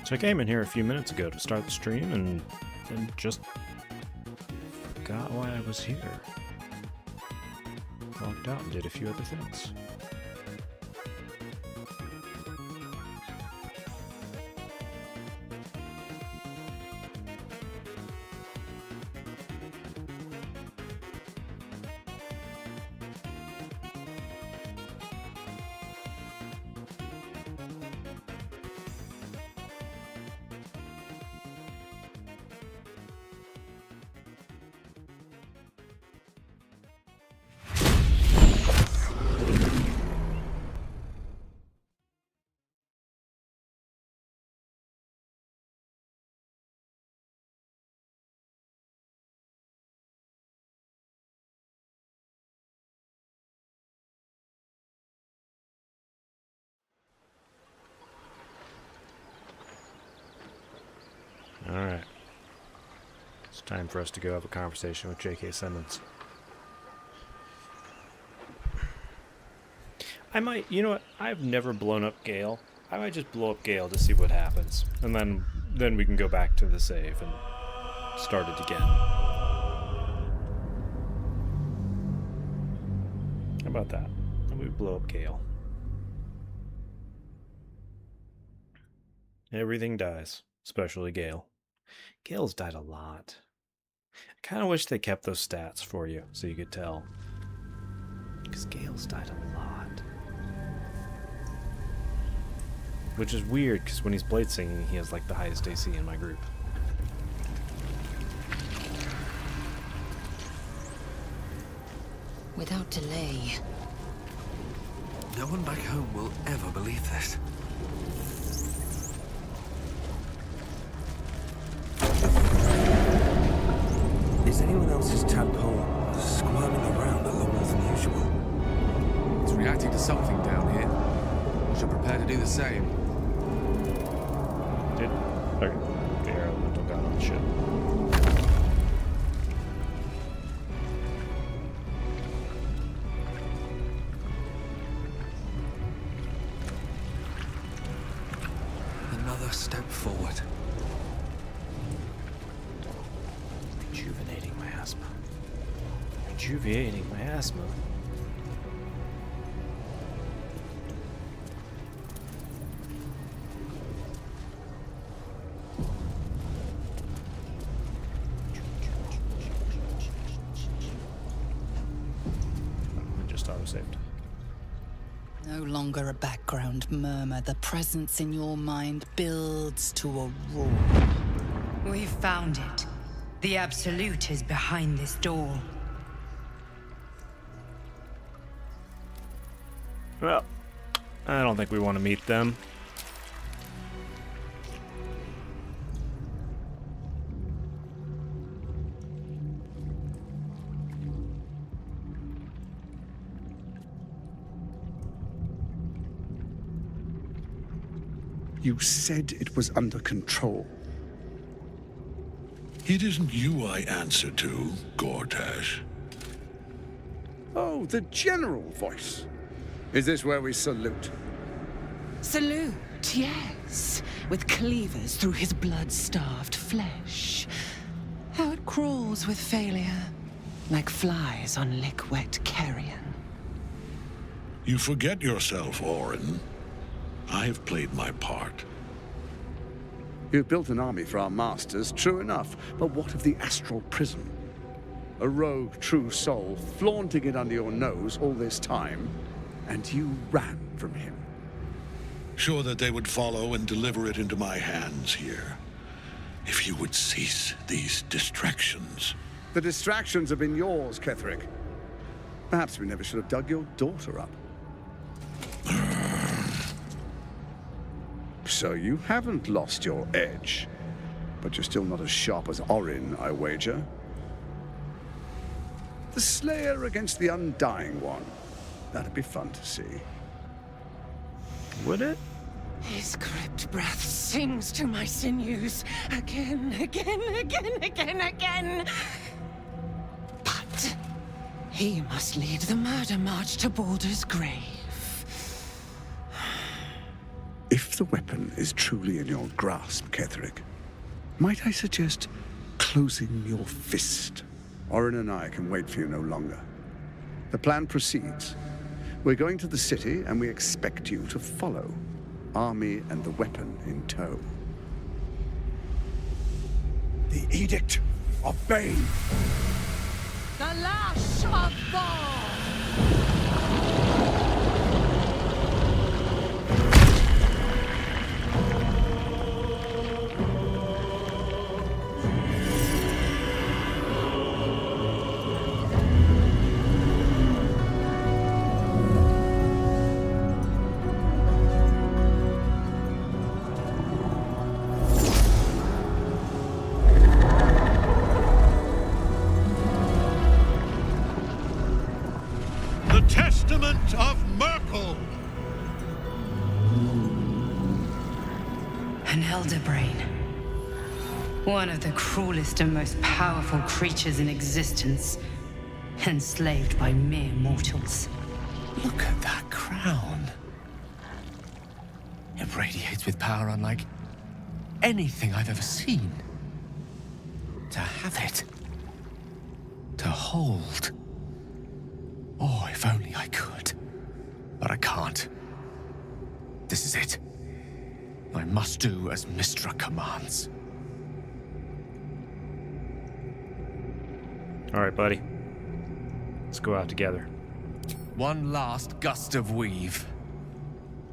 So I came in here a few minutes ago to start the stream and just forgot why I was here. Walked out and did a few other things. Alright. It's time for us to go have a conversation with JK Simmons. I might, you know what, I've never blown up Gale. I might just blow up Gale to see what happens. And then we can go back to the save and start it again. How about that? And we blow up Gale. Everything dies, especially Gale. Gale's died a lot. I kind of wish they kept those stats for you so you could tell. Because Gale's died a lot. Which is weird, because when he's blade singing, he has like the highest AC in my group. Without delay. No one back home will ever believe this. Is anyone else's tadpole squirming around a lot more than usual? It's reacting to something down here. We should prepare to do the same. Okay. The elemental gun on the ship. Another step forward. Rejuvenating my asthma. Rejuvenating my asthma. Just auto-saved. No longer a background murmur. The presence in your mind builds to a roar. We've found it. The Absolute is behind this door. Well, I don't think we want to meet them. You said it was under control. It isn't you I answer to, Gortash. Oh, the general voice. Is this where we salute? Salute, yes, with cleavers through his blood-starved flesh. How it crawls with failure, like flies on lick-wet carrion. You forget yourself, Orin. I have played my part. You've built an army for our masters, true enough. But what of the astral prison? A rogue true soul flaunting it under your nose all this time, and you ran from him. Sure that they would follow and deliver it into my hands here. If you would cease these distractions. The distractions have been yours, Ketherick. Perhaps we never should have dug your daughter up. So you haven't lost your edge, but you're still not as sharp as Orin, I wager. The Slayer against the Undying One. That'd be fun to see. Would it? His crypt breath sings to my sinews again, again, again, again, again. But he must lead the murder march to Baldur's grave. If the weapon is truly in your grasp, Ketherick, might I suggest closing your fist? Orin and I can wait for you no longer. The plan proceeds. We're going to the city, and we expect you to follow. Army and the weapon in tow. The Edict of Bane. The lash of Thor! The Testament of Merkel! An elder brain. One of the cruelest and most powerful creatures in existence. Enslaved by mere mortals. Look at that crown. It radiates with power unlike anything I've ever seen. To have it. To hold. Oh, if only I could. But I can't. This is it. I must do as Mystra commands. All right, buddy. Let's go out together. One last gust of weave.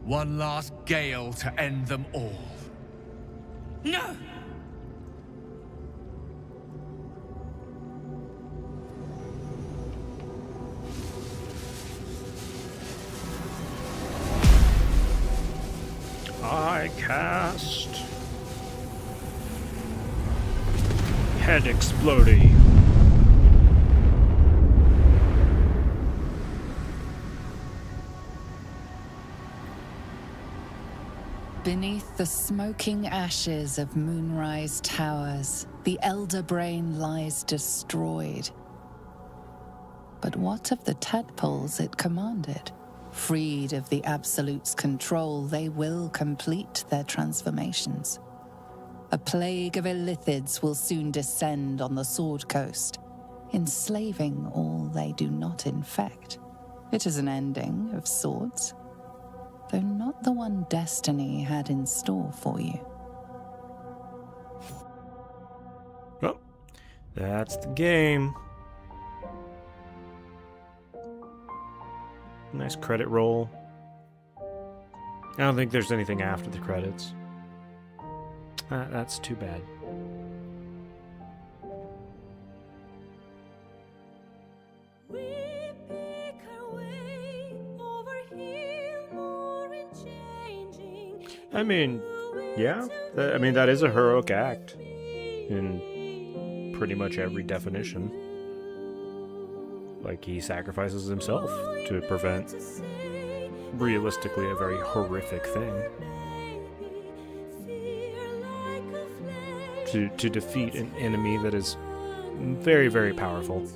One last gale to end them all. No! I cast Head Exploding. Beneath the smoking ashes of Moonrise Towers, the Elder Brain lies destroyed. But what of the tadpoles it commanded? Freed of the Absolute's control, they will complete their transformations. A plague of illithids will soon descend on the Sword Coast, enslaving all they do not infect. It is an ending of sorts, though not the one destiny had in store for you. Well, that's the game. Nice credit roll. I don't think there's anything after the credits. That's too bad. I mean, yeah. I mean, that is a heroic act in pretty much every definition. Like, he sacrifices himself to prevent, realistically, a very horrific thing. To defeat an enemy that is very, very powerful.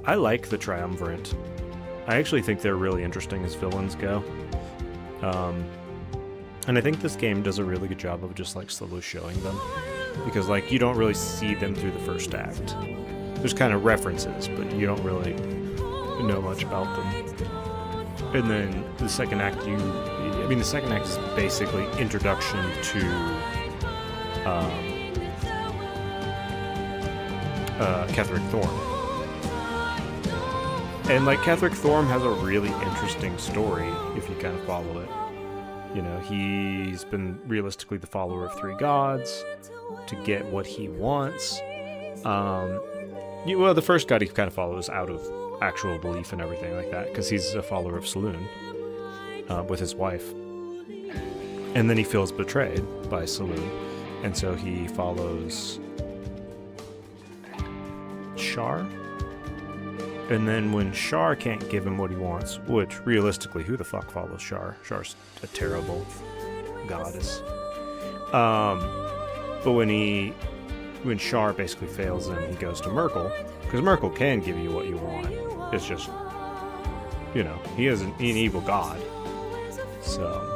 I like the Triumvirate. I actually think they're really interesting as villains go. And I think this game does a really good job of just like slowly showing them. Because like you don't really see them through the first act. There's kind of references, but you don't really know much about them. And then the second act, the second act is basically introduction to Ketherick Thorm. And like Ketherick Thorm has a really interesting story if you kind of follow it. You know, he's been realistically the follower of three gods to get what he wants. Well, the first god he kind of follows out of actual belief and everything like that, because he's a follower of Saloon with his wife. And then he feels betrayed by Saloon, and so he follows Shar. And then when Shar can't give him what he wants, which realistically, who the fuck follows Shar? Shar's a terrible goddess. But when he when Shar basically fails him, he goes to Merkel, because Merkel can give you what you want. It's just, you know, he is an evil god. So,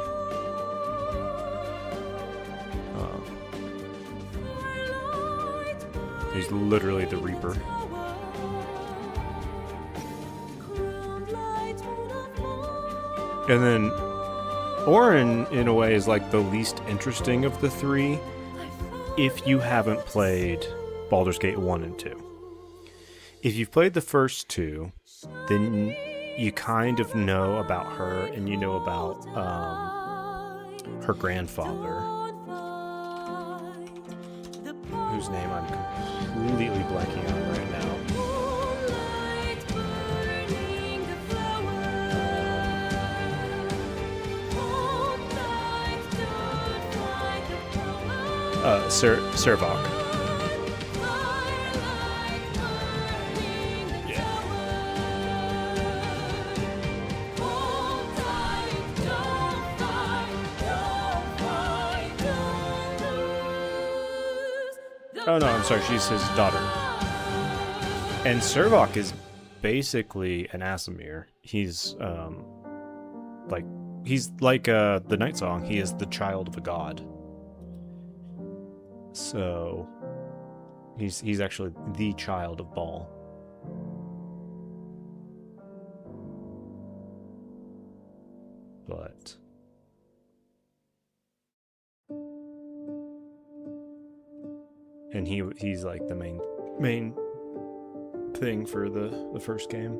he's literally the Reaper. And then Orin, in a way, is like the least interesting of the three if you haven't played Baldur's Gate 1 and 2. If you've played the first two, then you kind of know about her, and you know about her grandfather, whose name I'm completely blanking on right now. Servok. Yeah. Oh no, I'm sorry, she's his daughter. And Servok is basically an Asimir. He's like the Night Song, he is the child of a god. So he's actually the child of Baal. But and he's like the main thing for the first game.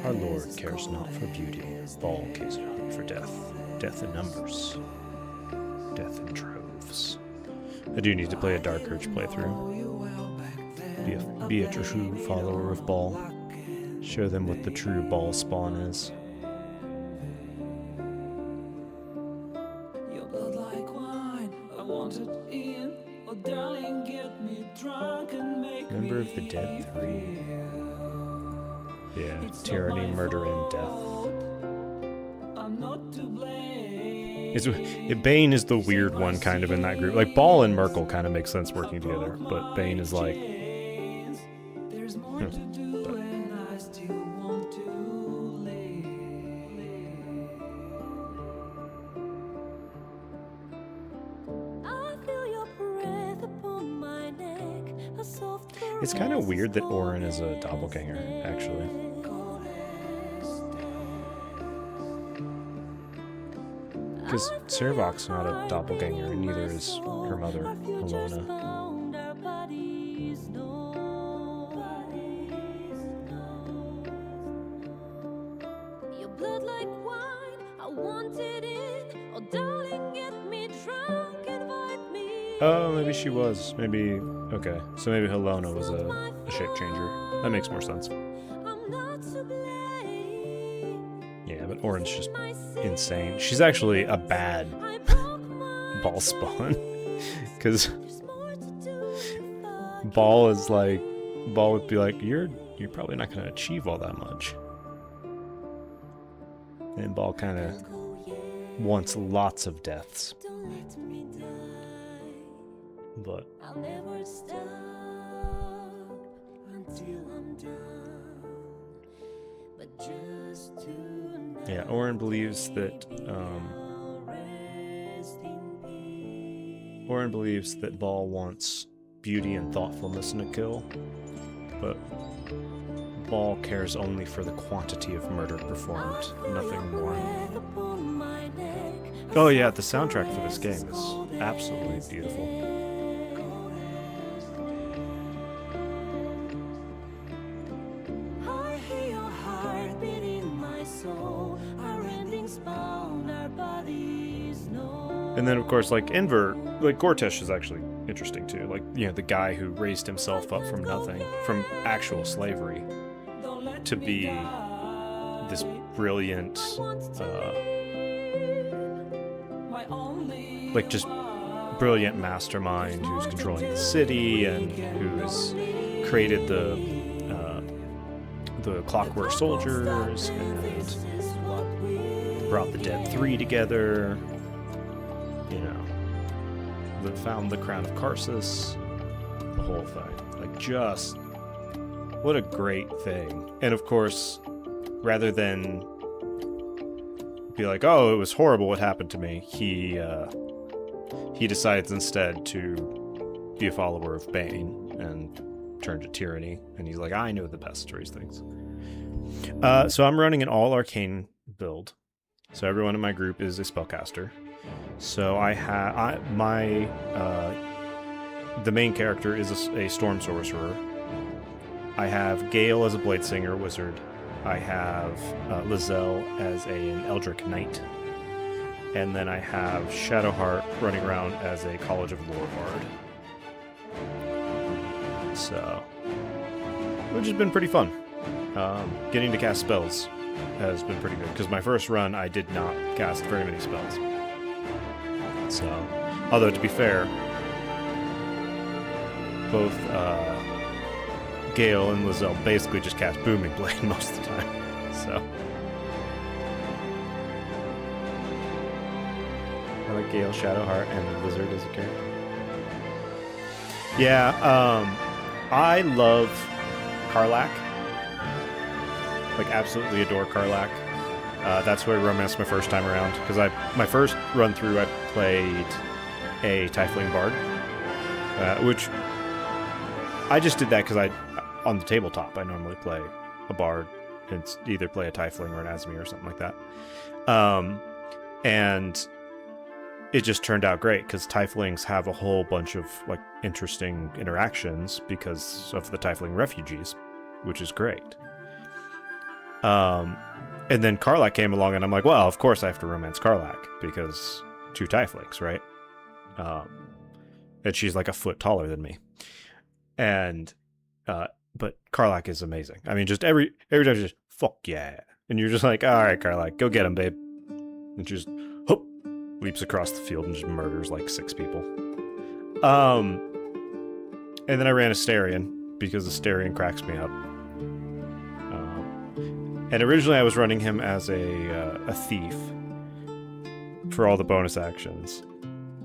Our Lord cares not for beauty, Baal cares not for death. Death in numbers, death in troves. I do need to play a Dark Urge playthrough. Be a true follower of Baal. Show them what the true Baal spawn is. Member of the Dead 3. Yeah, tyranny, murder, and death. Bane is the weird one kind of in that group. Like, Baal and Merkel kind of make sense working together, but Bane is like... It's kind of weird that Orin is a doppelganger, actually. Because Servok's not a doppelganger, and neither is her mother, Alona. Oh, maybe she was. Maybe... Okay, so maybe Helona was a shape changer. That makes more sense. Yeah, but Orin's just insane. She's actually a bad Baal spawn. Because Baal would be like, you're probably not going to achieve all that much. And Baal kind of wants lots of deaths. But I'll never stop until I'm done. But just tonight, yeah, Orin believes that Baal wants beauty and thoughtfulness in a kill, but Baal cares only for the quantity of murder performed, nothing more. Oh yeah, the soundtrack for this game is absolutely beautiful. And then, of course, like, Gortesh is actually interesting, too. Like, you know, the guy who raised himself up from nothing, from actual slavery, to be this brilliant, just brilliant mastermind who's controlling the city and who has created the the Clockwork Soldiers and brought the Dead 3 together. You know, found the Crown of Karsus, the whole thing. Like, just what a great thing. And of course, rather than be like, oh, it was horrible what happened to me, he decides instead to be a follower of Bane and turn to tyranny. And he's like, I know the best to raise things. So I'm running an all arcane build. So everyone in my group is a spellcaster. So the main character is a storm sorcerer. I have Gale as a bladesinger wizard. I have Lizelle as an Eldritch Knight. And then I have Shadowheart running around as a College of Lore Bard. So, which has been pretty fun. Getting to cast spells has been pretty good, because my first run I did not cast very many spells. So, although to be fair, both Gale and Lizelle basically just cast Booming Blade most of the time. So, I like Gale, Shadowheart, and Lizard as a character. Yeah, I love Karlach. Like, absolutely adore Karlach. That's who I romanced my first time around, because my first run through I played a Tiefling Bard, which I just did that because on the tabletop I normally play a Bard and either play a Tiefling or an Asmi or something like that, and it just turned out great because Tieflings have a whole bunch of like interesting interactions because of the Tiefling refugees, which is great. And then Karlach came along, and I'm like, well, of course I have to romance Karlach, because 2 Tieflings, right? And she's like a foot taller than me. And, but Karlach is amazing. I mean, just every time she's just, fuck yeah. And you're just like, all right, Karlach, go get him, babe. And she just, hoop, leaps across the field and just murders like 6 people. And then I ran Astarion, because Astarion cracks me up. And originally I was running him as a thief for all the bonus actions.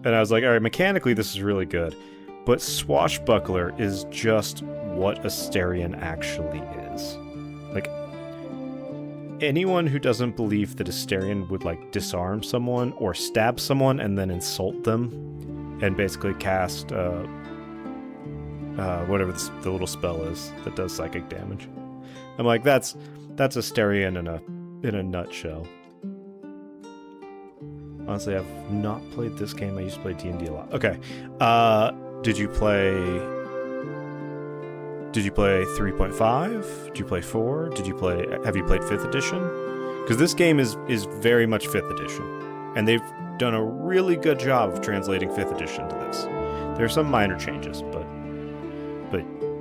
And I was like, all right, mechanically this is really good. But Swashbuckler is just what Astarion actually is. Like, anyone who doesn't believe that Astarion would, like, disarm someone or stab someone and then insult them and basically cast whatever the little spell is that does psychic damage. I'm like, that's Astarion in a nutshell. Honestly, I've not played this game. I used to play D&D a lot. Okay. Did you play 3.5? Did you play 4? Have you played 5th edition? Because this game is very much 5th edition. And they've done a really good job of translating 5th edition to this. There are some minor changes, but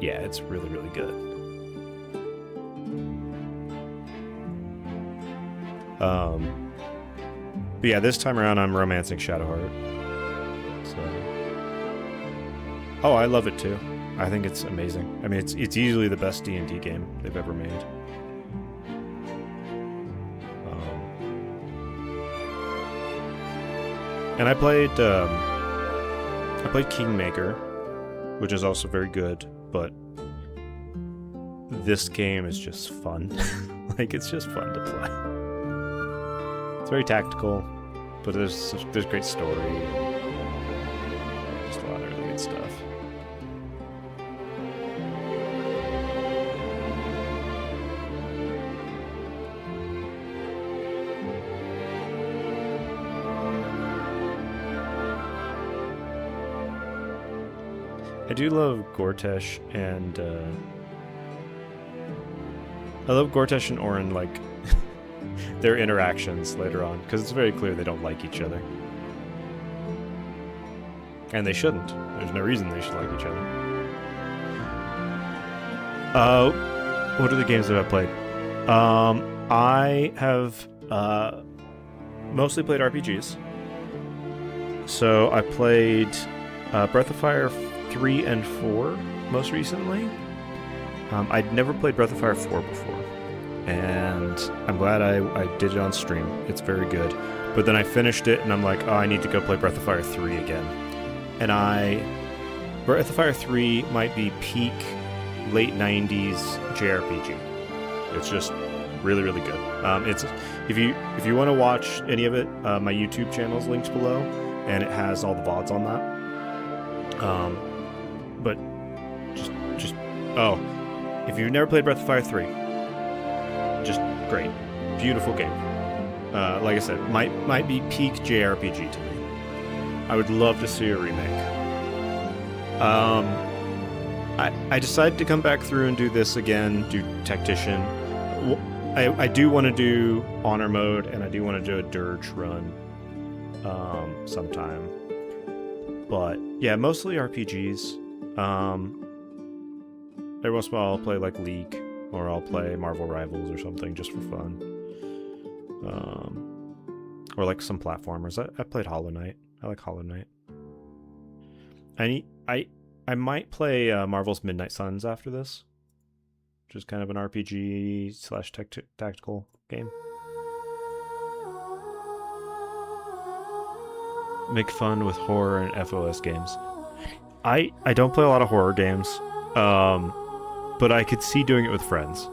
yeah, it's really, really good. But yeah, this time around I'm romancing Shadowheart. So, oh, I love it too. I think it's amazing. I mean, it's easily the best D&D game they've ever made. And I played Kingmaker, which is also very good, but this game is just fun. Like, it's just fun to play. It's very tactical, but there's great story. Just a lot of really good stuff. I do love Gortesh and Orin, like, their interactions later on, because it's very clear they don't like each other. And they shouldn't. There's no reason they should like each other. What are the games that I've played? I have mostly played RPGs. So I played Breath of Fire 3 and 4 most recently. I'd never played Breath of Fire 4 before, and I'm glad I did it on stream. It's very good. But then I finished it, and I'm like, oh, I need to go play Breath of Fire 3 again. And Breath of Fire 3 might be peak late 90s JRPG. It's just really, really good. It's if you want to watch any of it, my YouTube channel's linked below, and it has all the VODs on that. But if you've never played Breath of Fire 3, just great, beautiful game. Like I said, might be peak JRPG to me. I would love to see a remake. I decided to come back through and do this again, do Tactician. I do want to do Honor Mode, and I do want to do a Dirge run sometime. But yeah, mostly RPGs. Every once in a while I'll play like League, or I'll play Marvel Rivals or something just for fun. Or like some platformers. I played Hollow Knight. I like Hollow Knight. I might play Marvel's Midnight Suns after this, which is kind of an RPG / tactical game. Make fun with horror and FOS games. I don't play a lot of horror games, but I could see doing it with friends.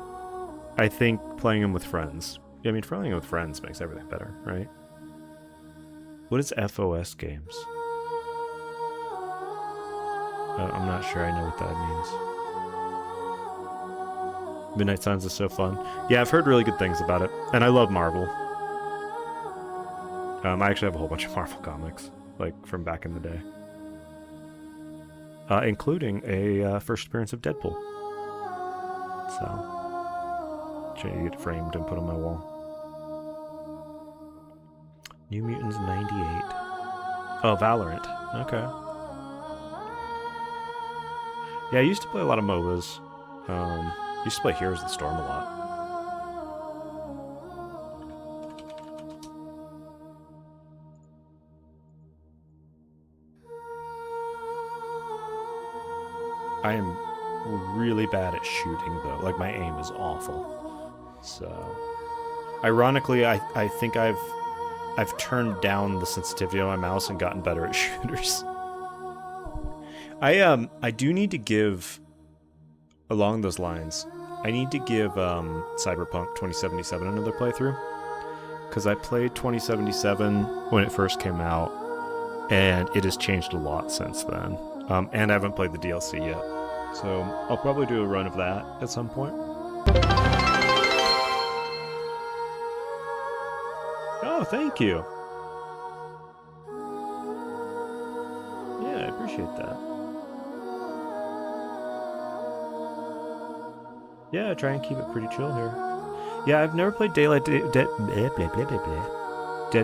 I think playing them with friends. I mean, playing them with friends makes everything better, right? What is FOS games? I'm not sure I know what that means. Midnight Suns is so fun. Yeah, I've heard really good things about it, and I love Marvel. I actually have a whole bunch of Marvel comics, like from back in the day, including a first appearance of Deadpool. So, should get it framed and put on my wall. New Mutants 98. Oh, Valorant. Okay. Yeah, I used to play a lot of MOBAs. Used to play Heroes of the Storm a lot. I am really bad at shooting, though. Like, my aim is awful. So, ironically, I think I've turned down the sensitivity on my mouse and gotten better at shooters. I do need to give, along those lines, I need to give Cyberpunk 2077 another playthrough, because I played 2077 when it first came out, and it has changed a lot since then. And I haven't played the DLC yet, so I'll probably do a run of that at some point. Oh, thank you. Yeah, I appreciate that. Yeah, I try and keep it pretty chill here. Yeah, I've never played Dead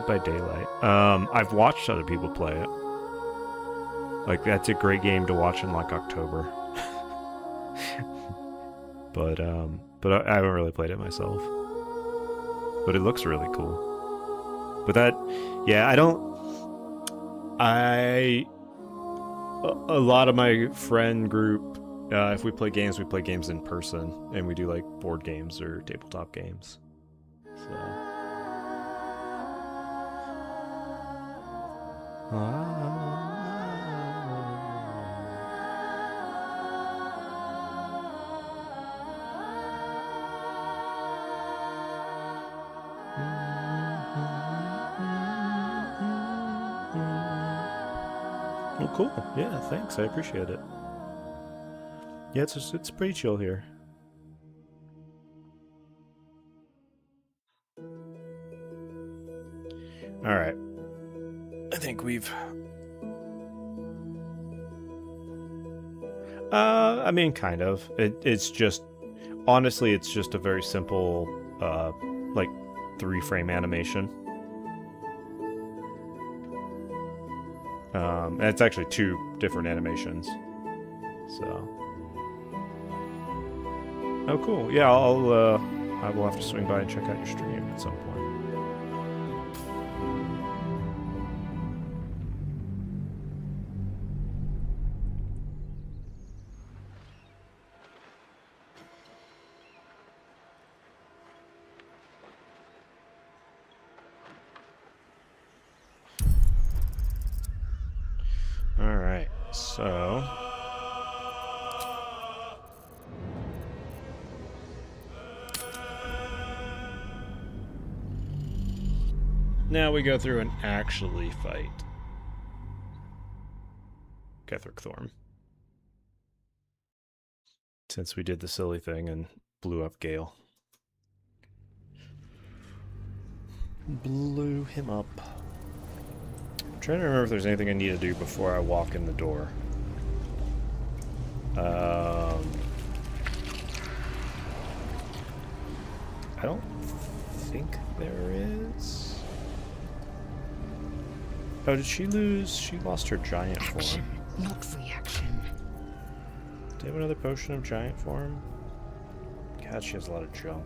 by Daylight. I've watched other people play it. Like, that's a great game to watch in like October. but I haven't really played it myself. But it looks really cool. But that, yeah, a lot of my friend group, if we play games in person, and we do like board games or tabletop games. So. Oh, cool. Yeah, thanks. I appreciate it. Yeah, it's pretty chill here. All right. I think we've... I mean, kind of. It's just... Honestly, it's just a very simple, like, 3-frame animation. And it's actually 2 different animations. So... Oh, cool. Yeah, I will have to swing by and check out your stream at some point. So now we go through and actually fight Ketheric Thorm. Since we did the silly thing and blew up Gale. Blew him up. I'm trying to remember if there's anything I need to do before I walk in the door. I don't think there is. Oh, did she lose? She lost her giant Action, form. not reaction. Do you have another potion of giant form? God, she has a lot of junk.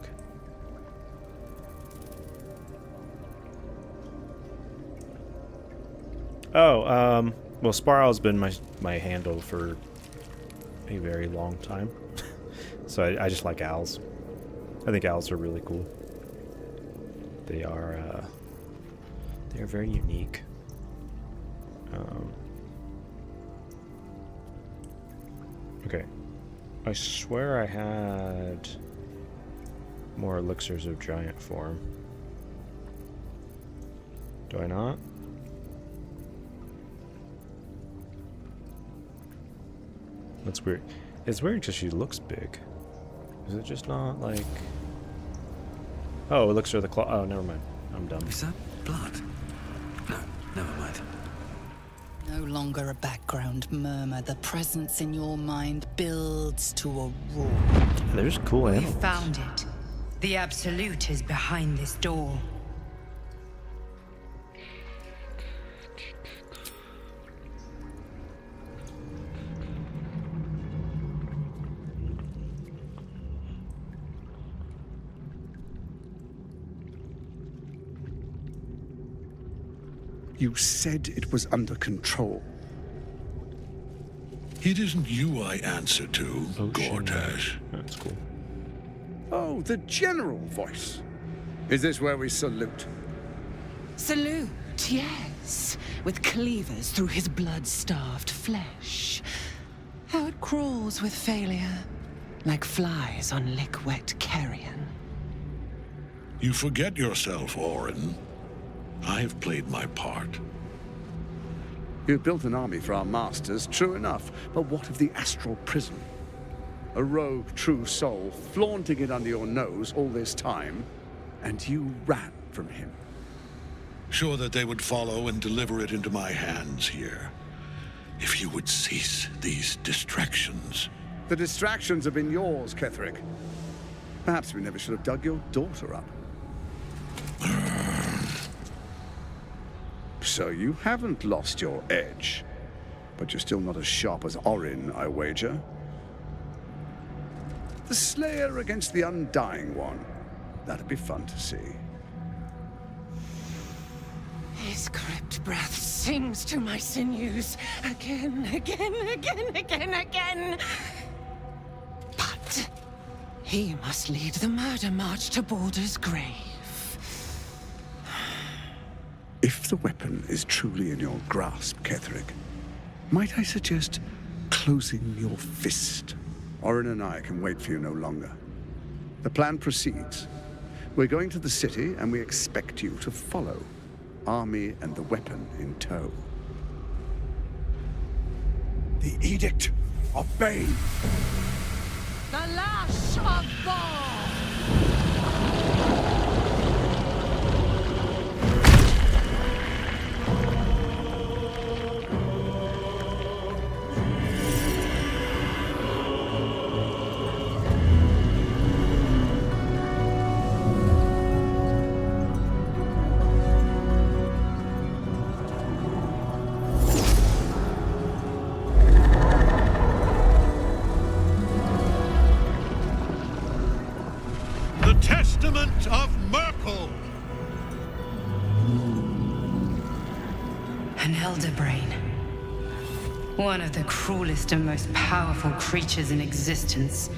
Oh, well, Sparrow's been my handle for a very long time. So I just like owls. I think owls are really cool. They are very unique. Okay. I swear I had more elixirs of giant form. Do I not? That's weird. It's weird because she looks big. Is it just not like... Oh, elixir of the claw. Oh, never mind. I'm dumb. Is that blood? No, never mind. No longer a background murmur. The presence in your mind builds to a roar. There's cool We animals. found it. The Absolute is behind this door. You said it was under control. It isn't you I answer to, Oh, Gortash. That's cool. Oh, the general voice. Is this where we salute? Salute, yes, with cleavers through his blood-starved flesh. How it crawls with failure, like flies on lick-wet carrion. You forget yourself, Orin. I've played my part. You built an army for our masters, true enough, but what of the astral prison? A rogue true soul flaunting it under your nose all this time, and you ran from him. Sure that they would follow and deliver it into my hands here. If you would cease these distractions. The distractions have been yours, Ketheric. Perhaps we never should have dug your daughter up. So you haven't lost your edge, but you're still not as sharp as Orin, I wager. The Slayer against the Undying One. That'd be fun to see. His crypt breath sings to my sinews again, again, again, again, again. But he must lead the murder march to Baldur's grave. If the weapon is truly in your grasp, Ketheric, might I suggest closing your fist? Orin and I can wait for you no longer. The plan proceeds. We're going to the city, and we expect you to follow. Army and the weapon in tow. The Edict of Bane. The lash of Ball! The Testament of Merkel! An elder brain. One of the cruelest and most powerful creatures in existence.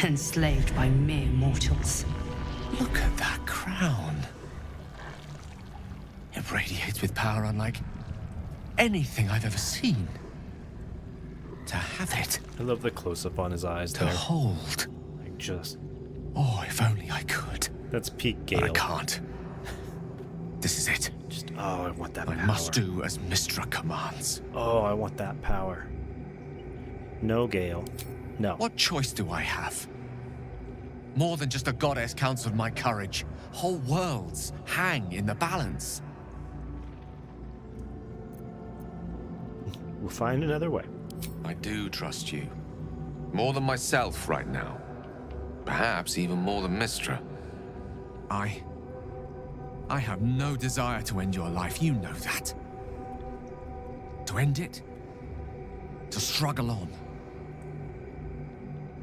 Enslaved by mere mortals. Look at that crown. It radiates with power unlike anything I've ever seen. To have it. I love the close-up on his eyes To there. hold. Like just... Oh, if only I could. That's peak But Gale. I can't. This is it. Just, oh, I want that I power. must do as Mystra commands. Oh, I want that power. No, Gale. No. What choice do I have? More than just a goddess counseled my courage. Whole worlds hang in the balance. We'll find another way. I do trust you. More than myself right now. Perhaps even more than Mystra. I have no desire to end your life, you know that. To end it? To struggle on.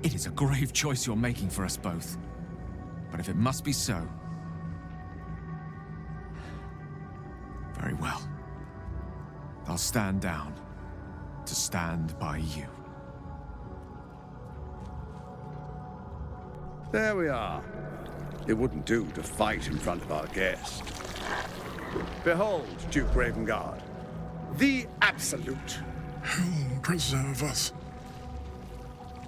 It is a grave choice you're making for us both. But if it must be so... very well. I'll stand down to stand by you. There we are. It wouldn't do to fight in front of our guest. Behold, Duke Ravengard, the Absolute. Who preserve us?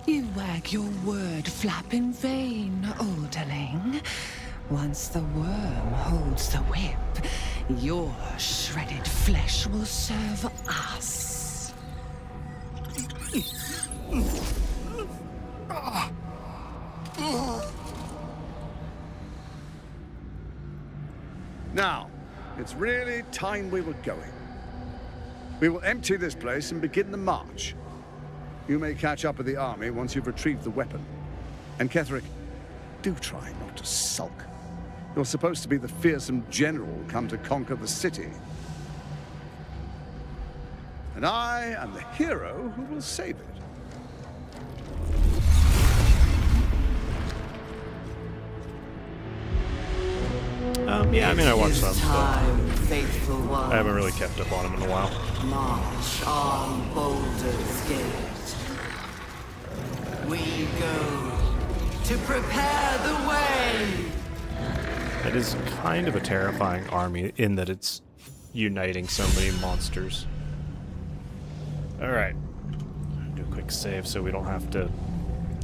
You wag your word flap in vain, Alderling. Once the worm holds the whip, your shredded flesh will serve us. Now, it's really time we were going. We will empty this place and begin the march. You may catch up with the army once you've retrieved the weapon. And Ketheric, do try not to sulk. You're supposed to be the fearsome general come to conquer the city. And I am the hero who will save it. Yeah, I mean, I watched some, but Time, faithful one. I haven't really kept up on him in a while. March on Baldur's Gate. We go to prepare the way. It is kind of a terrifying army in that it's uniting so many monsters. Alright. Do a quick save so we don't have to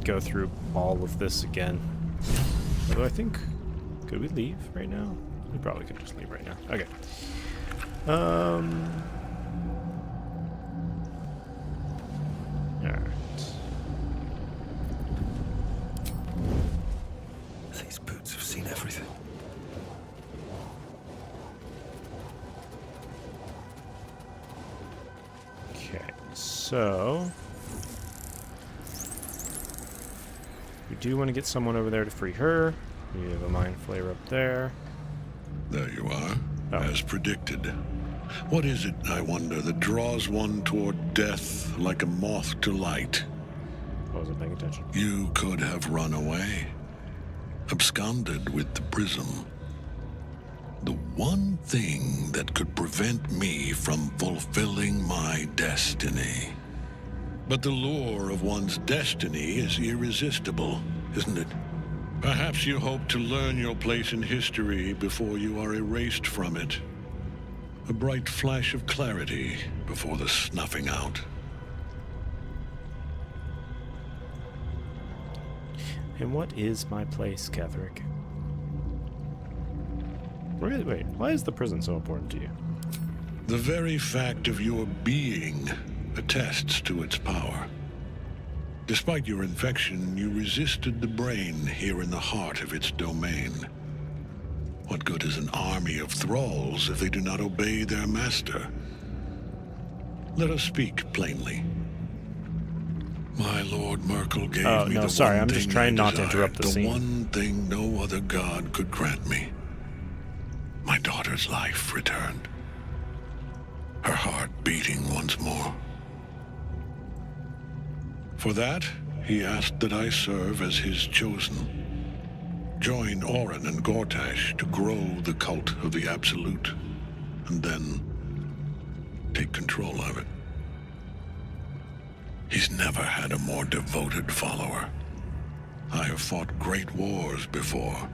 go through all of this again. Although I think... could we leave right now? We probably could just leave right now. Okay. Alright. These boots have seen everything. Okay, so... we do want to get someone over there to free her. We have a mind flayer up there. There you are, Oh. as predicted. What is it, I wonder, that draws one toward death like a moth to light? I wasn't paying attention. You could have run away, absconded with the prism. The one thing that could prevent me from fulfilling my destiny. But the lure of one's destiny is irresistible, isn't it? Perhaps you hope to learn your place in history before you are erased from it. A bright flash of clarity before the snuffing out. And what is my place, Ketheric? Really? Wait, why is the prison so important to you? The very fact of your being attests to its power. Despite your infection, you resisted the brain here in the heart of its domain. What good is an army of thralls if they do not obey their master? Let us speak plainly. My Lord Merkel gave Oh, me no, the sorry, one I'm just thing trying I not to desired, interrupt the scene. one thing no other god could grant me. My daughter's life returned. Her heart beating once more. For that, he asked that I serve as his chosen. Join Orin and Gortash to grow the cult of the Absolute, and then take control of it. He's never had a more devoted follower. I have fought great wars before,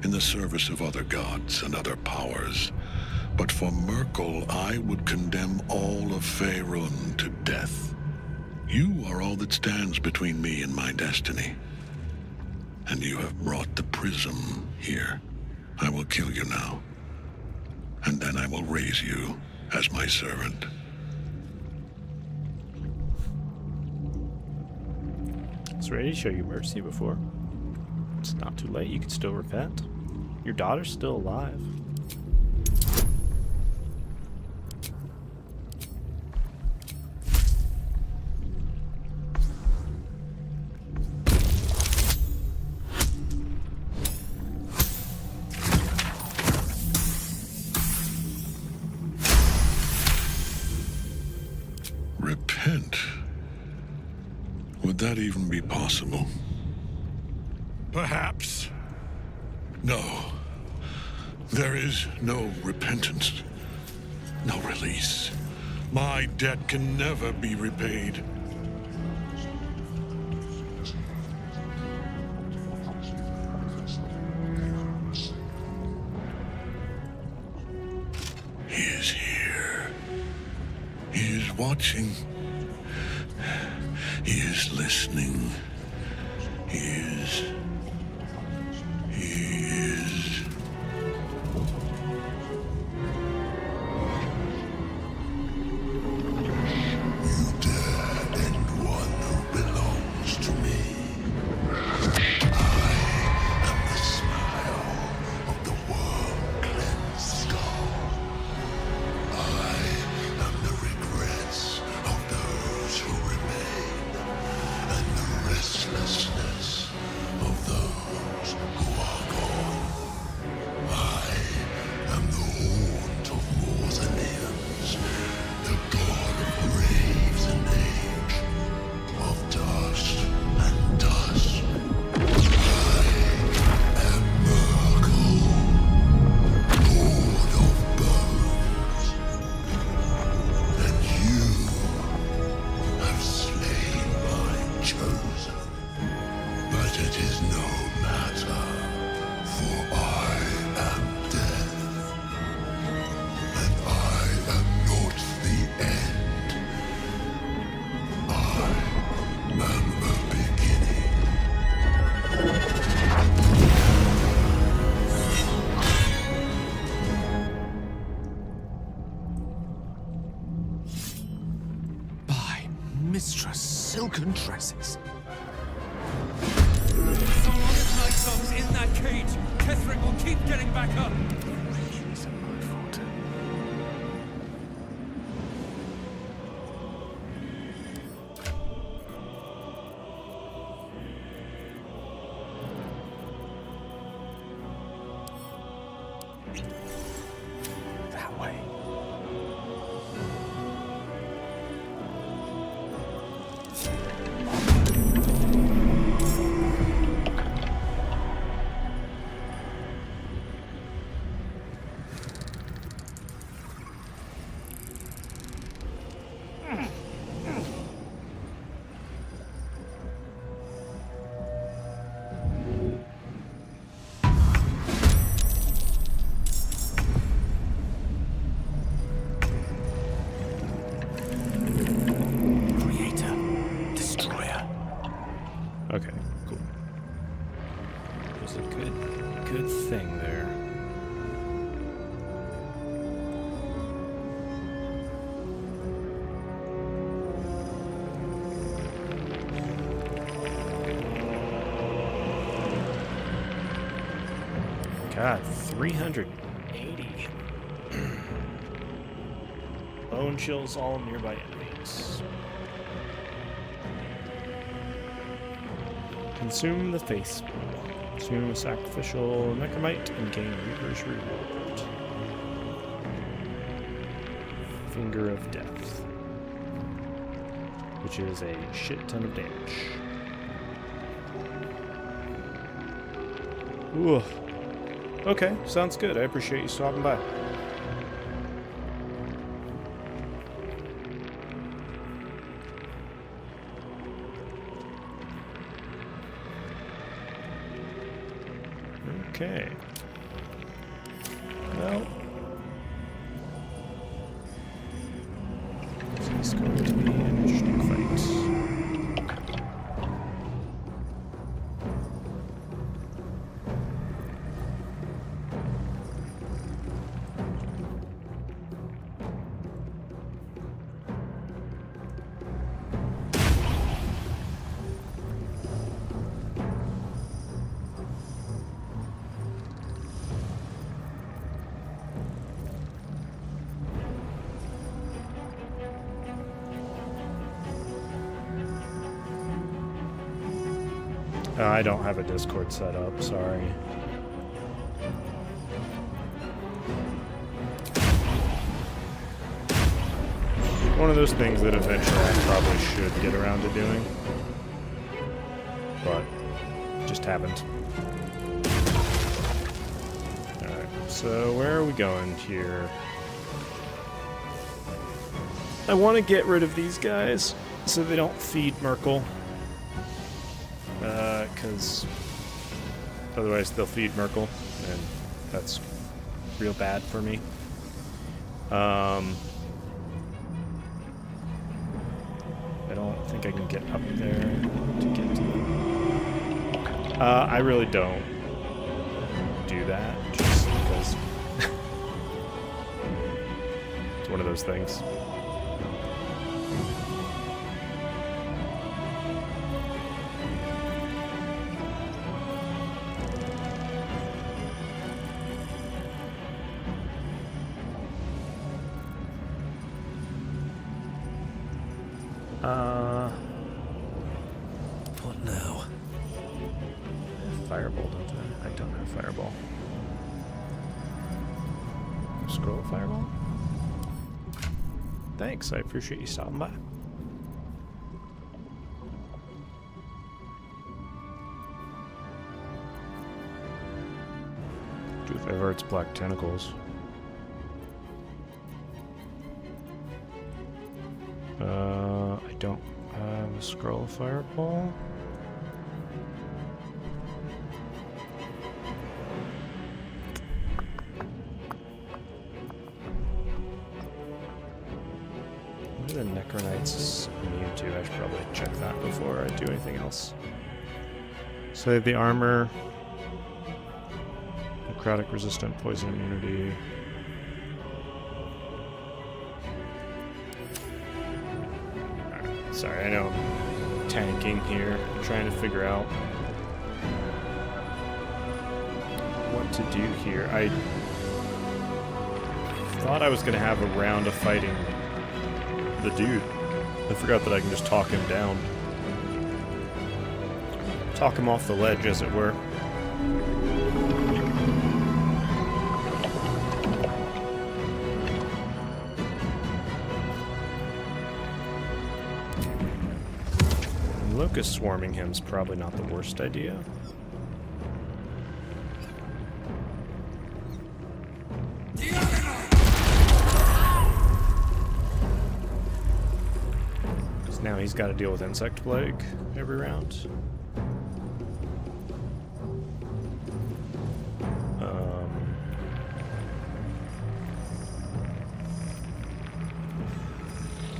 in the service of other gods and other powers. But for Merkel, I would condemn all of Faerun to death. You are all that stands between me and my destiny. And you have brought the prism here. I will kill you now. And then I will raise you as my servant. It's ready to show you mercy before. It's not too late. You can still repent. Your daughter's still alive. Repent? Would that even be possible? Perhaps. No. There is no repentance. No release. My debt can never be repaid. He is here. He is watching. He is listening. He is... You dare end one who belongs to me. I am the smile of the world-cleansed skull. I am the regrets of those who remain, and the restlessness of those who are gone. I am the haunt of mausoleums, the god of graves and age, of dust and dust. I am Merkel, lord of bones, and you have slain my chosen. But it is no matter, for I am death, and I am not the end. I am the beginning. By Mistress Silken Tresses. So long as Nightsong's in that cage, Ketherick will keep getting back up. That way. Okay, cool. There's a good thing there. God, 380. Bone chills all nearby enemies. Consume the face spool. Consume a sacrificial necromite and gain Reaper's reward. Finger of Death, which is a shit ton of damage. Ooh. Okay, sounds good. I appreciate you stopping by. Okay. Well, this is going to be an interesting fight. I don't have a Discord set up, sorry. One of those things that eventually I probably should get around to doing, but just haven't. Alright, so where are we going here? I want to get rid of these guys so they don't feed Merkel. Because otherwise they'll feed Merkel, and that's real bad for me. I don't think I can get up there to get to them. I really don't do that, just because it's one of those things. What now? Fireball, don't I? I don't have Fireball. Scroll Fireball? Thanks, I appreciate you stopping by. Do if ever it's black tentacles. I don't have a scroll Fireball. What are the Necronites immune to? I should probably check that before I do anything else. So they have the armor, necrotic resistant, poison immunity. Sorry, I know I'm tanking here. I'm trying to figure out what to do here. I thought I was going to have a round of fighting the dude. I forgot that I can just talk him down. Talk him off the ledge, as it were. Locust swarming him's probably not the worst idea. Because now he's got to deal with insect plague every round.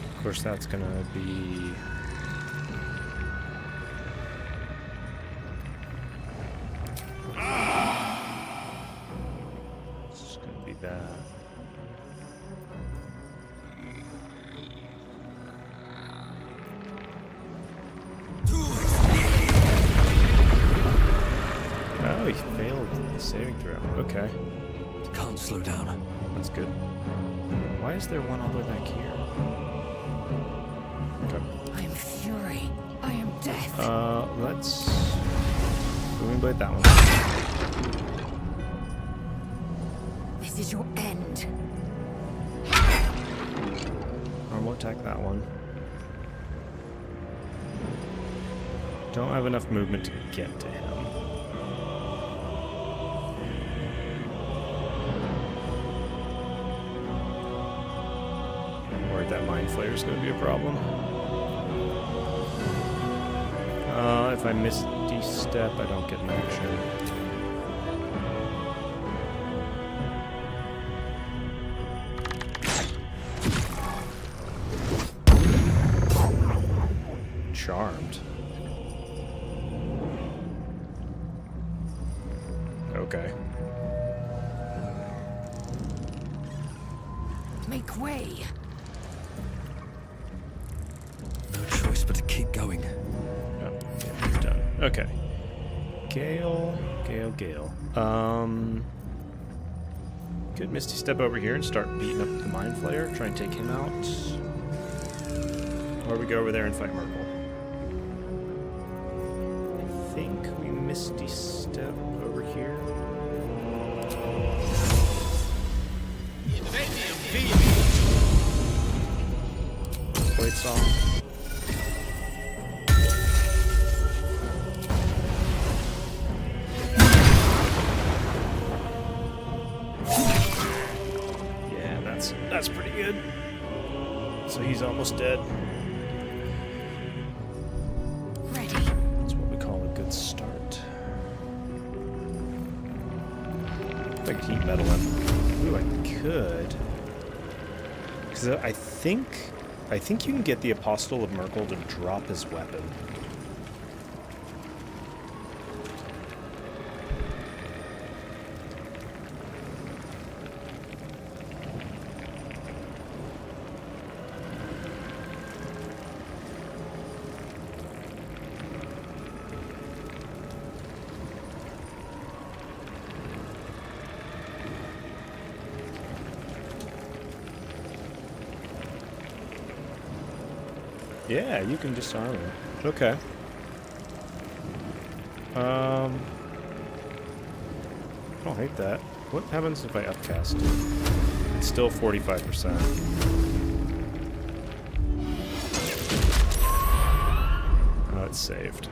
Of course, that's gonna be. Oh, he failed the saving throw. Okay. Can't slow down. That's good. Why is there one all the way back here? Okay. I am fury. I am death. Let's booming blade that one. This is your end. Normal attack that one. Don't have enough movement to get to him. Worried that Mind Flayer is going to be a problem. If I Misty Step, I don't get an action. Charmed. Okay. Make way. No choice but to keep going. Oh, yeah, he's done. Okay. Gale. Could Misty Step over here and start beating up the Mind Flayer, try and take him out. Or we go over there and fight Merkel. think we misty step over here. Wait, song. Yeah, that's pretty good. So he's almost dead. Ready. That's what we call a good start. If I can keep metal in. Ooh, I could. Because I think you can get the Apostle of Merkel to drop his weapon. Yeah, you can disarm him. Okay. I don't hate that. What happens if I upcast? It's still 45%. Oh, it's saved.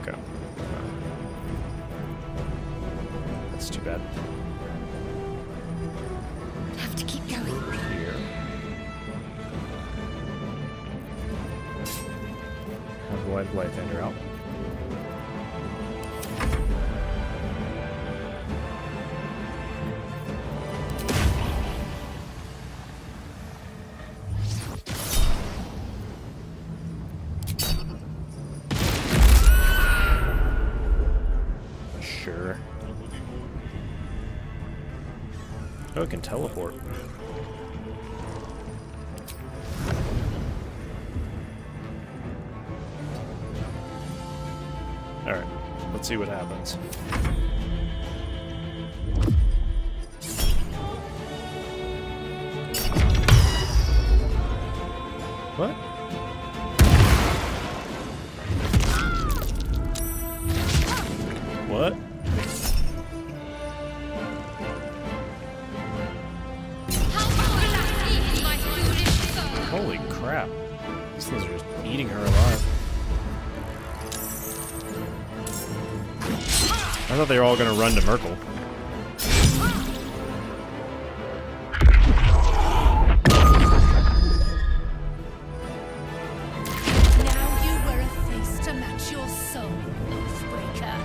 Okay. That's too bad. Have to keep going. Over here. Have the light of Lighthander out. Sure. Oh, it can teleport. Alright, let's see what happens. What? What? Holy crap. These things are just eating her alive. I thought they were all going to run to Merkel. Now you wear a face to match your soul, Oathbreaker.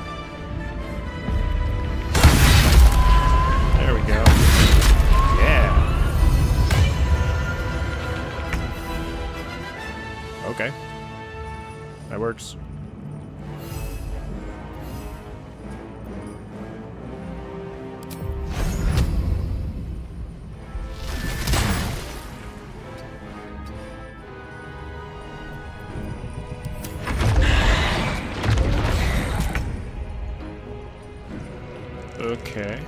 There we go. Yeah. Okay. That works. Okay.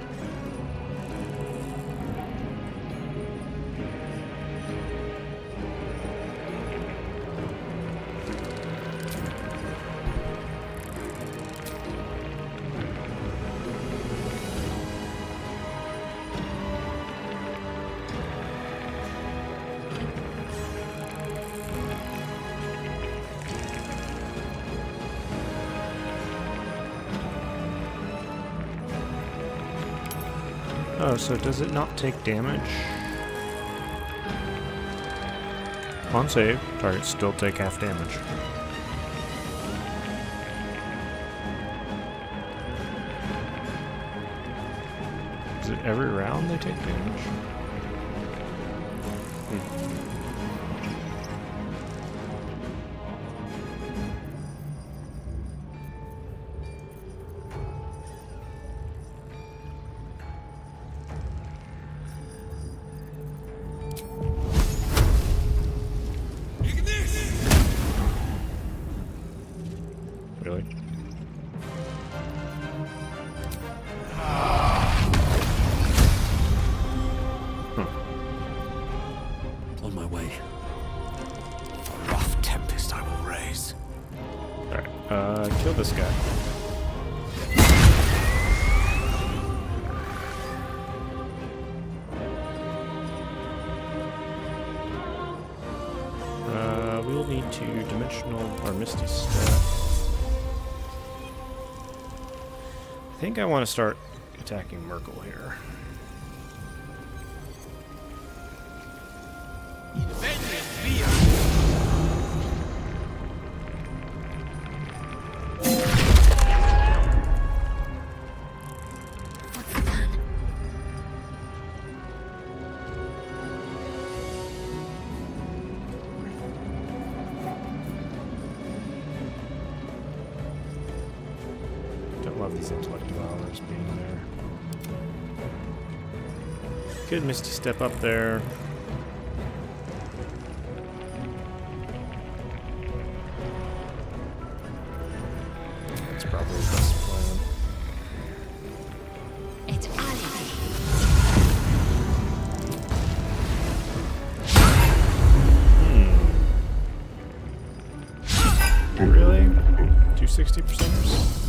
Oh, so does it not take damage? On save, targets still take half damage. Is it every round they take damage? Really? On my way. A rough tempest I will raise. Kill this guy. We'll need to dimensional or misty step. I think I want to start attacking Merkel here. Don't love these intellect devourers being there. Good misty step up there. That's probably the best plan. It's Really? 260%?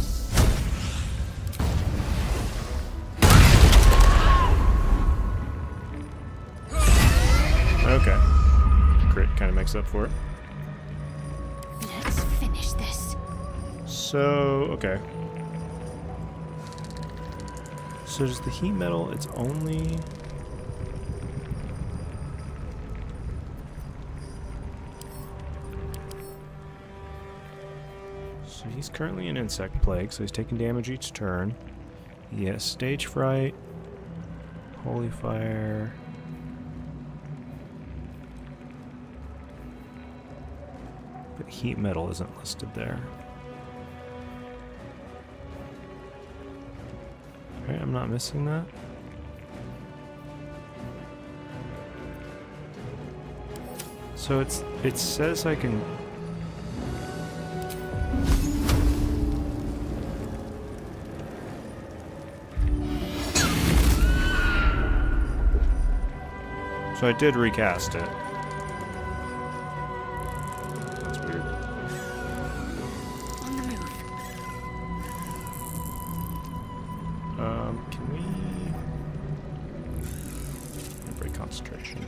Okay. Crit kind of makes up for it. Let's finish this. So, okay. So does the heat metal, it's only... So he's currently an insect plague, so he's taking damage each turn. He has stage fright, holy fire... But heat metal isn't listed there. Alright, I'm not missing that. So it says I can... So I did recast it. Can we break concentration?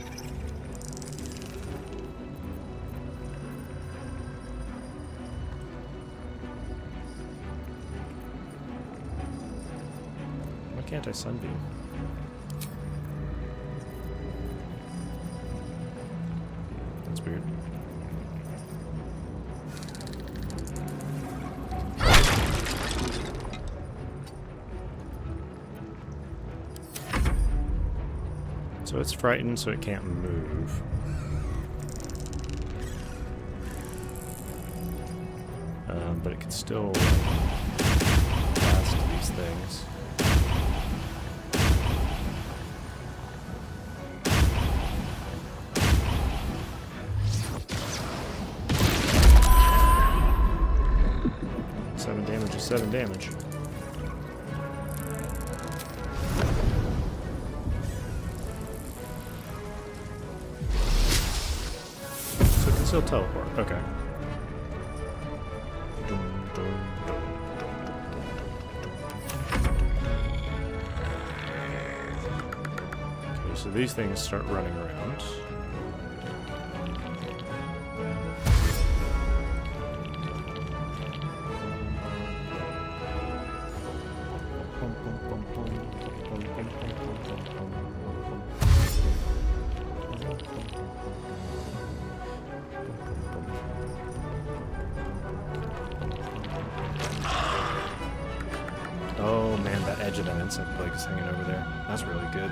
Why can't I sunbeam? That's weird. So it's frightened, so it can't move. But it can still blast these things. Seven damage is 7 damage. Still teleport, okay. Okay, so these things start running around. Oh man, that edge of that insect plague is hanging over there. That's really good.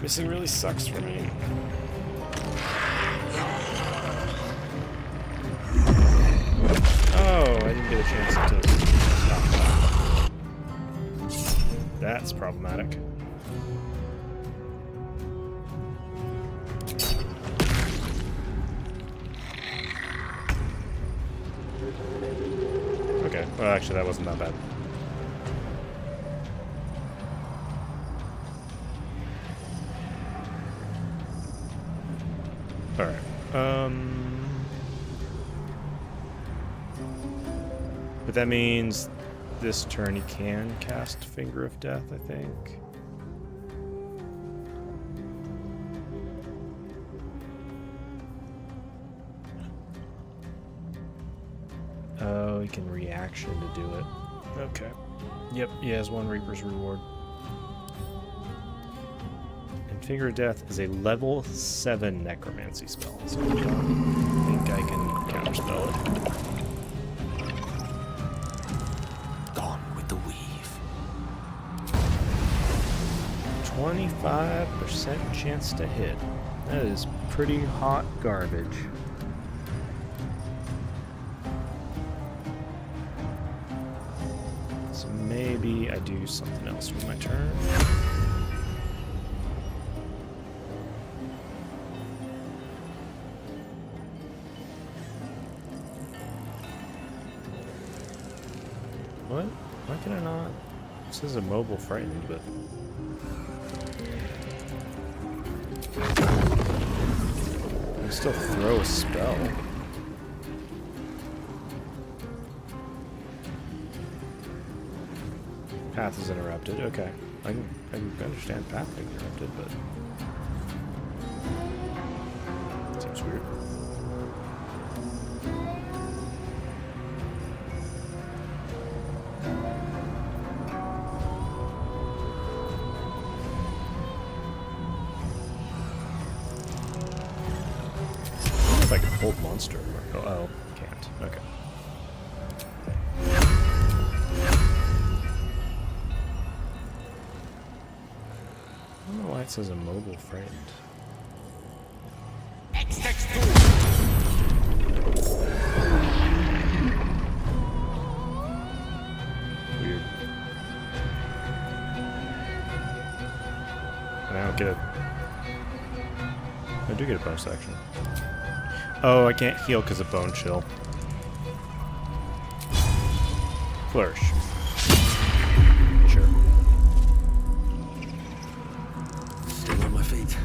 Missing really sucks for me. Oh, I didn't get a chance to stop that. That's problematic. Okay, well actually that wasn't that bad. Alright, but that means this turn he can cast Finger of Death, I think. Oh, he can reaction to do it. Okay. Yep, he has one Reaper's Reward. And Finger of Death is a level 7 necromancy spell, so I don't think I can counterspell it. Gone with the weave. 25% chance to hit. That is pretty hot garbage. So maybe I do something else with my turn. What? Why can I not? It says immobile frightened, but... I can still throw a spell. Path is interrupted. Okay. I can understand path being interrupted, but... seems weird. If I can hold monster. Oh, can't. Okay. I don't know why it says immobile frightened. Weird. And I don't get a... I do get a bonus action. Oh, I can't heal because of Bone Chill. Flourish. Sure. Still on my feet.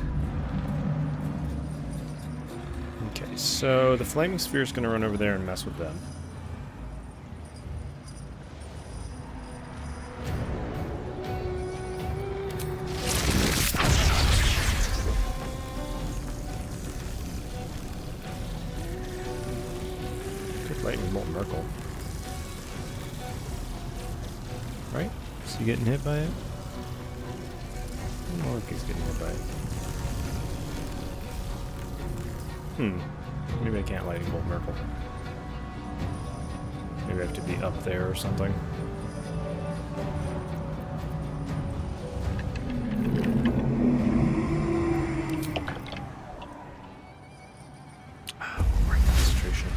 Okay, so the Flaming Sphere is going to run over there and mess with them. Lightning Bolt Merkle. Right? Is he getting hit by it? I don't know if he's getting hit by it. Maybe I can't Lightning Bolt Merkle. Maybe I have to be up there or something. Break concentration.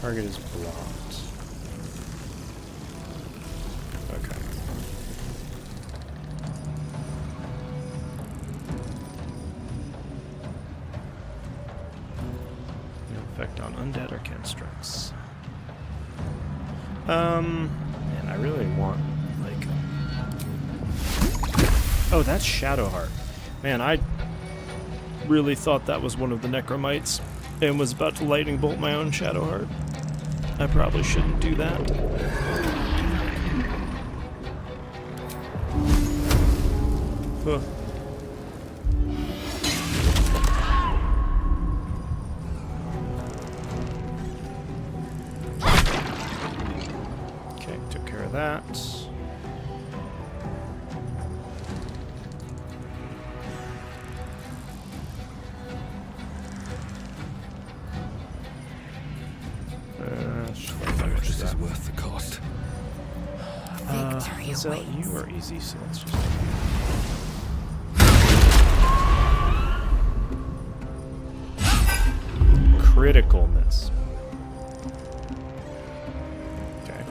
Target is blocked. Okay. No effect on undead or constructs. Man, I really want, like... Oh, that's Shadowheart. Man, I really thought that was one of the Necromites and was about to Lightning Bolt my own Shadowheart. I probably shouldn't do that. Huh. So awaits. you are easy, so let's just do you. Critical miss. Okay.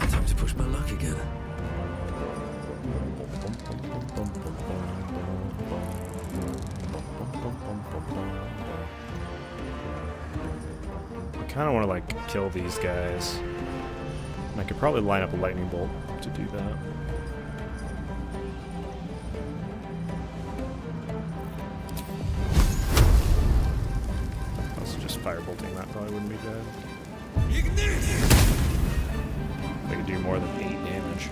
Time to push my luck again. I kind of want to like kill these guys. And I could probably line up a lightning bolt to do that. Also, just firebolting that probably wouldn't be bad. I could do more than 8 damage.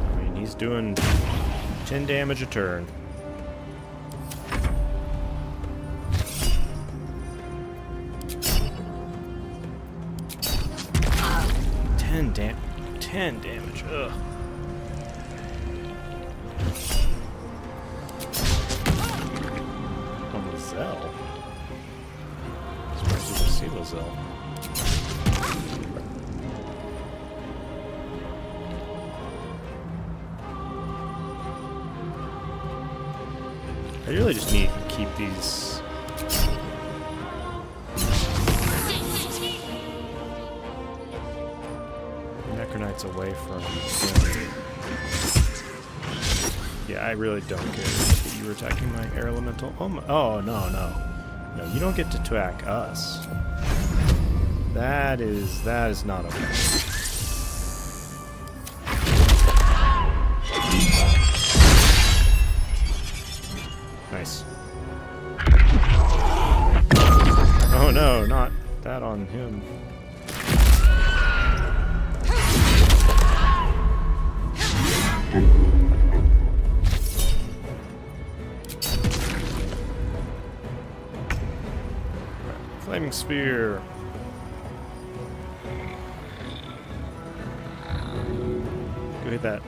I mean, he's doing 10 damage a turn. Ten damage. Ugh. On Lizelle. Surprised you to see Lizelle. I really just need to keep these. Necronites away from him. Yeah, I really don't care that you were attacking my air elemental. Oh, oh no, no. No, you don't get to attack us. That is not okay. Nice. Oh no, not that on him. Flaming sphere. Go hit that.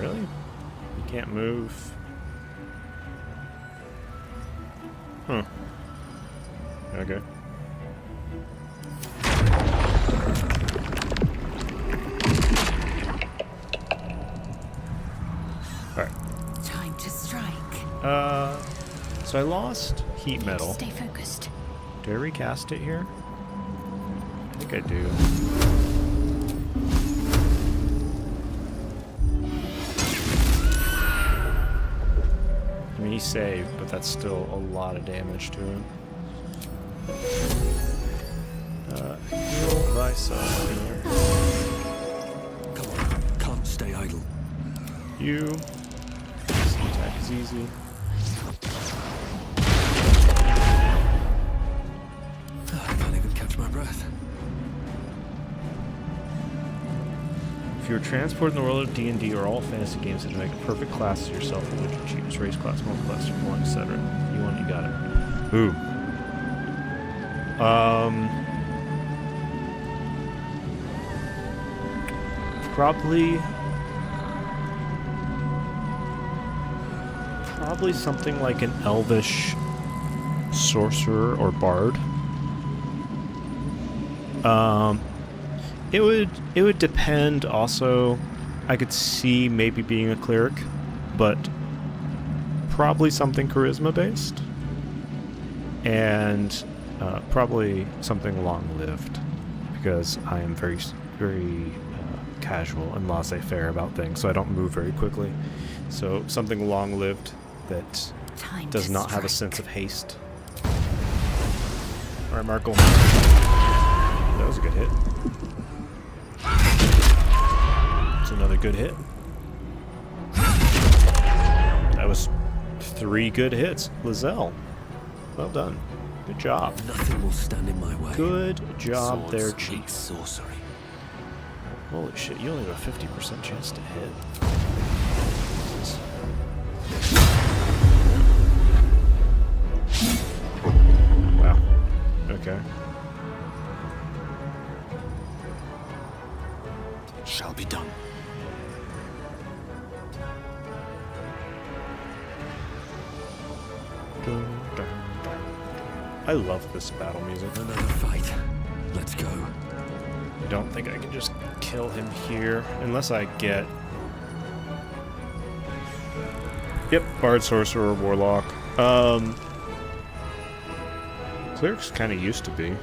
Really? You can't move. Huh. Okay. Time to strike. So I lost heat metal. Stay focused. Do I recast it here? I think I do. I mean, he saved, but that's still a lot of damage to him. Heal thyself here. Come on, can't stay idle. You. This attack is easy. I can't even catch my breath. If you were transported in the world of D&D or all fantasy games that make a perfect class of yourself, what would you choose? Race class, multi-class, one, etc. You want it, you got it. Ooh. Probably something like an elvish sorcerer or bard. It would depend also. I could see maybe being a cleric, but probably something charisma based. And probably something long-lived, because I am very casual and laissez-faire about things, so I don't move very quickly. So something long-lived that does not have a sense of haste. All right, Markle. That was a good hit. That's another good hit. That was 3 good hits. Lizelle, well done. Good job. Nothing will stand in my way. Good job there, Swords Chief. meet sorcery. Holy shit, you only have a 50% chance to hit. Jesus. Wow. Okay. Shall be done. Dun, dun, dun. I love this battle music. Another fight. Let's go. I don't think I can just kill him here unless I get... Yep, Bard, Sorcerer, Warlock. Clerics kind of used to be.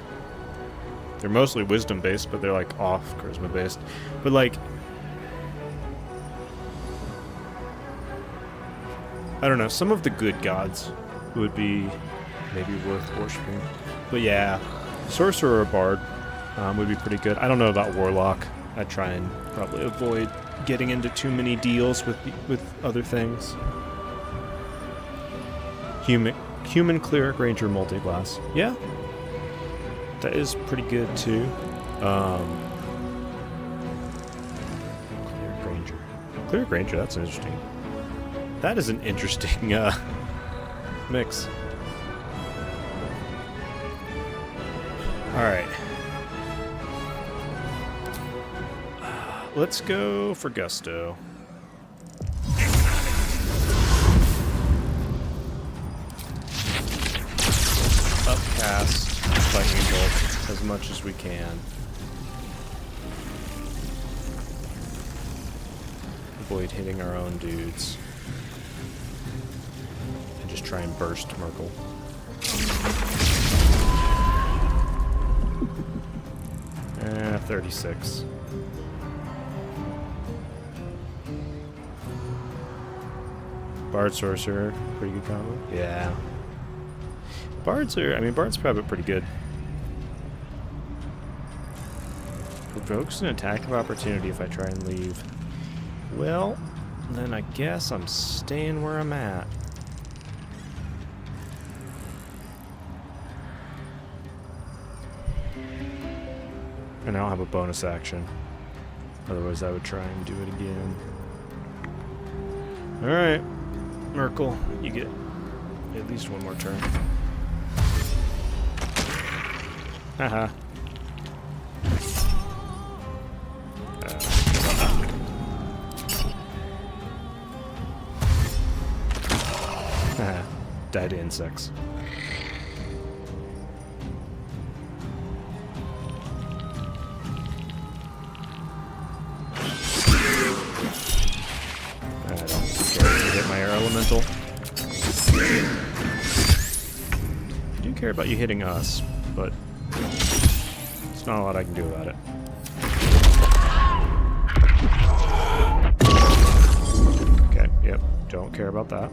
They're mostly wisdom based, but they're like off charisma based. But like, I don't know, some of the good gods would be maybe worth worshipping. But yeah, Sorcerer or Bard would be pretty good. I don't know about Warlock. I'd try and probably avoid getting into too many deals with other things. Human Cleric Ranger multi-class. Yeah. That is pretty good too. Cleric Ranger. Cleric Ranger, that's interesting. That is an interesting mix. Alright. Let's go for Gusto. Upcast, lightning bolt as much as we can. Avoid hitting our own dudes. And just try and burst Merkel. 36. Bard Sorcerer, pretty good combo. Yeah. Bards probably pretty good. Provokes an attack of opportunity if I try and leave. Well, then I guess I'm staying where I'm at. And I don't have a bonus action. Otherwise I would try and do it again. Alright. Merkel, you get at least one more turn. Haha. Died to insects. I don't care if you hit my air elemental. I do care about you hitting us, but there's not a lot I can do about it. Okay, yep, don't care about that.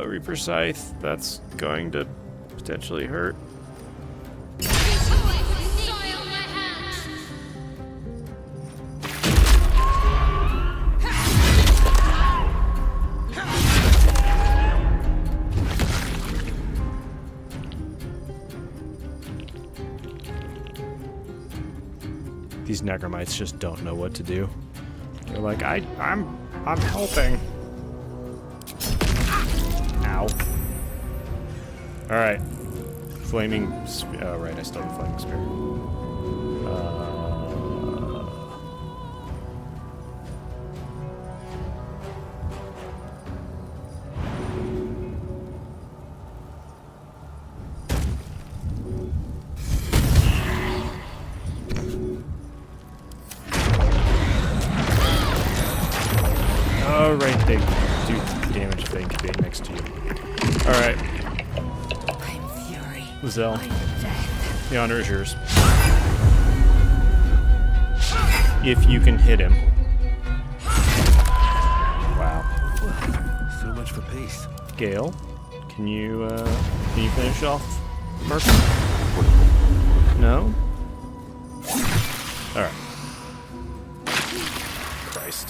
Reaper Scythe, that's going to potentially hurt. These Necromites just don't know what to do. They're like, I'm helping. Ow. Alright. Flaming... Oh, right, I still have Flaming Spear. Alright, they do damage if they incubate next to you. Alright. Lizelle, the honor is yours. If you can hit him. Wow. So much for peace. Gale, can you finish off Merkel? No? Alright. Christ.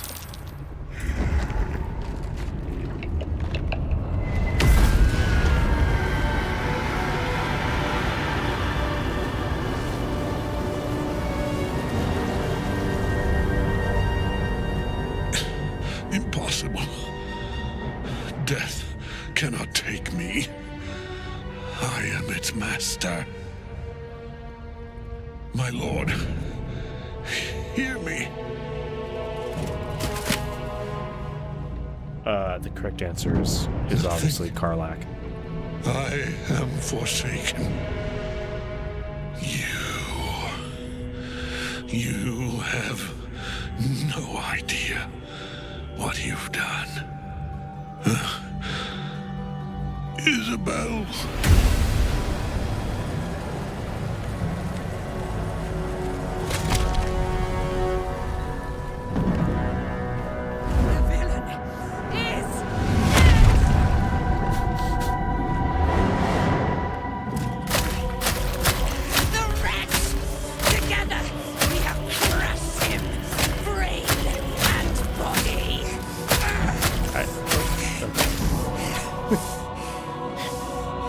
My lord, hear me. The correct answer is obviously Karlach. I am forsaken. You have no idea what you've done. Isabel.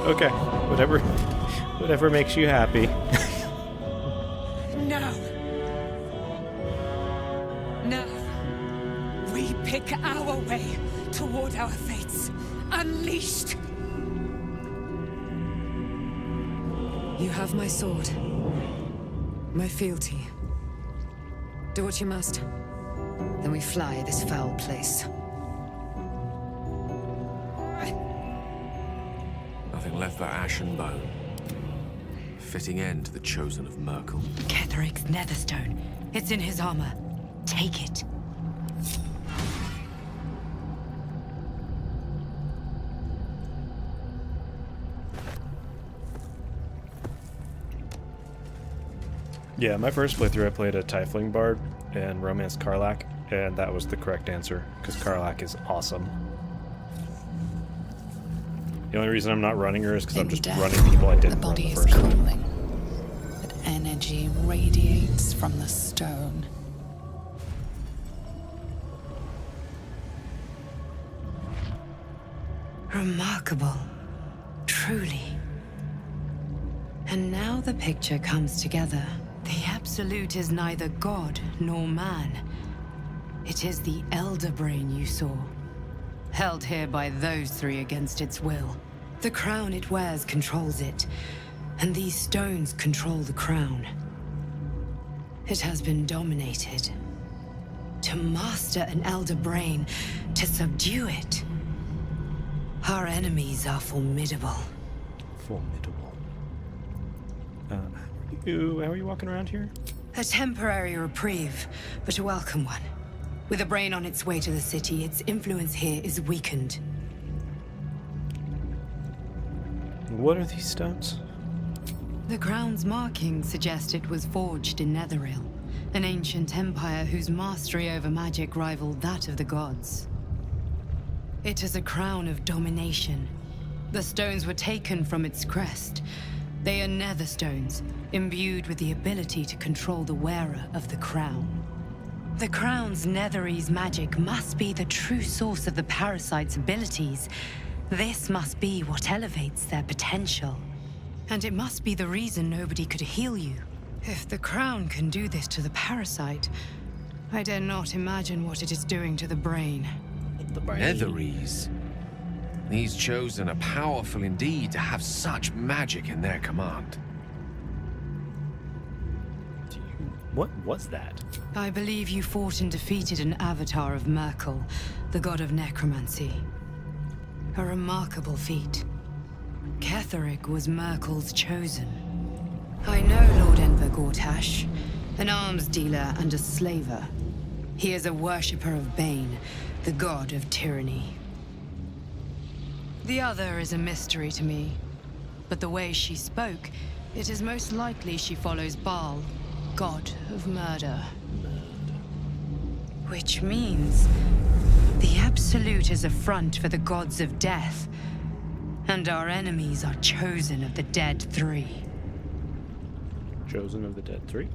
Okay, whatever makes you happy. No. No. We pick our way toward our fates. Unleashed. You have my sword. My fealty. Do what you must. Then we fly this foul place. Nothing left but ash and bone. Fitting end to the chosen of Merkel. Ketheric's netherstone. It's in his armor. Take it. Yeah, my first playthrough I played a Tiefling Bard and romanced Karlach, and that was the correct answer, because Karlach is awesome. The only reason I'm not running her is because I'm just running people I didn't run the first time. Cooling, but energy radiates from the stone. Remarkable. Truly. And now the picture comes together. The Absolute is neither god nor man. It is the Elder Brain you saw. Held here by those three against its will. The crown it wears controls it, and these stones control the crown. It has been dominated. To master an Elder Brain, to subdue it. Our enemies are formidable. Formidable. How are you walking around here? A temporary reprieve, but a welcome one. With a brain on its way to the city, its influence here is weakened. What are these stones? The crown's markings suggest it was forged in Netheril, an ancient empire whose mastery over magic rivaled that of the gods. It is a crown of domination. The stones were taken from its crest. They are nether stones, imbued with the ability to control the wearer of the crown. The crown's Netherese magic must be the true source of the parasite's abilities. This must be what elevates their potential. And it must be the reason nobody could heal you. If the crown can do this to the parasite, I dare not imagine what it is doing to the brain. Netherese. These chosen are powerful indeed to have such magic in their command. What was that? I believe you fought and defeated an avatar of Merkel, the god of necromancy. A remarkable feat. Ketheric was Merkel's chosen. I know Lord Enver Gortash, an arms dealer and a slaver. He is a worshipper of Bane, the god of tyranny. The other is a mystery to me, but the way she spoke, it is most likely she follows Baal, god of murder. Which means the Absolute is a front for the gods of death, and our enemies are chosen of the Dead Three. Chosen of the Dead Three?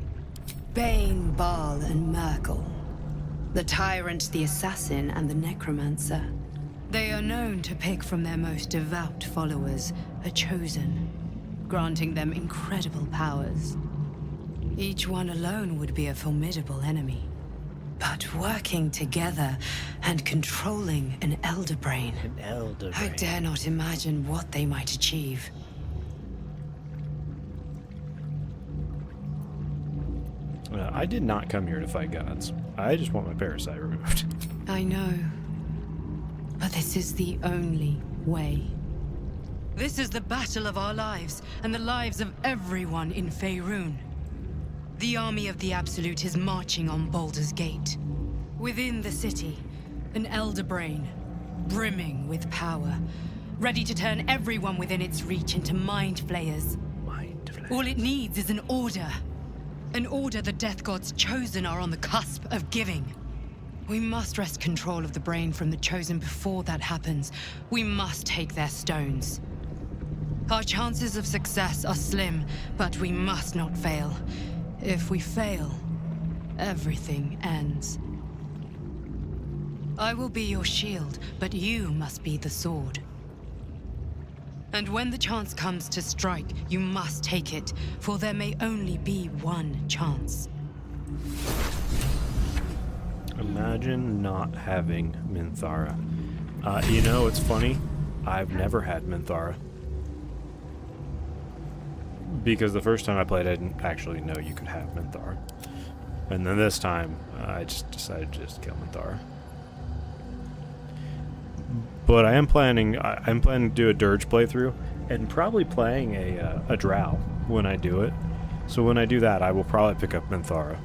Bane, Baal, and Merkel. The tyrant, the assassin, and the necromancer. They are known to pick from their most devout followers a chosen, granting them incredible powers. Each one alone would be a formidable enemy. But working together and controlling an Elder Brain, I dare not imagine what they might achieve. I did not come here to fight gods. I just want my parasite removed. I know. But this is the only way. This is the battle of our lives, and the lives of everyone in Faerun. The army of the Absolute is marching on Baldur's Gate. Within the city, an elder brain, brimming with power, ready to turn everyone within its reach into mind flayers. All it needs is an order. An order the Death God's chosen are on the cusp of giving. We must wrest control of the brain from the chosen before that happens. We must take their stones. Our chances of success are slim, but we must not fail. If we fail, everything ends. I will be your shield, but you must be the sword. And when the chance comes to strike, you must take it, for there may only be one chance. Imagine not having Minthara. You know, it's funny. I've never had Minthara. Because the first time I played, I didn't actually know you could have Minthara. And then this time, I just decided to just kill Minthara. But I'm planning to do a Dirge playthrough, and probably playing a Drow when I do it. So when I do that, I will probably pick up Minthara.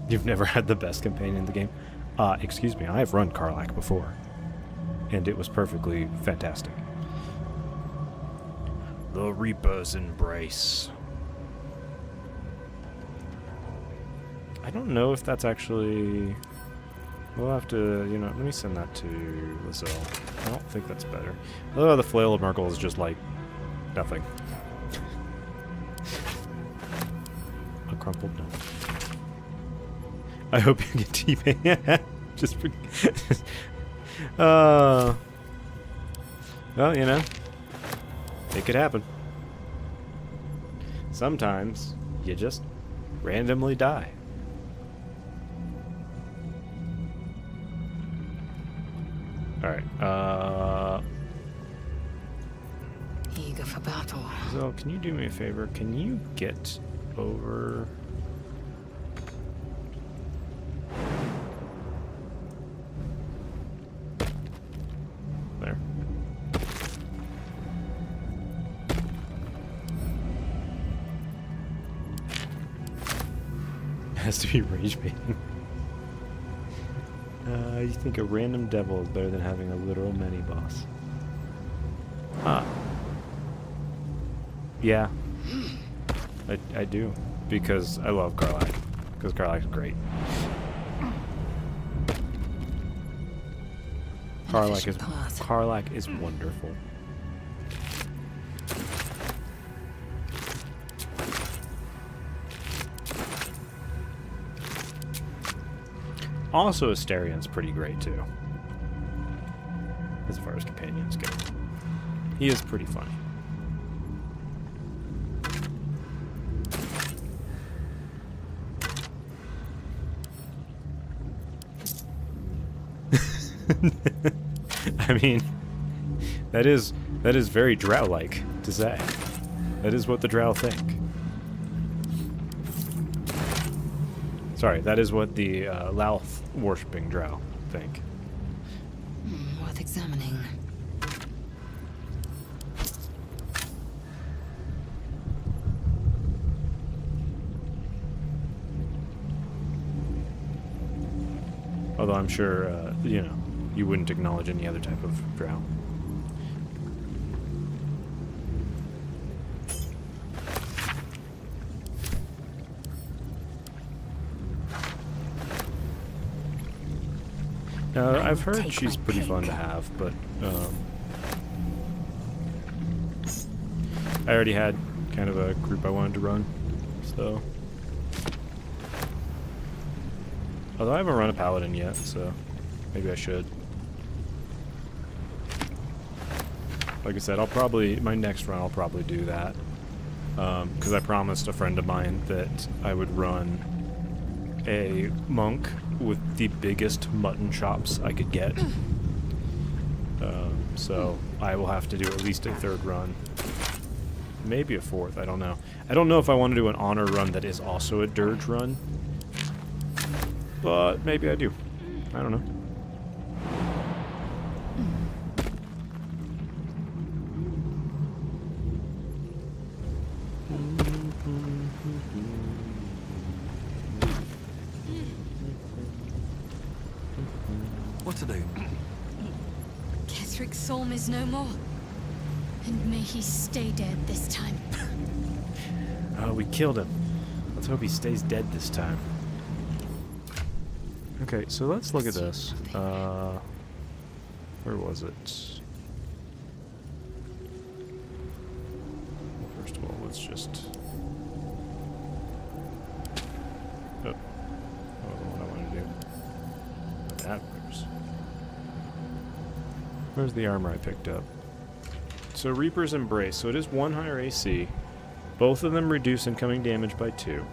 You've never had the best companion in the game? Excuse me, I have run Karlach before. And it was perfectly fantastic. The Reaper's Embrace. I don't know if that's actually... We'll have to, you know, let me send that to Lizelle. I don't think that's better. Oh, the Flail of Merkel is just like nothing. A crumpled note. I hope you get T-Bane. Just for... well, you know, it could happen. Sometimes you just randomly die. Alright, Eager for battle. So, can you do me a favor? Can you get over... There. Has to be rage baiting. You think a random devil is better than having a literal mini-boss? Yeah. I do. Because I love Karlach. Because Karlach's great. Karlach is wonderful. Also, Astarion's pretty great too, as far as companions go. He is pretty funny. I mean, that is very Drow-like to say. That is what the Drow think. Sorry, that is what the Louth worshipping Drow think. Worth examining. Although I'm sure, you know, you wouldn't acknowledge any other type of Drow. I've heard she's pretty fun to have, but I already had kind of a group I wanted to run, so. Although I haven't run a paladin yet, so maybe I should. Like I said, my next run I'll probably do that. Because I promised a friend of mine that I would run a monk with the biggest mutton chops I could get. So I will have to do at least a third run. Maybe a fourth, I don't know. I don't know if I want to do an honor run that is also a dirge run. But maybe I do. I don't know. What to do? Ketherick's soul is no more. And may he stay dead this time. Oh, we killed him. Let's hope he stays dead this time. Okay, so let's look at this. Where was it? Well, first of all, let's just... Oh. That wasn't what I wanted to do. That matters. Where's the armor I picked up? So Reaper's Embrace. So it is 1 higher AC. Both of them reduce incoming damage by 2.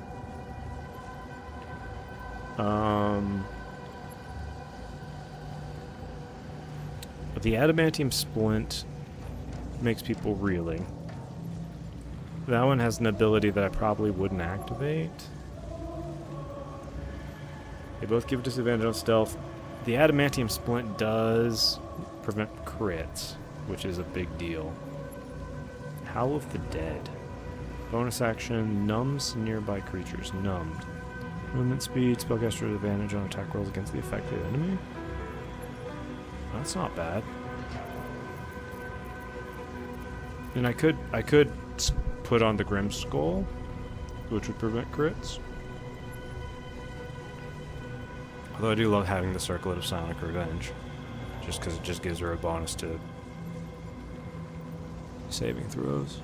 The Adamantium Splint makes people reeling. That one has an ability that I probably wouldn't activate. They both give disadvantage on stealth. The Adamantium Splint does prevent crits, which is a big deal. Howl of the Dead. Bonus action, numbs nearby creatures. Numbed. Movement speed, spellcaster advantage on attack rolls against the affected enemy. That's not bad. And I could put on the Grim Skull, which would prevent crits. Although I do love having the Circlet of Sonic Revenge, just because it just gives her a bonus to saving throws.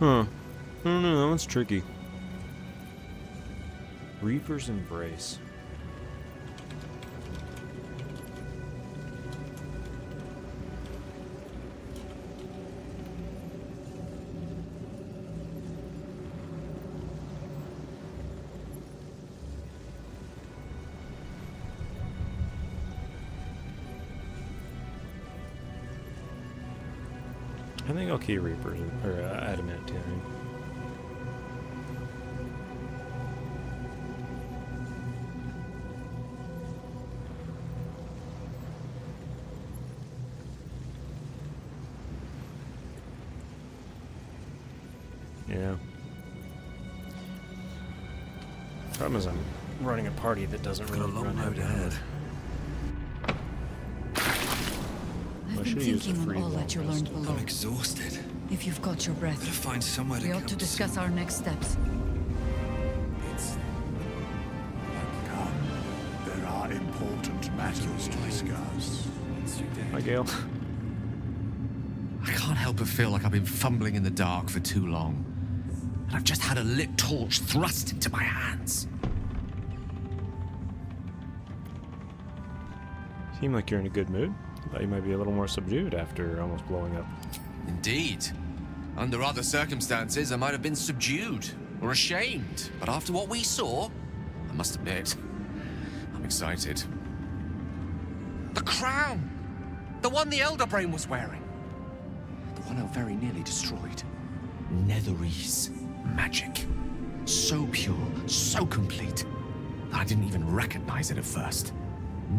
Huh. I don't know, that one's tricky. Reaper's Embrace. I think I'll key Reapers, or Adamantium. Yeah. Problem is I'm running a party that doesn't really run out ahead. I've been thinking on all that you learned below. I'm exhausted. If you've got your breath, Gotta find somewhere to we ought to discuss our next steps. It's there are important matters to discuss. Hi, Gale. I can't help but feel like I've been fumbling in the dark for too long. And I've just had a lit torch thrust into my hands. Seem like you're in a good mood. Thought you might be a little more subdued after almost blowing up. Indeed. Under other circumstances, I might have been subdued or ashamed. But after what we saw, I must admit, I'm excited. The crown! The one the Elder Brain was wearing. The one I very nearly destroyed. Netherese magic. So pure, so complete, that I didn't even recognize it at first.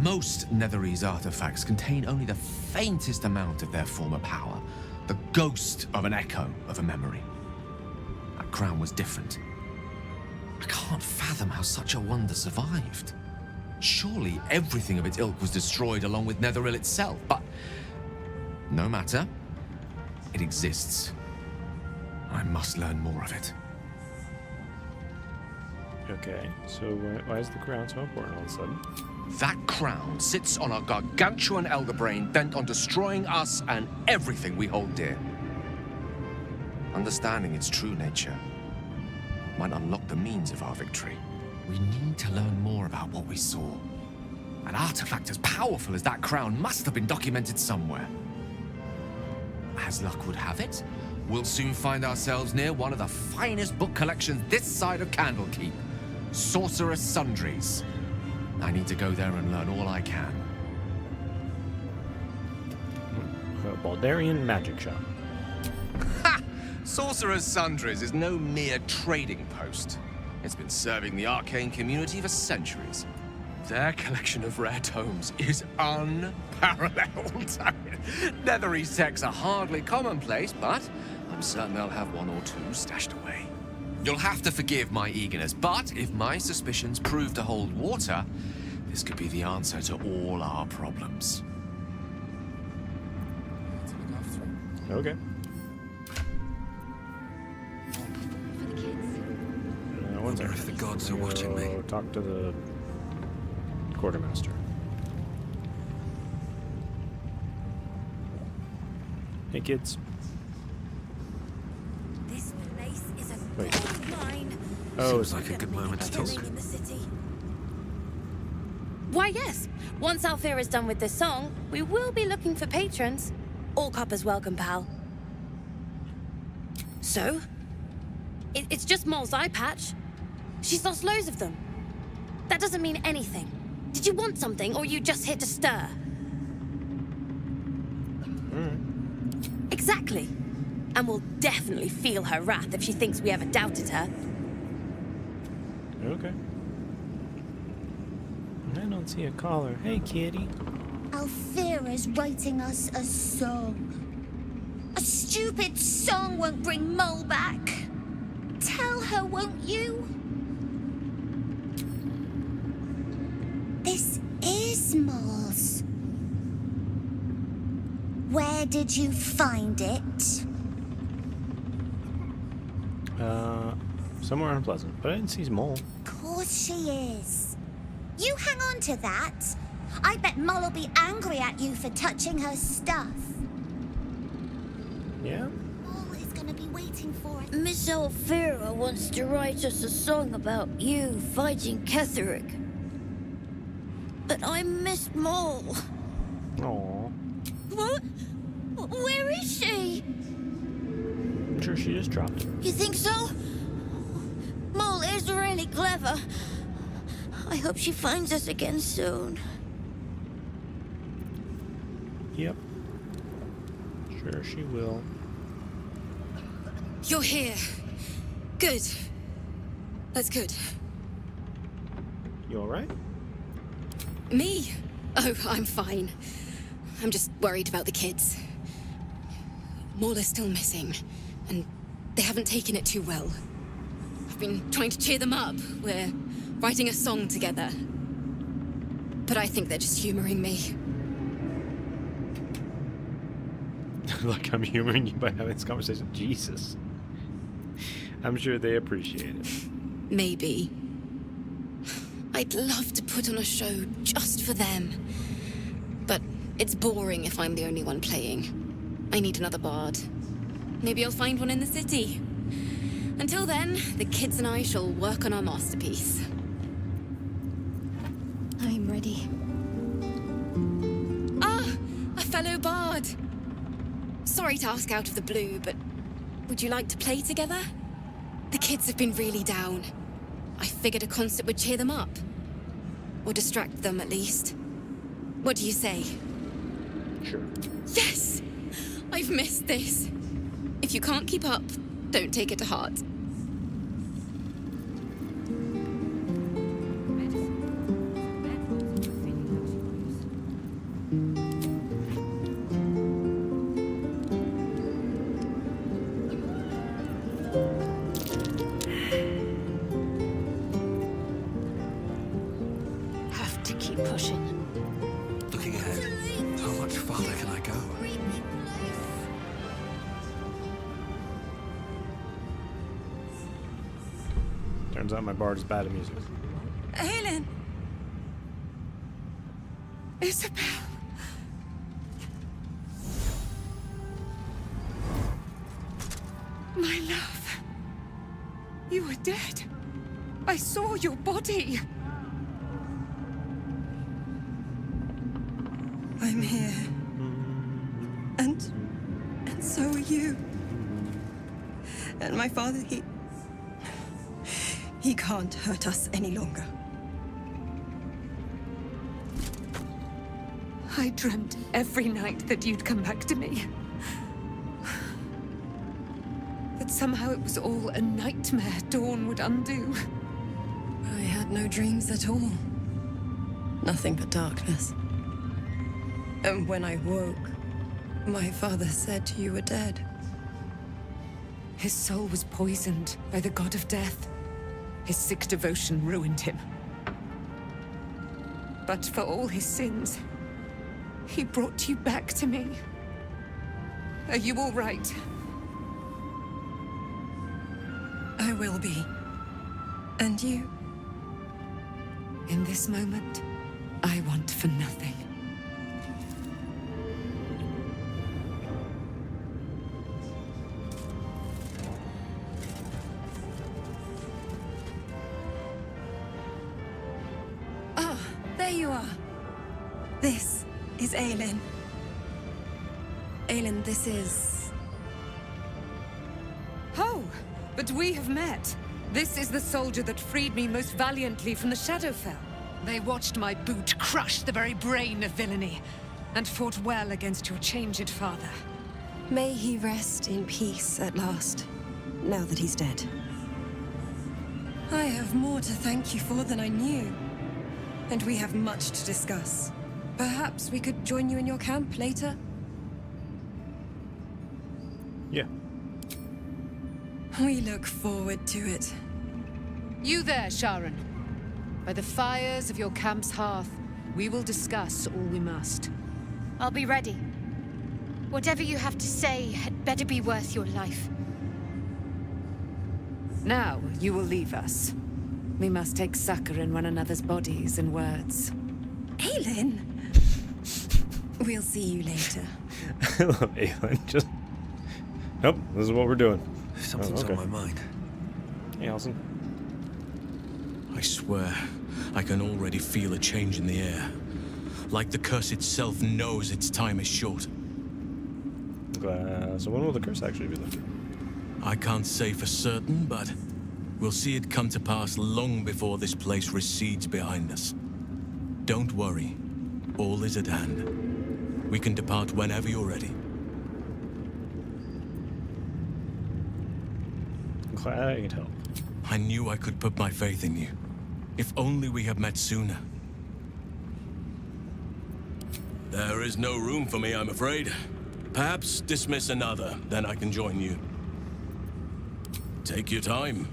Most Netherese artifacts contain only the faintest amount of their former power, the ghost of an echo of a memory. That crown was different. I can't fathom how such a wonder survived. Surely everything of its ilk was destroyed along with Netheril itself, but no matter. It exists. I must learn more of it. Okay, so why is the crown so important all of a sudden? That crown sits on a gargantuan elder brain bent on destroying us and everything we hold dear. Understanding its true nature might unlock the means of our victory. We need to learn more about what we saw. An artifact as powerful as that crown must have been documented somewhere. As luck would have it, we'll soon find ourselves near one of the finest book collections this side of Candlekeep. Sorcerer's Sundries. I need to go there and learn all I can. A Baldurian magic shop. Ha! Sorcerer's Sundries is no mere trading post. It's been serving the arcane community for centuries. Their collection of rare tomes is unparalleled. Netherese texts are hardly commonplace, but I'm certain they'll have one or two stashed away. You'll have to forgive my eagerness, but if my suspicions prove to hold water, this could be the answer to all our problems. Okay. One second. If the gods are watching me. Talk to the quartermaster. Hey, kids. This place is a Wait. gold mine. Oh, Seems like a good moment to talk. In the city. Why, yes. Once Alfira is done with this song, we will be looking for patrons. All coppers welcome, pal. So? It's just Mole's eye patch. She's lost loads of them. That doesn't mean anything. Did you want something, or are you just here to stir? Exactly. And we'll definitely feel her wrath if she thinks we ever doubted her. Okay. I don't see a caller. Hey, kitty. Alfira's writing us a song. A stupid song won't bring Mole back. Tell her, won't you? This is Mole's. Where did you find it? Somewhere unpleasant, but I didn't see Mole. Of course she is. You hang on to that. I bet Mole'll be angry at you for touching her stuff. Yeah? Mole is gonna be waiting for it. Miss Alfira wants to write us a song about you fighting Ketheric. But I missed Mole. Aww. What? Where is she? I'm sure she just dropped it. You think so? Mole is really clever. I hope she finds us again soon. Yep. Sure she will. You're here. Good. That's good. You alright? Me? Oh, I'm fine. I'm just worried about the kids. Mole is still missing, and they haven't taken it too well. I've been trying to cheer them up. We're writing a song together. But I think they're just humoring me. Like I'm humoring you by having this conversation. Jesus. I'm sure they appreciate it. Maybe. I'd love to put on a show just for them. But it's boring if I'm the only one playing. I need another bard. Maybe I'll find one in the city. Until then, the kids and I shall work on our masterpiece. I'm ready. Ah, a fellow bard. Sorry to ask out of the blue, but would you like to play together? The kids have been really down. I figured a concert would cheer them up. Or distract them, at least. What do you say? Sure. Yes! I've missed this. If you can't keep up, don't take it to heart. Have to keep pushing. Looking ahead, how much farther can I go? Turns out my bard is bad at music. Helen! Isabel! My love. You were dead. I saw your body. I'm here. And so are you. And my father, He can't hurt us any longer. I dreamt every night that you'd come back to me. That somehow it was all a nightmare Dawn would undo. I had no dreams at all. Nothing but darkness. And when I woke, my father said you were dead. His soul was poisoned by the god of death. His sick devotion ruined him. But for all his sins, he brought you back to me. Are you all right? I will be. And you? In this moment, I want for nothing. Ah, there you are. This is Aelin. Aelin, this is... Oh, but we have met. This is the soldier that freed me most valiantly from the Shadowfell. They watched my boot crush the very brain of villainy, and fought well against your changed father. May he rest in peace at last, now that he's dead. I have more to thank you for than I knew. And we have much to discuss. Perhaps we could join you in your camp later? Yeah. We look forward to it. You there, Sharon. By the fires of your camp's hearth, we will discuss all we must. I'll be ready. Whatever you have to say had better be worth your life. Now, you will leave us. We must take succor in one another's bodies and words. Aelin! We'll see you later. I love Aelin. Just... Nope, this is what we're doing. Something's on my mind. Hey, Allison. I swear, I can already feel a change in the air. Like the curse itself knows its time is short. So when will the curse actually be lifted? I can't say for certain, but we'll see it come to pass long before this place recedes behind us. Don't worry. All is at hand. We can depart whenever you're ready. I'm glad I could help. I knew I could put my faith in you. If only we had met sooner. There is no room for me, I'm afraid. Perhaps dismiss another, then I can join you. Take your time.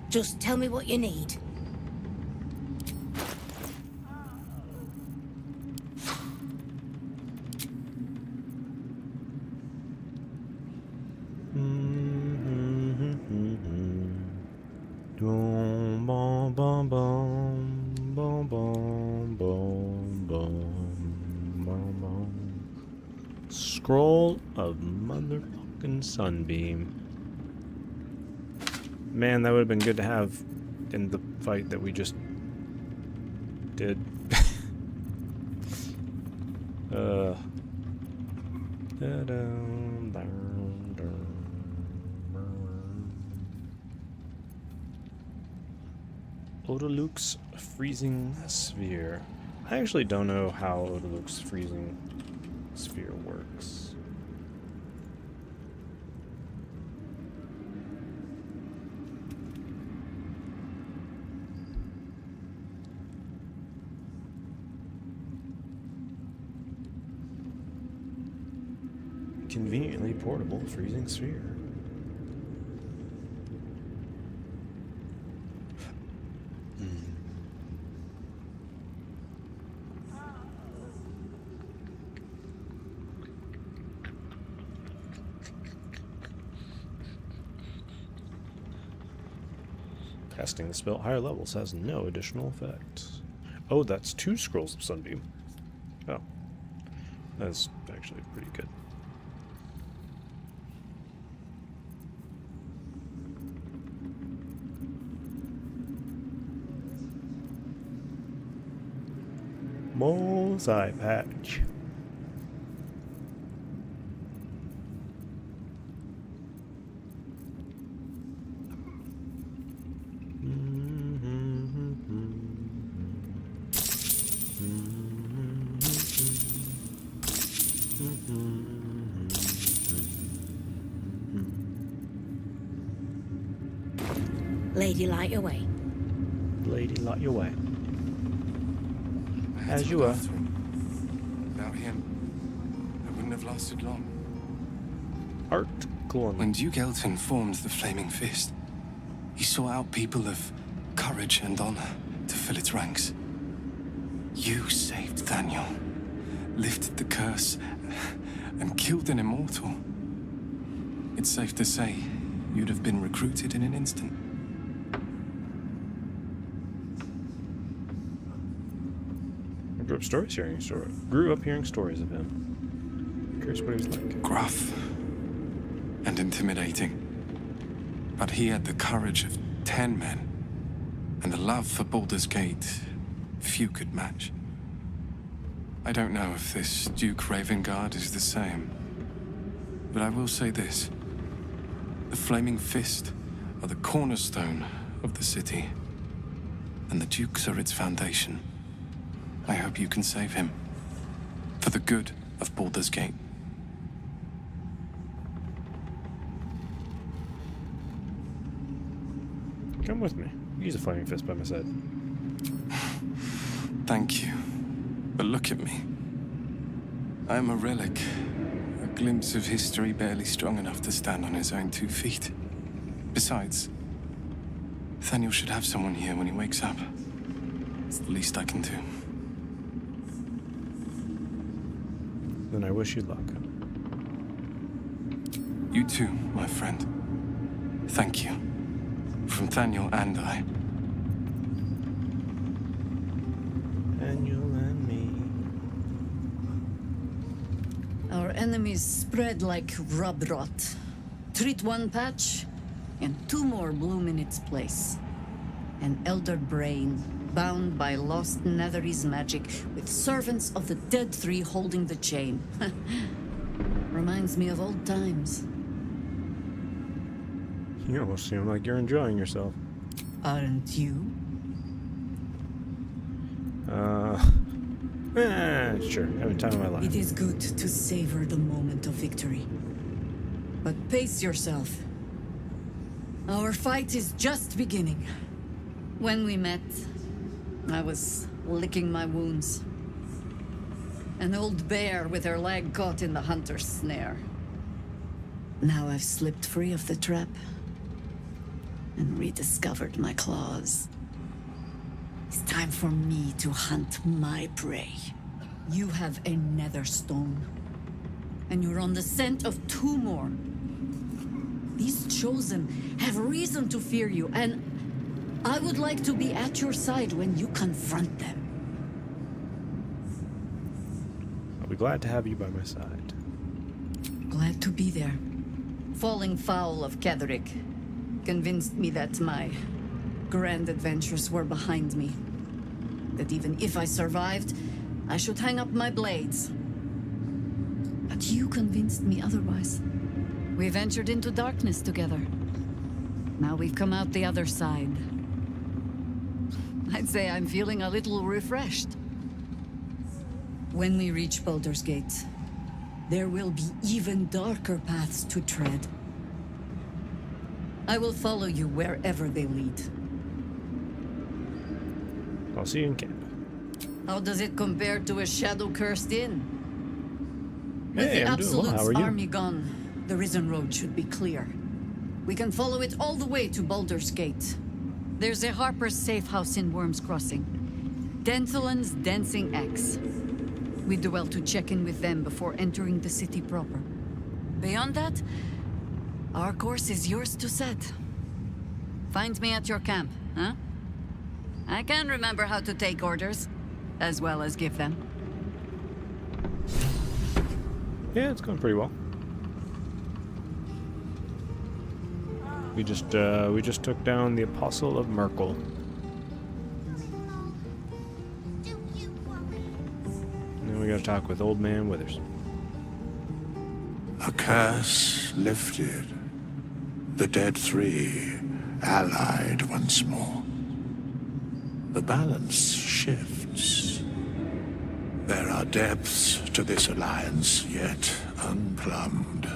Just tell me what you need. Scroll of motherfucking Sunbeam. Man, that would have been good to have in the fight that we just did. Odaluk's freezing sphere. I actually don't know how Odaluk's freezing sphere works. Conveniently portable freezing sphere. Casting the spell at higher levels has no additional effect. Oh, that's 2 scrolls of Sunbeam. Oh. That's actually pretty good. Mole's eye patch. Lady, light your way. Lady, light your way. I had As to you look were. after him. Without him, I wouldn't have lasted long. Art Glorn. When Duke Elton formed the Flaming Fist, he sought out people of courage and honor to fill its ranks. You saved Daniel, lifted the curse, and killed an immortal. It's safe to say you'd have been recruited in an instant. I grew up hearing stories of him. Curious what he was like. Gruff and intimidating. But he had the courage of 10 men, and the love for Baldur's Gate few could match. I don't know if this Duke Ravengard is the same, but I will say this. The Flaming Fist are the cornerstone of the city, and the Dukes are its foundation. I hope you can save him, for the good of Baldur's Gate. Come with me. Use a flaming fist by my side. Thank you. But look at me. I am a relic. A glimpse of history barely strong enough to stand on his own 2 feet. Besides, Nathaniel should have someone here when he wakes up. It's the least I can do. Then I wish you luck. You too, my friend. Thank you. From Nathaniel and I. Daniel and me. Our enemies spread like rub rot. Treat one patch, and 2 more bloom in its place. An elder brain, bound by lost Netherese magic, with servants of the Dead Three holding the chain. Reminds me of old times. You almost seem like you're enjoying yourself. Aren't you? Sure. Having time of my life. It is good to savor the moment of victory. But pace yourself. Our fight is just beginning. When we met, I was licking my wounds. An old bear with her leg caught in the hunter's snare. Now I've slipped free of the trap and rediscovered my claws. It's time for me to hunt my prey. You have a nether stone, and you're on the scent of 2 more. These chosen have reason to fear you, and I would like to be at your side when you confront them. I'll be glad to have you by my side. Glad to be there. Falling foul of Ketherick convinced me that my grand adventures were behind me. That even if I survived, I should hang up my blades. But you convinced me otherwise. We ventured into darkness together. Now we've come out the other side. I'd say I'm feeling a little refreshed. When we reach Baldur's Gate, there will be even darker paths to tread. I will follow you wherever they lead. I'll see you in camp. How does it compare to a shadow-cursed inn? With Hey, the I'm doing well. How Absolute's are you? army gone, the Risen Road should be clear. We can follow it all the way to Baldur's Gate. There's a Harper's safe house in Worm's Crossing. Denthelan's Dancing Axe. We do well to check in with them before entering the city proper. Beyond that, our course is yours to set. Find me at your camp, huh? I can remember how to take orders, as well as give them. Yeah, it's going pretty well. We just took down the Apostle of Merkel. And then we gotta talk with Old Man Withers. A curse lifted. The Dead Three allied once more. The balance shifts. There are depths to this alliance yet unplumbed.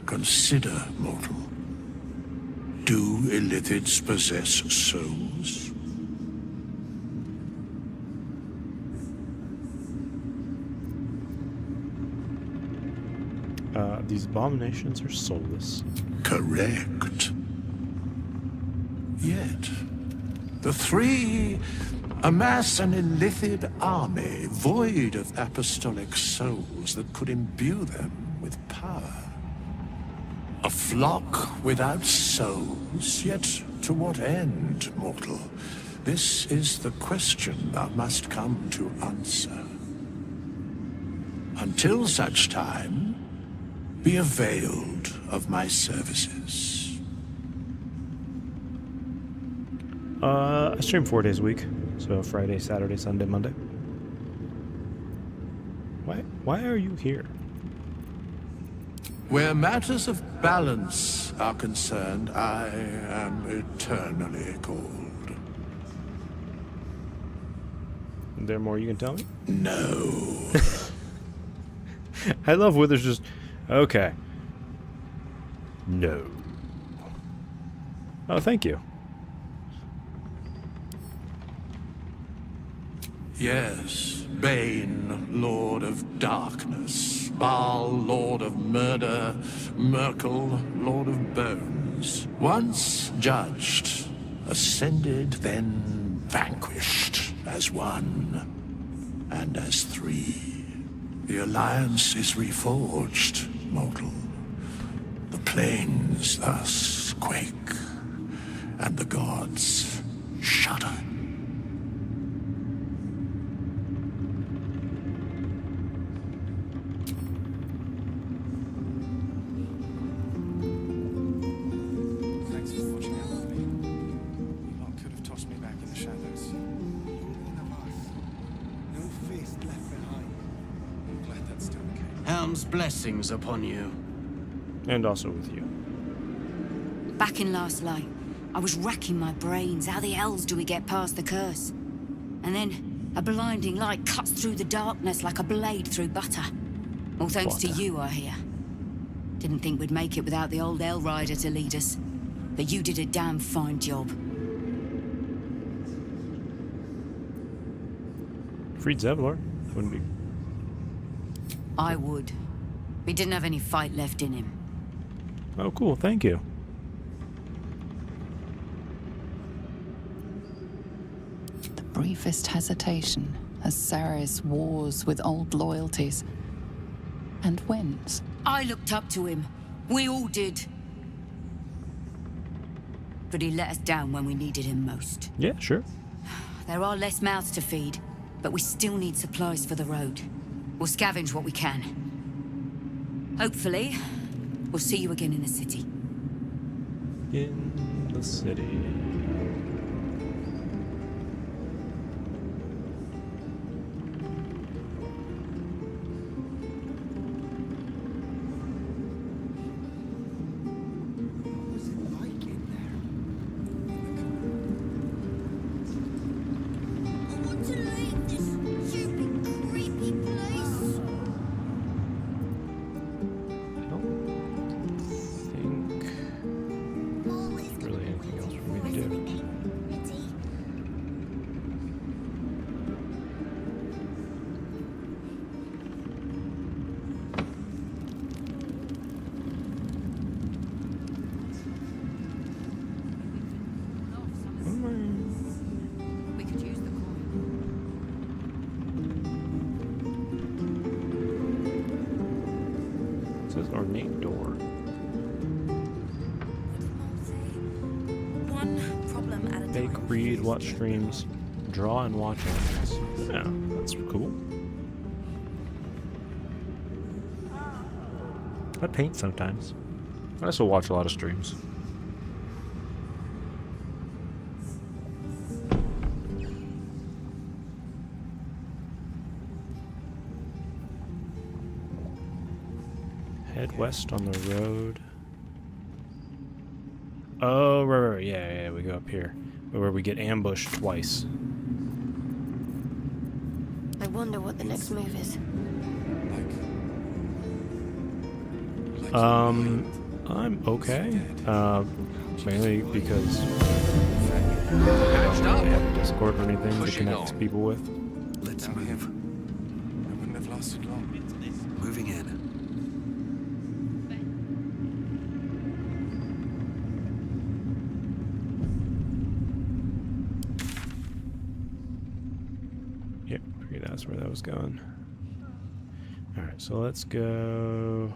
Consider, mortal. Do illithids possess souls? These abominations are soulless. Correct. Yet, the three amass an illithid army void of apostolic souls that could imbue them with power. A flock without souls, yet to what end, mortal? This is the question thou must come to answer. Until such time, be availed of my services. I stream 4 days a week, so Friday, Saturday, Sunday, Monday. Why are you here? Where matters of balance are concerned, I am eternally cold. Is there more you can tell me? No. I love Wither's just... Okay. No. Oh, thank you. Yes, Bane, Lord of Darkness, Baal, Lord of Murder, Merkel, Lord of Bones. Once judged, ascended, then vanquished as one and as three. The alliance is reforged, mortal. The plains thus quake, and the gods shudder. Thanks for watching out for me. You lot could have tossed me back in the shadows. No fist left behind. I'm glad that's still the case. Helm's blessings upon you. And also with you. Back in Last Light, I was racking my brains. How the hells do we get past the curse? And then a blinding light cuts through the darkness like a blade through butter. All thanks to you, I hear. Didn't think we'd make it without the old El Rider to lead us. But you did a damn fine job. Freed Zevlor. Wouldn't be... I would. He didn't have any fight left in him. Oh, cool. Thank you. The briefest hesitation as Saris wars with old loyalties and wins. I looked up to him. We all did. But he let us down when we needed him most. Yeah, sure. There are less mouths to feed, but we still need supplies for the road. We'll scavenge what we can. Hopefully, we'll see you again in the city. In the city. Ornate door. One problem at a Bake, time. read, watch streams, draw and watch animes. Yeah, that's cool. I paint sometimes. I also watch a lot of streams. Head west on the road. Oh, right, yeah, we go up here. Where we get ambushed twice. I wonder what the next move is. I'm okay. Mainly because they don't really have a Discord or anything to Pushing connect on. people with. Let's move. I wouldn't have lasted long. Moving in. Yep, figured that's where that was going. Alright, so let's go.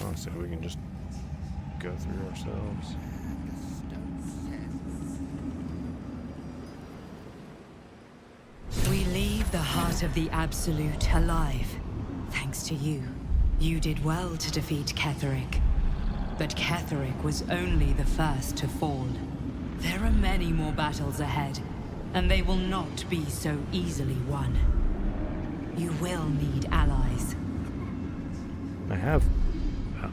Honestly, we can just go through ourselves. We leave the heart of the Absolute alive. Thanks to you. You did well to defeat Ketheric. But Ketheric was only the first to fall. There are many more battles ahead, and they will not be so easily won. You will need allies. I have.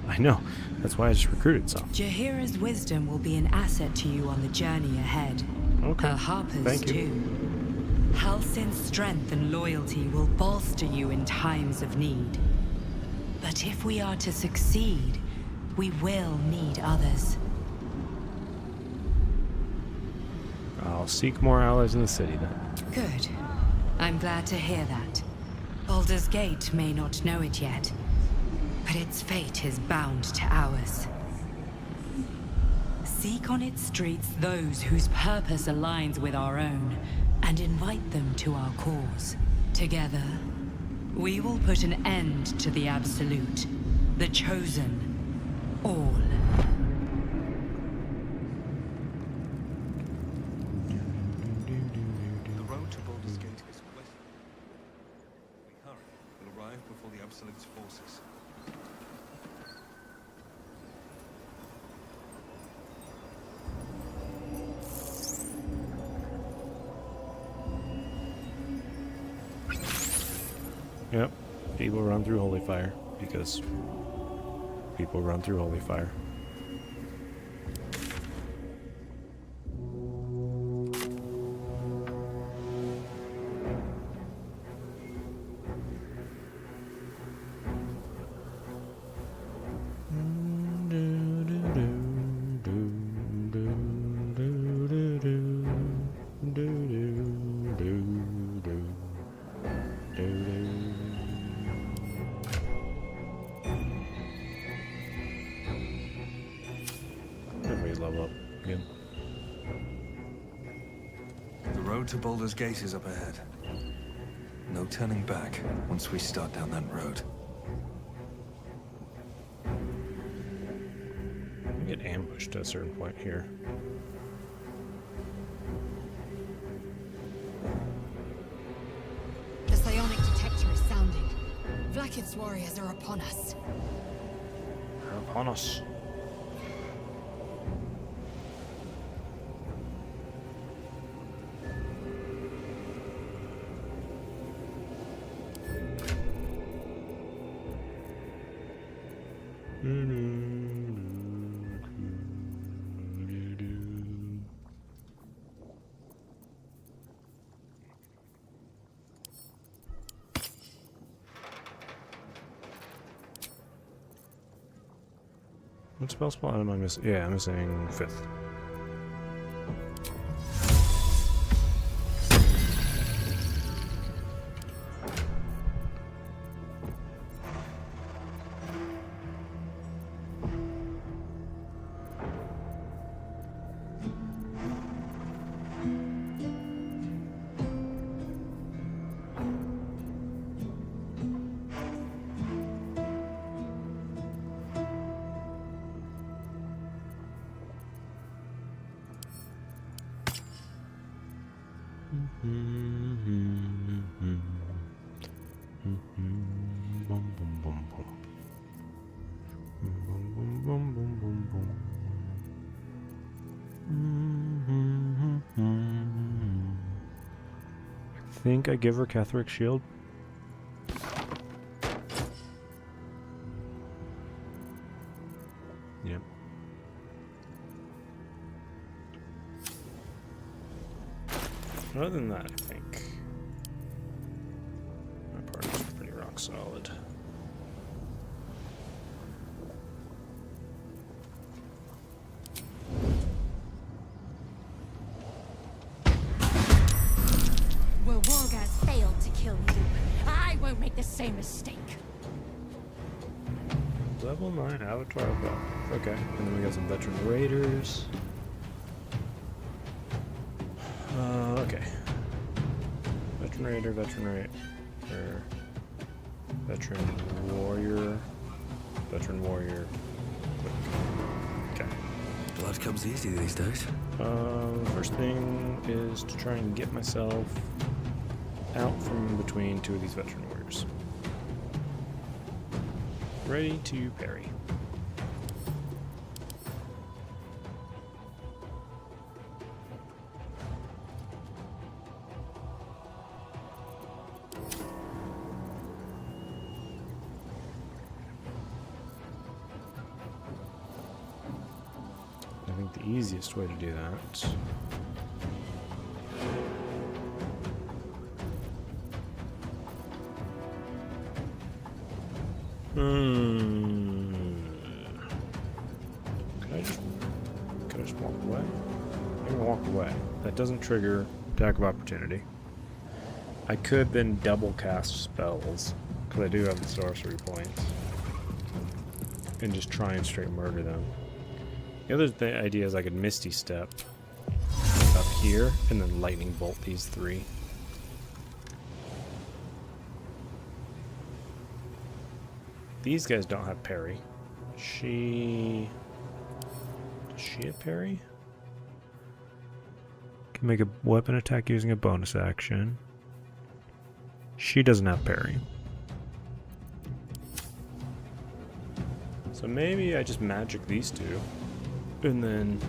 I know. That's why I just recruited some. Jaheira's wisdom will be an asset to you on the journey ahead. Okay. Her Harper's Thank you. too. Halsin's strength and loyalty will bolster you in times of need. But if we are to succeed, we will need others. I'll seek more allies in the city then. Good. I'm glad to hear that. Baldur's Gate may not know it yet, but its fate is bound to ours. Seek on its streets those whose purpose aligns with our own, and invite them to our cause. Together, we will put an end to the Absolute, the Chosen, all. The road to Baldur's Gate is west. We hurry. We'll arrive before the Absolute's forces. Yep. People run through Holy Fire because people run through Holy Fire. Everybody level up again. The road to Baldur's Gate is up ahead. No turning back once we start down that road. We get ambushed at a certain point here. The psionic detector is sounding. Vlaakith's warriors are upon us. They're upon us. What spell slot am I missing? Yeah, I'm missing 5th. I think I give her Ketheric's shield. Yep. Other than that, I think my party's pretty rock solid. same mistake. Level 9 Avatar buff. Okay, and then we got some veteran raiders. Okay. Veteran raider, veteran warrior, quick. Okay. Blood comes easy these days. First thing is to try and get myself out from between two of these veteran warriors. Ready to parry. I think the easiest way to do that Could I just walk away? I'm gonna walk away. That doesn't trigger attack of opportunity. I could then double cast spells, because I do have the sorcery points, and just try and straight murder them. The other idea is I could Misty Step up here and then Lightning Bolt these three. These guys don't have parry. Does she have parry? Can make a weapon attack using a bonus action. She doesn't have parry. So maybe I just magic these two. And then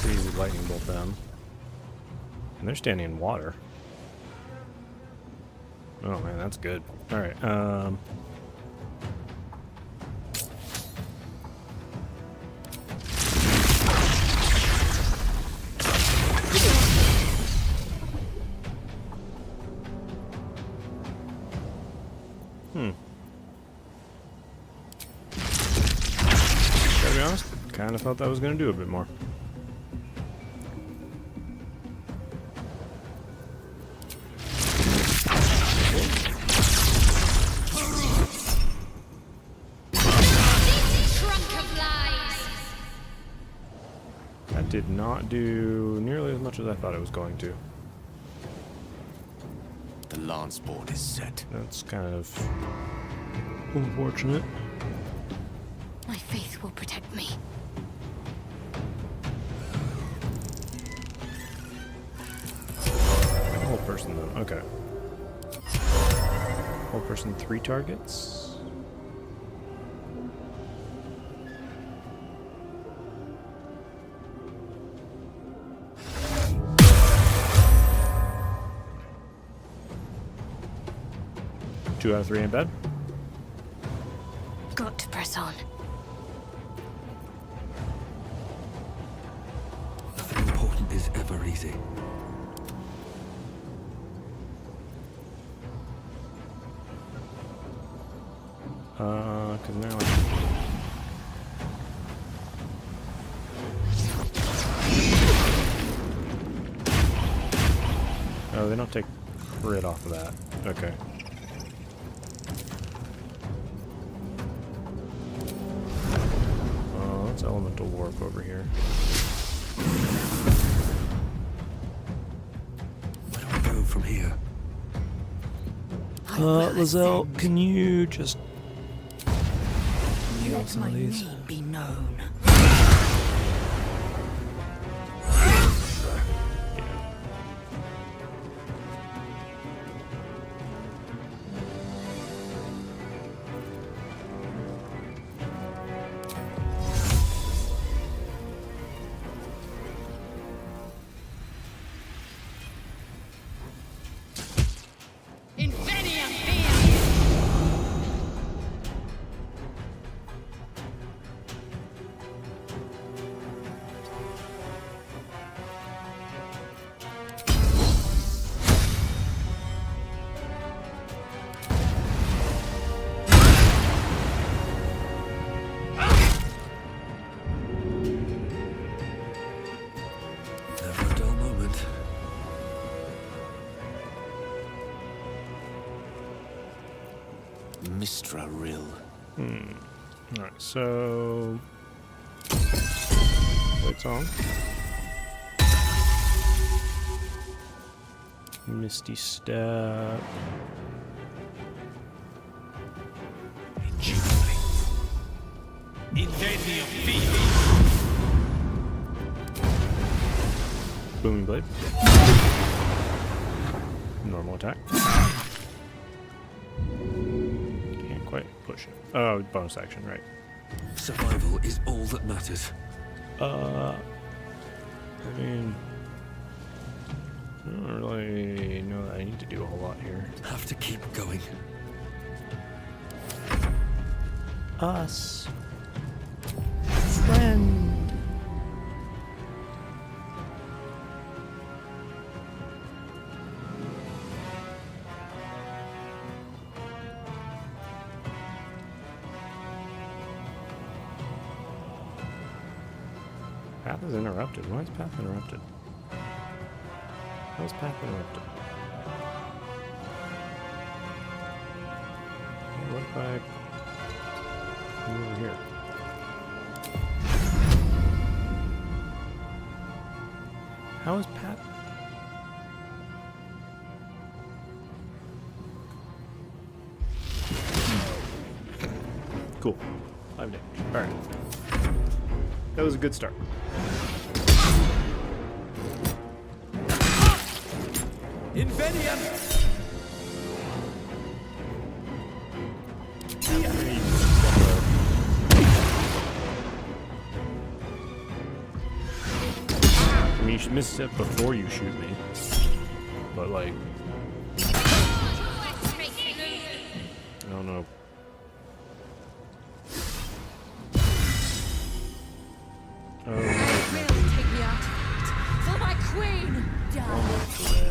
pretty easy lightning bolt them. And they're standing in water. Oh man, that's good. Alright, gotta be honest, kind of thought that was going to do a bit more. That did not do nearly as much as I thought it was going to. The lance board is set. That's kind of unfortunate. My faith will protect me. Whole person though. Okay. Whole person 3 targets. Two out of 3 in bed. Got to press on. Nothing important is ever easy. Cause now oh, they don't take crit off of that. Okay. Let's elemental warp over here. Where do I go from here? Lizelle, can you just Let some my of these? name be known. Mistra Rill. Alright, so... Wait song. Misty Step. Booming Blade. Normal attack. Can't quite push it. Oh, bonus action, right. Survival is all that matters. I mean... I don't really know that I need to do a whole lot here. Have to keep going. Us. Friend. Path is interrupted. Why is path interrupted? How is path interrupted? What if I come over here? How is path? Cool. 5 damage. Alright. That was a good start. Invenium! I mean, you should misstep before you shoot me. But, like... I don't know. Oh, no. Take me out. For my queen! Die.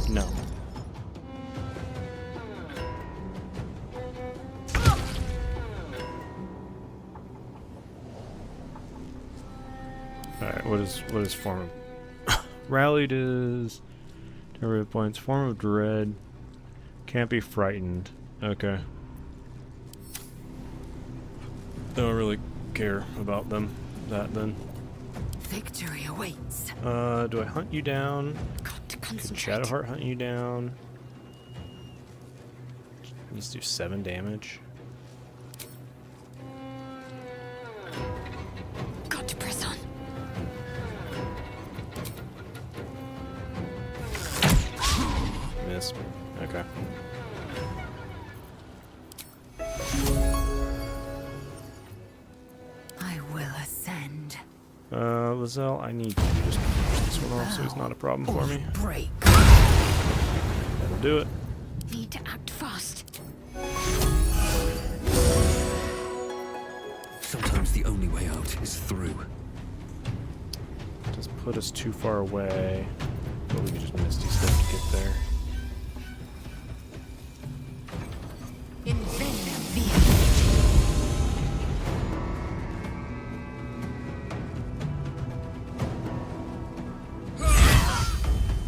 No. Alright, what is form of rallied is temporary points. Form of dread. Can't be frightened. Okay. Don't really care about them. That then. Victory awaits. Do I hunt you down? Got to Can concentrate. Shadowheart hunt you down? Needs to do 7 damage. Got to press on. Miss. Okay. I will ascend. Lizelle, I need you to just finish this one off so it's not a problem for me. Break. That'll do it. Need to act fast. Sometimes the only way out is through. Just put us too far away. But we can just Misty Step to get there.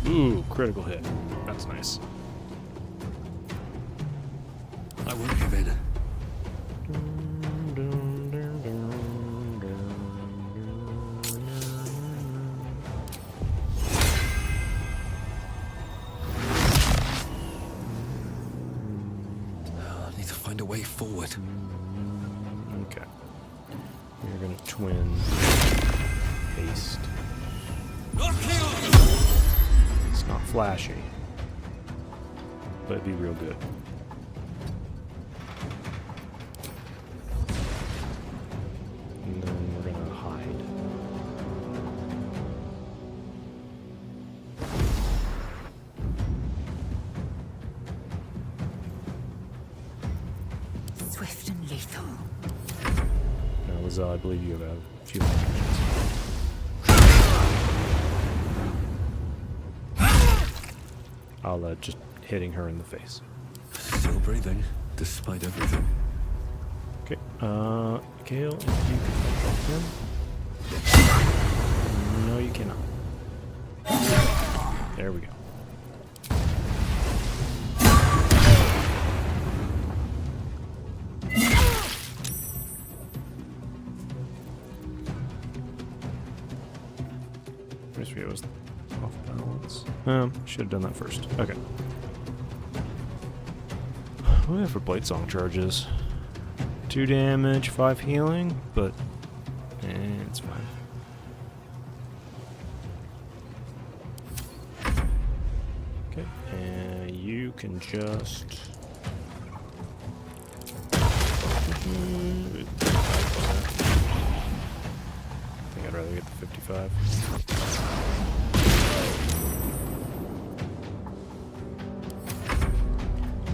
Ooh, critical hit. That's nice. I won't give in. I need to find a way forward. Okay. We're gonna twin haste. It's not flashy, but it'd be real good. And then we're gonna hide. Swift and lethal. Now, Lizelle, I believe you have a few more actions. I'll just hitting her in the face. Still breathing, despite everything. Okay, Gale, if you can control him. No, you cannot. There we go. It was off balance. Should have done that first. Okay. What do we have for Blade Song charges? 2 damage, 5 healing, but it's fine. Okay, and you can just. I think I'd rather get the 55.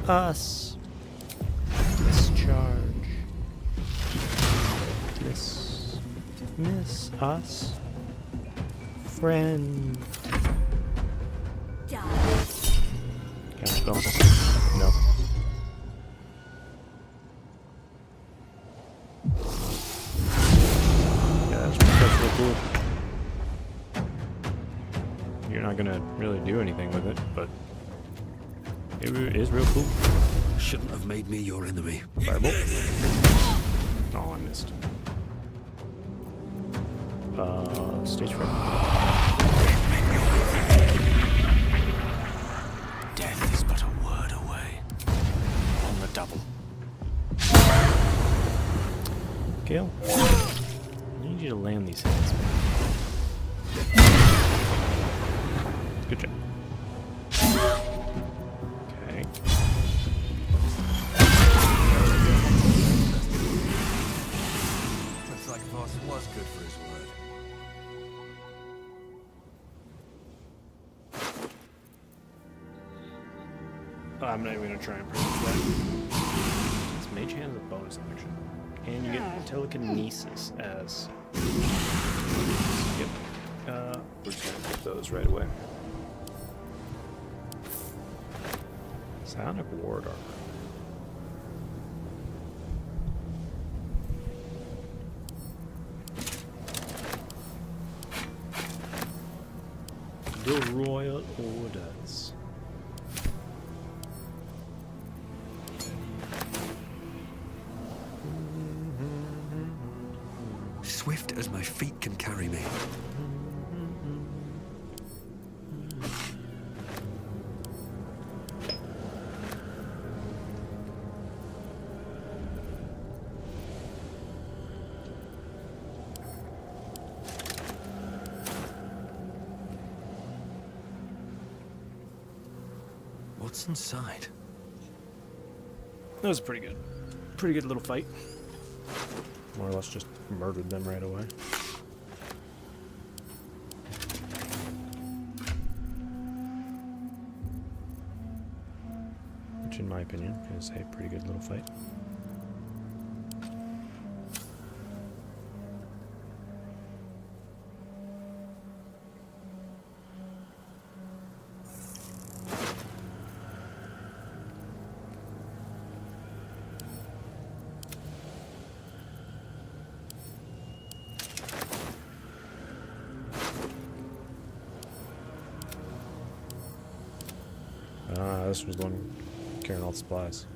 Us. Discharge. Miss us. Friend. Counterspell? No. Yeah, that's real cool. You're not gonna really do anything with it, but it is real cool. Shouldn't have made me your enemy. Fireball. Oh, I missed. Stage fright. Death is but a word away. On the double. Gale, I need you to land these hits. Good job. Okay. Looks like Voss was good for his word. I'm not even gonna try and predict that. This Mage Hand is a bonus action. And you get telekinesis as. Yep. We're just gonna put those right away. Psionic Ward Armor. The Royal Orders. Swift as my feet can carry me. What's inside? That was pretty good. Pretty good little fight. More or less just murdered them right away. Which, in my opinion, is a pretty good little fight. This was the one carrying all the supplies.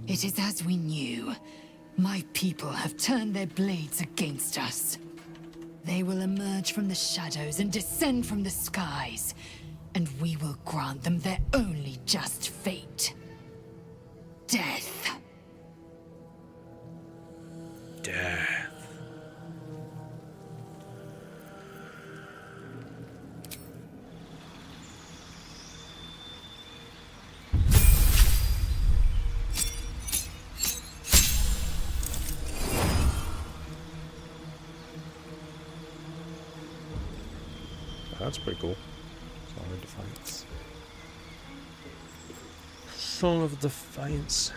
It is as we knew. My people have turned their blades against us. They will emerge from the shadows and descend from the skies, and we will grant them their only just fate. Death. Death. That's pretty cool. Song of Defiance. Song of Defiance.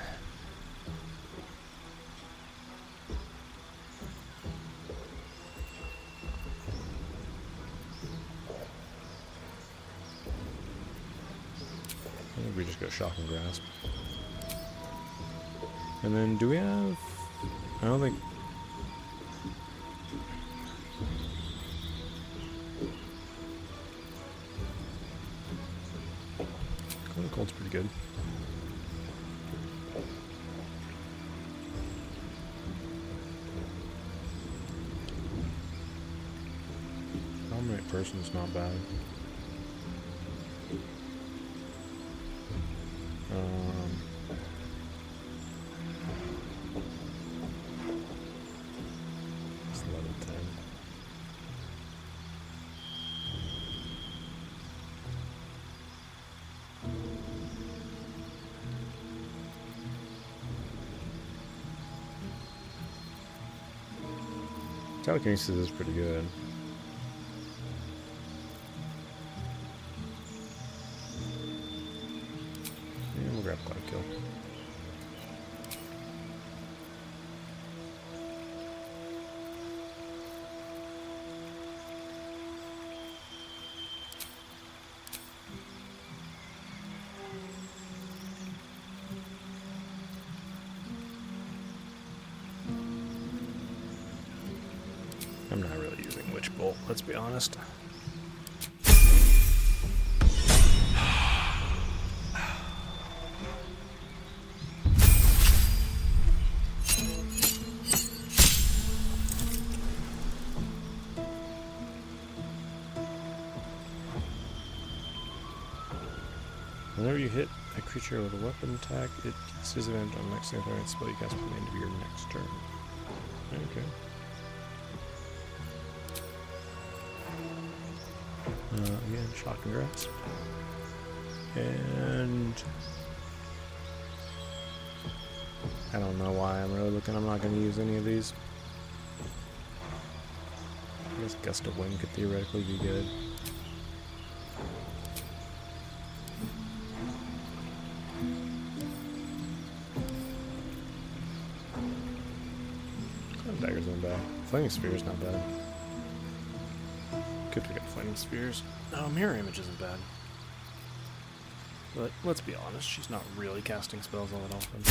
we just go shock and grasp. And then do we have... I don't think... Cold Cold's pretty good. Dominate person's not bad. It's level 10. Telekinesis is pretty good. Yeah, we'll grab Cloud Kill. I'm not really using Witch Bolt, let's be honest. Whenever you hit a creature with a weapon attack, it gets disadvantage on the next thing that spell you cast by the end of your next turn. Okay. Again, shock and grasp. And I don't know why I'm really looking. I'm not going to use any of these. I guess Gust of Wind could theoretically be good. Dagger's not bad. Flaming Sphere's not bad. Could pick up Flaming Spheres. No, Mirror Image isn't bad. But let's be honest, she's not really casting spells all that often.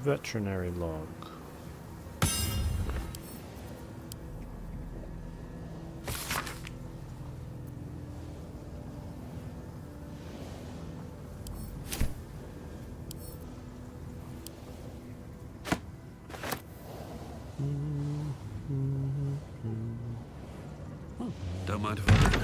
Veterinary log. Don't mind if I do.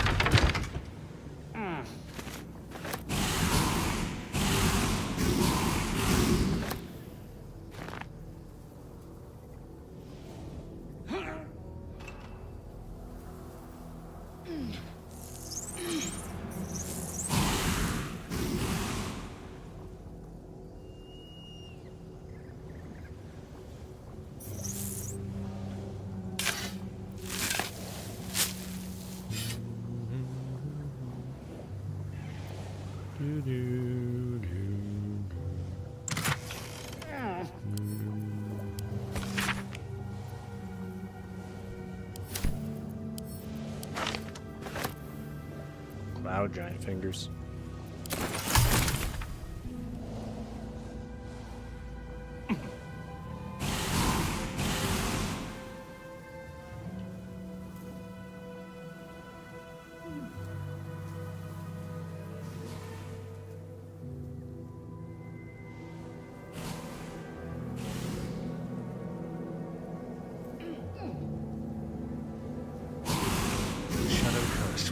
Cloud giant fingers.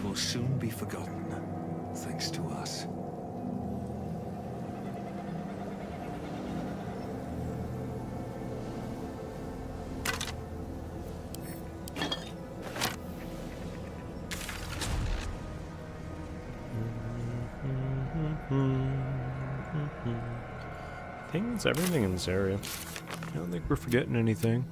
Will soon be forgotten, thanks to us. I think that's everything in this area. I don't think we're forgetting anything.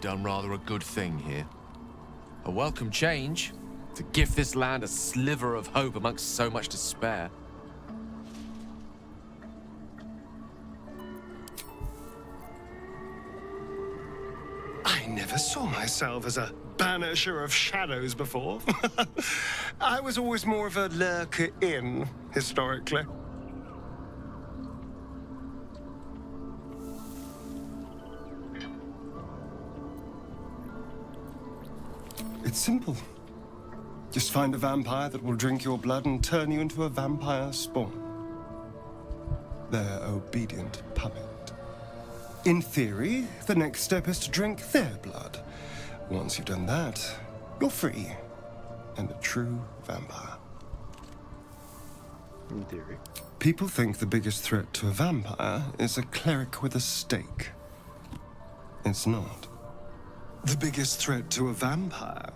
done rather a good thing here. A welcome change to give this land a sliver of hope amongst so much despair. I never saw myself as a banisher of shadows before. I was always more of a lurker-in, historically. It's simple. Just find a vampire that will drink your blood and turn you into a vampire spawn. Their obedient puppet. In theory, the next step is to drink their blood. Once you've done that, you're free and a true vampire. In theory. People think the biggest threat to a vampire is a cleric with a stake. It's not. The biggest threat to a vampire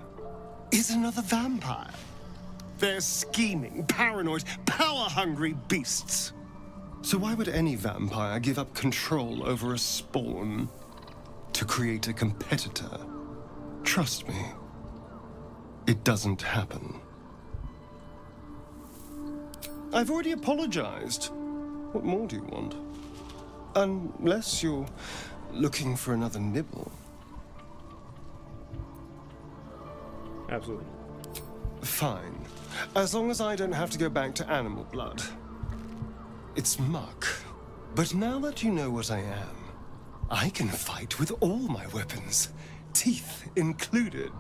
is another vampire. They're scheming, paranoid, power-hungry beasts. So why would any vampire give up control over a spawn to create a competitor? Trust me, it doesn't happen. I've already apologized. What more do you want? Unless you're looking for another nibble. Absolutely. Fine. As long as I don't have to go back to animal blood. It's muck. But now that you know what I am, I can fight with all my weapons, teeth included.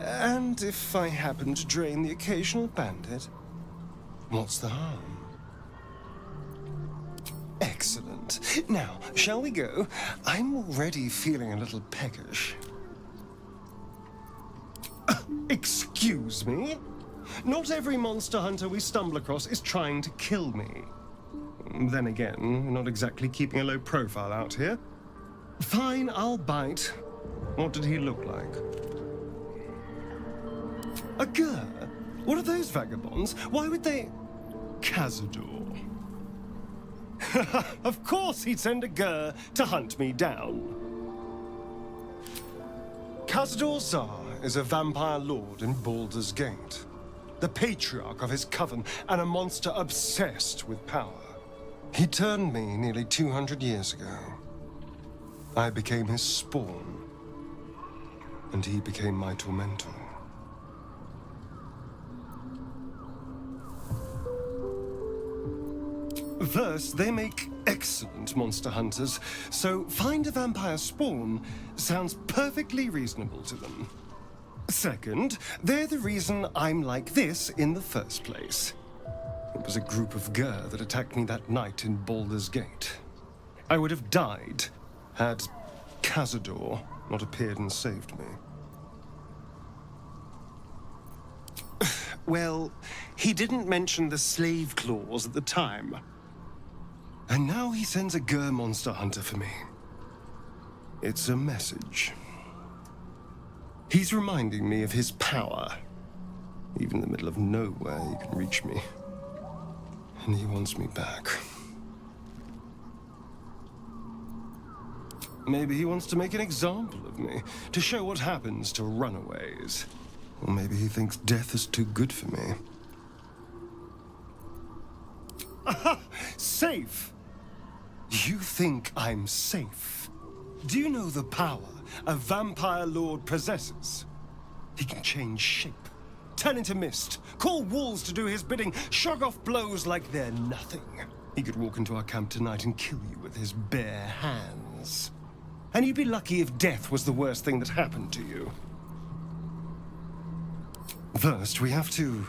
And if I happen to drain the occasional bandit, what's the harm? Excellent. Now, shall we go? I'm already feeling a little peckish. Excuse me? Not every monster hunter we stumble across is trying to kill me. Then again, we're not exactly keeping a low profile out here. Fine, I'll bite. What did he look like? A Gur? What are those vagabonds? Why would they... Cazador. Of course he'd send a Gur to hunt me down. Cazador Zar is a vampire lord in Baldur's Gate. The patriarch of his coven and a monster obsessed with power. He turned me nearly 200 years ago. I became his spawn, and he became my tormentor. First, they make excellent monster hunters, so find a vampire spawn sounds perfectly reasonable to them. Second, they're the reason I'm like this in the first place. It was a group of Gur that attacked me that night in Baldur's Gate. I would have died had Cazador not appeared and saved me. Well, he didn't mention the slave clause at the time. And now he sends a Gur monster hunter for me. It's a message. He's reminding me of his power. Even in the middle of nowhere, he can reach me. And he wants me back. Maybe he wants to make an example of me, to show what happens to runaways. Or maybe he thinks death is too good for me. Aha! Safe! You think I'm safe? Do you know the power a vampire lord possesses? He can change shape, turn into mist, call wolves to do his bidding, shrug off blows like they're nothing. He could walk into our camp tonight and kill you with his bare hands. And you'd be lucky if death was the worst thing that happened to you. First, we have to...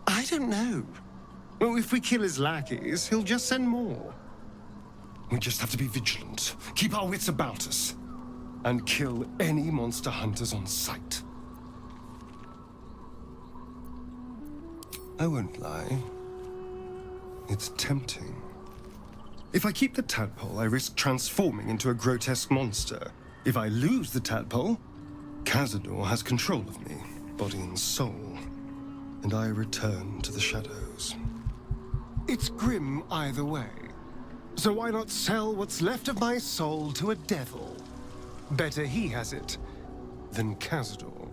I don't know. Well, if we kill his lackeys, he'll just send more. We just have to be vigilant, keep our wits about us, and kill any monster hunters on sight. I won't lie. It's tempting. If I keep the tadpole, I risk transforming into a grotesque monster. If I lose the tadpole, Cazador has control of me, body and soul, and I return to the shadows. It's grim either way. So why not sell what's left of my soul to a devil? Better he has it than Cazador.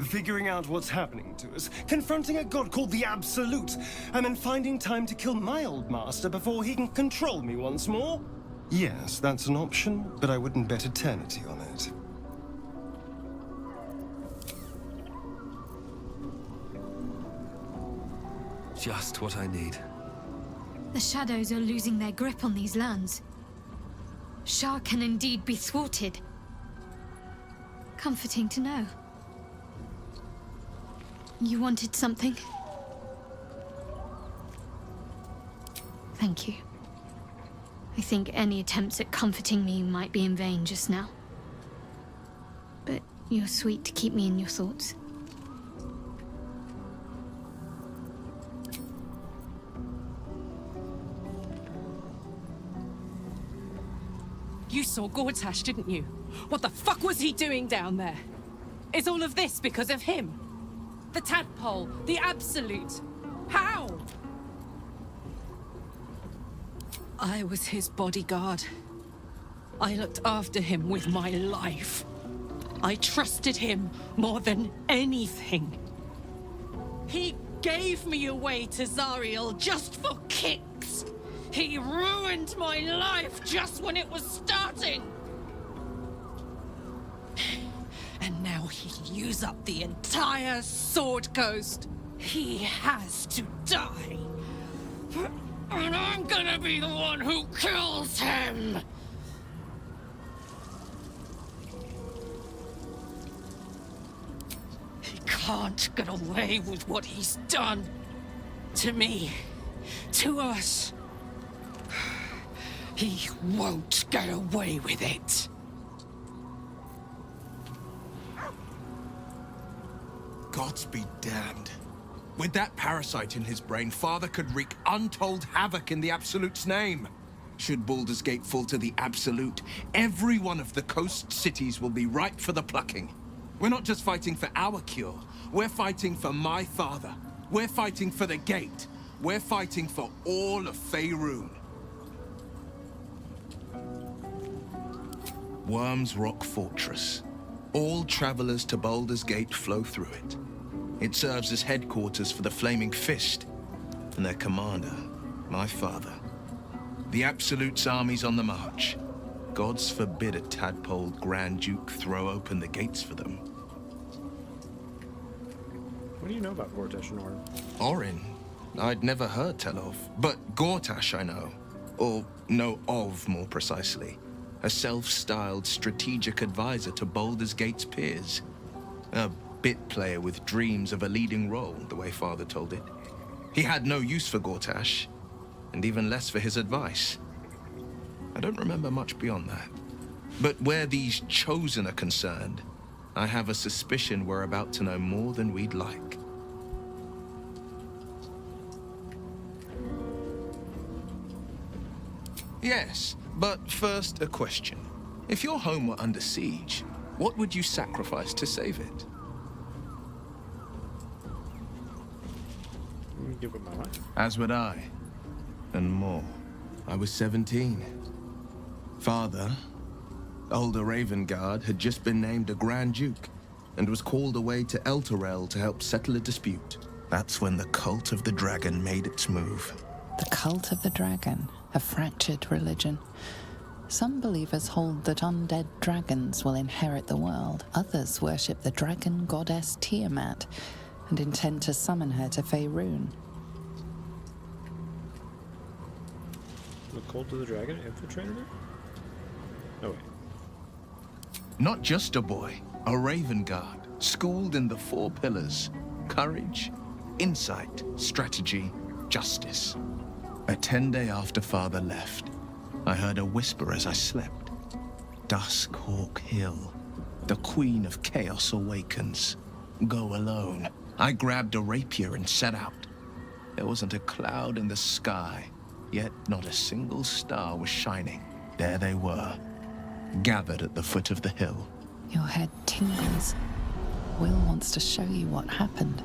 Figuring out what's happening to us, confronting a god called the Absolute, and then finding time to kill my old master before he can control me once more? Yes, that's an option, but I wouldn't bet eternity on it. Just what I need. The shadows are losing their grip on these lands. Shah can indeed be thwarted. Comforting to know. You wanted something? Thank you. I think any attempts at comforting me might be in vain just now. But you're sweet to keep me in your thoughts. You saw Gortash, didn't you? What the fuck was he doing down there? Is all of this because of him? The tadpole, the Absolute. How? I was his bodyguard. I looked after him with my life. I trusted him more than anything. He gave me away to Zariel just for kicks. He ruined my life just when it was starting. And now he'll use up the entire Sword Coast. He has to die. And I'm gonna be the one who kills him! He can't get away with what he's done. To me. To us. He won't get away with it. Gods be damned. With that parasite in his brain, Father could wreak untold havoc in the Absolute's name. Should Baldur's Gate fall to the Absolute, every one of the coast cities will be ripe for the plucking. We're not just fighting for our cure, we're fighting for my father. We're fighting for the Gate. We're fighting for all of Faerun. Worm's Rock Fortress. All travelers to Baldur's Gate flow through it. It serves as headquarters for the Flaming Fist, and their commander, my father. The Absolute's army's on the march. Gods forbid a tadpole Grand Duke throw open the gates for them. What do you know about Gortash and Orin? Orin? I'd never heard tell of, but Gortash I know. Or know of, more precisely. A self-styled strategic advisor to Baldur's Gate's peers. A bit player with dreams of a leading role, the way Father told it. He had no use for Gortash, and even less for his advice. I don't remember much beyond that. But where these Chosen are concerned, I have a suspicion we're about to know more than we'd like. Yes, but first a question. If your home were under siege, what would you sacrifice to save it? Give it my life. As would I. And more. I was 17. Father, older Ravengard, had just been named a Grand Duke and was called away to Elturel to help settle a dispute. That's when the Cult of the Dragon made its move. The Cult of the Dragon, a fractured religion. Some believers hold that undead dragons will inherit the world. Others worship the dragon goddess Tiamat and intend to summon her to Faerun. The Cult of the Dragon infiltrated her? Oh, wait. Not just a boy, a Ravengard, schooled in the 4 pillars: courage, insight, strategy, justice. A 10-day after Father left, I heard a whisper as I slept. Duskhawk Hill. The Queen of Chaos awakens. Go alone. I grabbed a rapier and set out. There wasn't a cloud in the sky, yet not a single star was shining. There they were, gathered at the foot of the hill. Your head tingles. Will wants to show you what happened.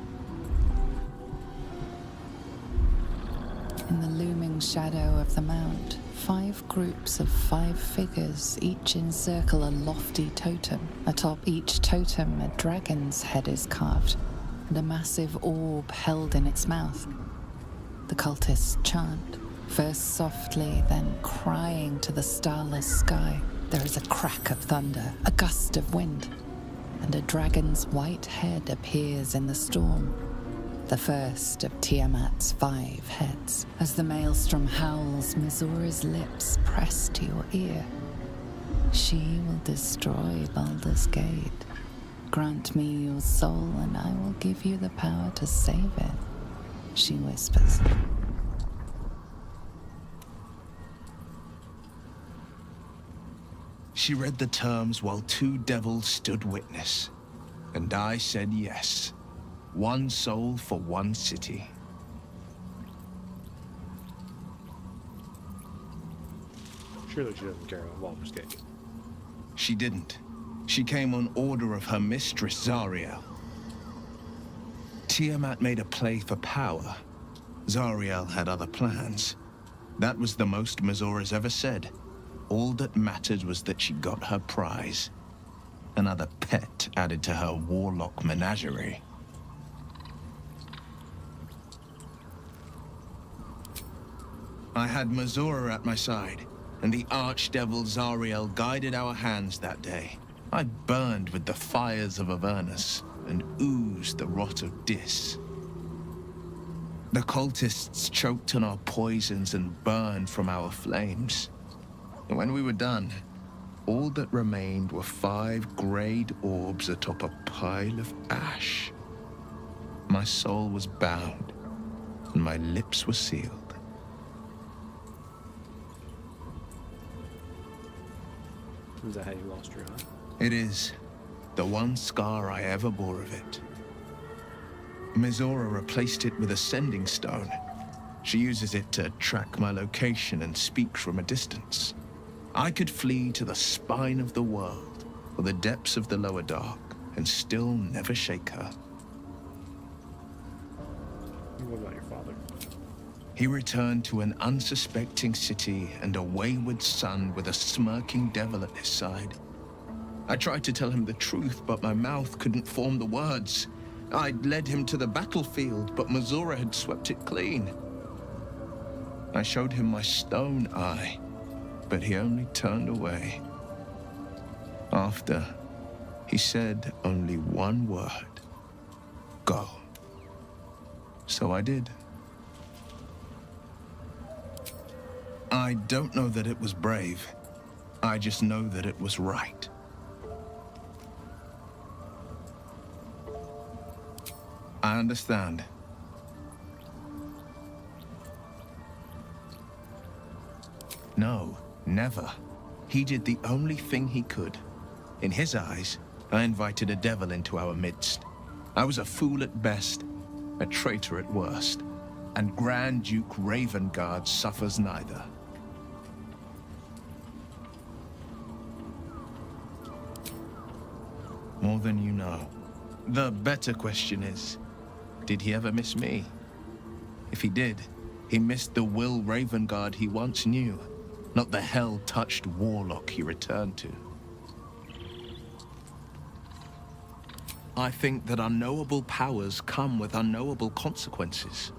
In the looming shadow of the mount, 5 groups of 5 figures each encircle a lofty totem. Atop each totem, a dragon's head is carved, and a massive orb held in its mouth. The cultists chant, first softly, then crying to the starless sky. There is a crack of thunder, a gust of wind, and a dragon's white head appears in the storm. The first of Tiamat's 5 heads. As the maelstrom howls, Mizora's lips press to your ear. She will destroy Baldur's Gate. Grant me your soul, and I will give you the power to save it, she whispers. She read the terms while 2 devils stood witness, and I said yes. 1 soul for 1 city. Surely she doesn't care about Baldur's Gate. She didn't. She came on order of her mistress, Zariel. Tiamat made a play for power. Zariel had other plans. That was the most Mizora's ever said. All that mattered was that she got her prize. Another pet added to her warlock menagerie. I had Mizora at my side, and the archdevil Zariel guided our hands that day. I burned with the fires of Avernus and oozed the rot of Dis. The cultists choked on our poisons and burned from our flames. And when we were done, all that remained were 5 grayed orbs atop a pile of ash. My soul was bound, and my lips were sealed. Is that how you lost your eye? It is. The one scar I ever bore of it. Mizora replaced it with a sending stone. She uses it to track my location and speak from a distance. I could flee to the spine of the world, or the depths of the lower dark, and still never shake her. What about your father? He returned to an unsuspecting city and a wayward son with a smirking devil at his side. I tried to tell him the truth, but my mouth couldn't form the words. I'd led him to the battlefield, but Mizora had swept it clean. I showed him my stone eye, but he only turned away. After, he said only one word: go. So I did. I don't know that it was brave. I just know that it was right. I understand. No, never. He did the only thing he could. In his eyes, I invited a devil into our midst. I was a fool at best, a traitor at worst, and Grand Duke Ravengard suffers neither. More than you know. The better question is, did he ever miss me? If he did, he missed the Will Ravengard he once knew, not the hell-touched warlock he returned to. I think that unknowable powers come with unknowable consequences.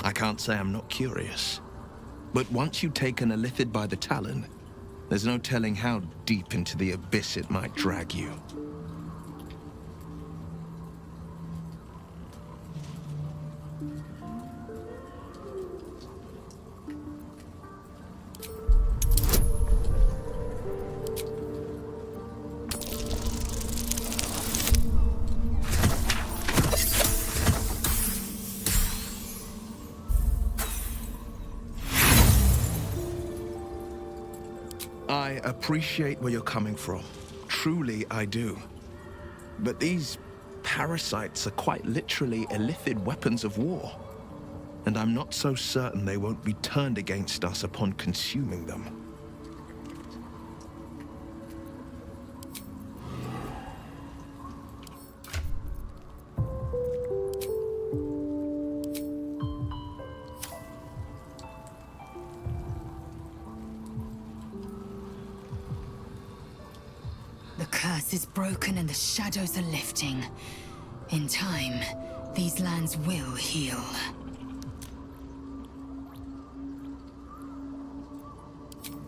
I can't say I'm not curious, but once you take an illithid by the talon, there's no telling how deep into the abyss it might drag you. I appreciate where you're coming from. Truly, I do. But these parasites are quite literally illithid weapons of war. And I'm not so certain they won't be turned against us upon consuming them. curse is broken and the shadows are lifting. In time, these lands will heal.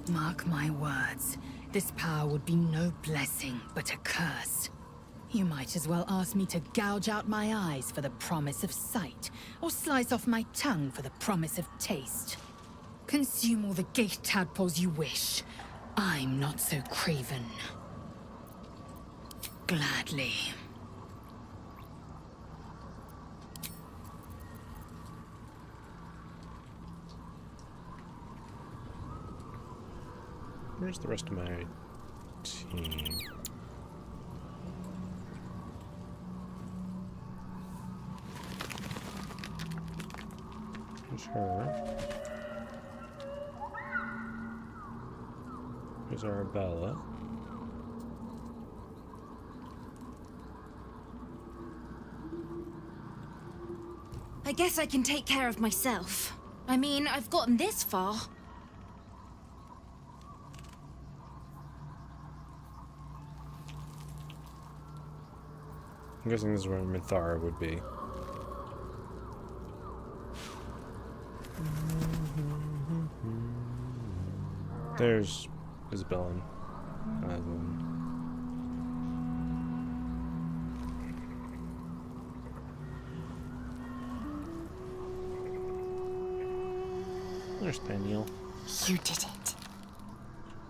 Mark my words, this power would be no blessing, but a curse. You might as well ask me to gouge out my eyes for the promise of sight, or slice off my tongue for the promise of taste. Consume all the gate tadpoles you wish. I'm not so craven. Gladly. Where's the rest of my team? There's her. There's Arabella. I guess I can take care of myself. I mean, I've gotten this far. I'm guessing this is where Mithara would be. There's Isabella and Aslan. There's Daniel. You did it.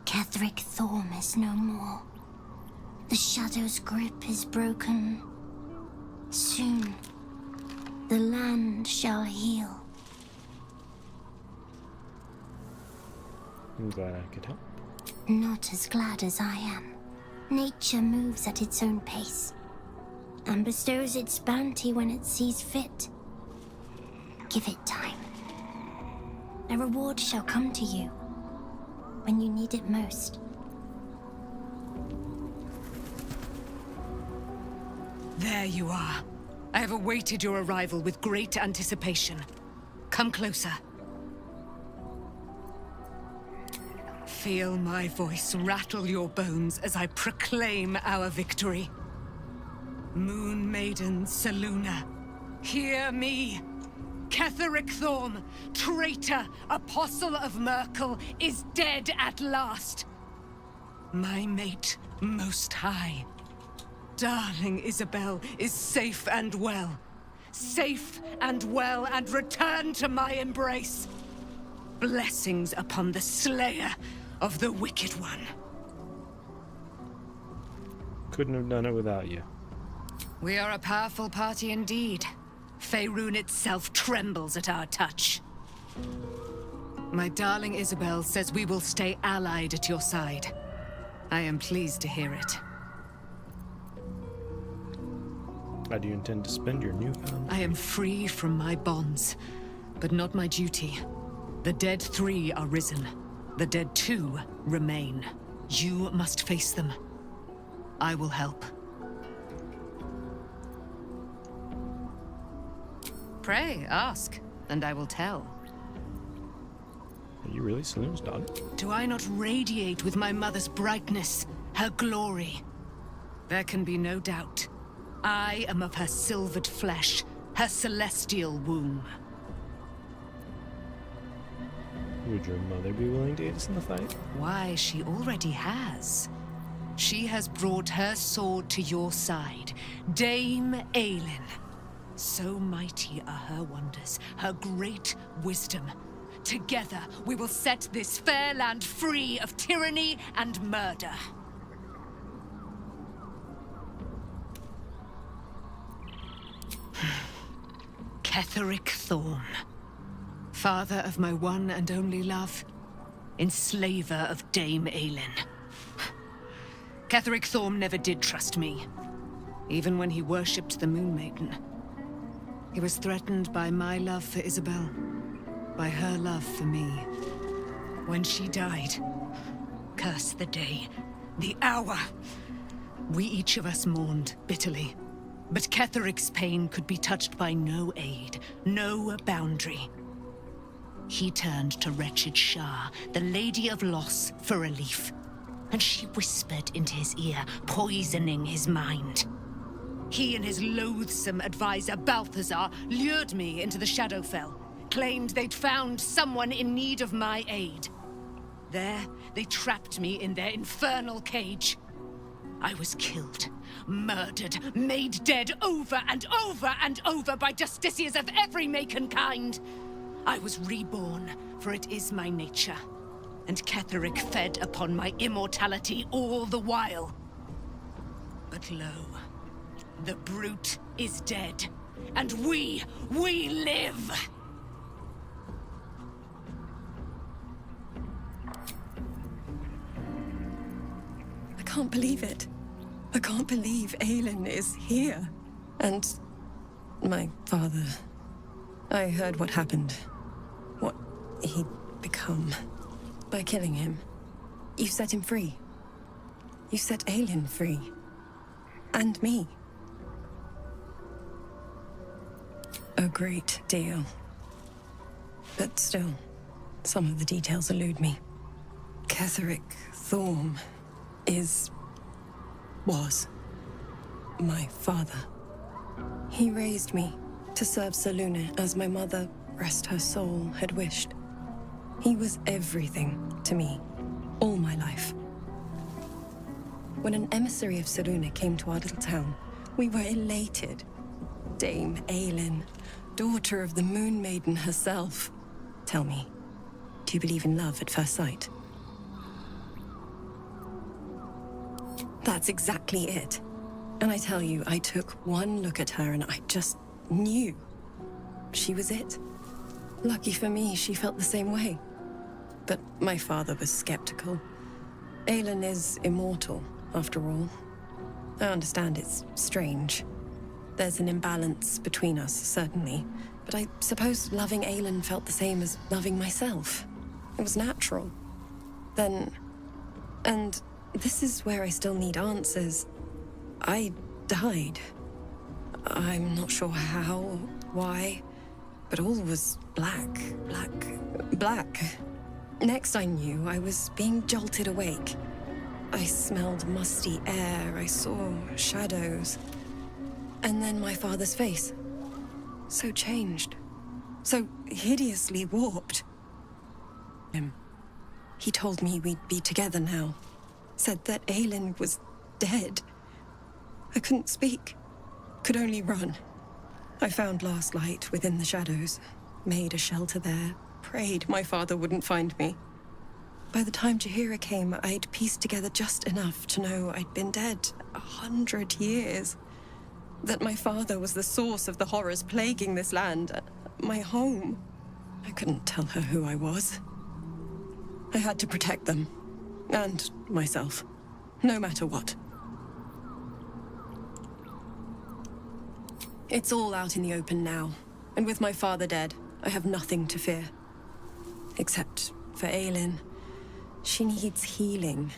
Ketheric Thorm is no more. The Shadow's grip is broken. Soon, the land shall heal. I'm glad I could help. Not as glad as I am. Nature moves at its own pace, and bestows its bounty when it sees fit. Give it time. A reward shall come to you when you need it most. There you are. I have awaited your arrival with great anticipation. Come closer. Feel my voice rattle your bones as I proclaim our victory. Moon Maiden Selûne, hear me. Ketheric Thorm, traitor, apostle of Merkel, is dead at last. My mate, Most High. Darling Isabel is safe and well. Safe and well, and returned to my embrace. Blessings upon the slayer of the Wicked One. Couldn't have done it without you. We are a powerful party indeed. Faerun itself trembles at our touch. My darling Isabel says we will stay allied at your side. I am pleased to hear it. How do you intend to spend your newfound? I am free from my bonds, but not my duty. The dead 3 are risen. The dead 2 remain. You must face them. I will help. Pray, ask, and I will tell. Are you really Selûne's daughter? Do I not radiate with my mother's brightness, her glory? There can be no doubt. I am of her silvered flesh, her celestial womb. Would your mother be willing to aid us in the fight? Why, she already has. She has brought her sword to your side, Dame Aelin. So mighty are her wonders, her great wisdom. Together, we will set this fair land free of tyranny and murder. Ketheric Thorm, father of my one and only love, enslaver of Dame Aelin. Ketheric Thorm never did trust me, even when he worshipped the Moon Maiden. He was threatened by my love for Isabel, by her love for me. When she died, curse the day, the hour, we each of us mourned bitterly. But Ketheric's pain could be touched by no aid, no boundary. He turned to wretched Shah, the Lady of Loss, for relief. and she whispered into his ear, poisoning his mind. He and his loathsome advisor, Balthazar, lured me into the Shadowfell, claimed they'd found someone in need of my aid. There, they trapped me in their infernal cage. I was killed, murdered, made dead over and over and over by justiciars of every make and kind. I was reborn, for it is my nature, and Ketheric fed upon my immortality all the while. But lo, the brute is dead, and we live! I can't believe it. I can't believe Aelin is here. And my father. I heard what happened. What he'd become. By killing him. You set him free. You set Aelin free. And me. A great deal. But still, some of the details elude me. Ketheric Thorm was my father. He raised me to serve Selûne as my mother, rest her soul, had wished. He was everything to me, all my life. When an emissary of Selûne came to our little town, we were elated. Dame Aelin, daughter of the Moon Maiden herself. Tell me, do you believe in love at first sight? That's exactly it. And I tell you, I took one look at her and I just knew. She was it. Lucky for me, she felt the same way. But my father was skeptical. Aelin is immortal, after all. I understand it's strange. There's an imbalance between us, certainly. But I suppose loving Aelin felt the same as loving myself. It was natural. Then... and this is where I still need answers. I died. I'm not sure how, why, but all was black. Next I knew, I was being jolted awake. I smelled musty air, I saw shadows. And then my father's face. So changed. So hideously warped. He told me we'd be together now. Said that Aelin was dead. I couldn't speak. Could only run. I found last light within the shadows. Made a shelter there. Prayed my father wouldn't find me. By the time Jaheira came, I'd pieced together just enough to know I'd been dead 100 years. That my father was the source of the horrors plaguing this land. My home. I couldn't tell her who I was. I had to protect them. And myself. No matter what. It's all out in the open now. And with my father dead, I have nothing to fear. Except for Aelin. She needs healing.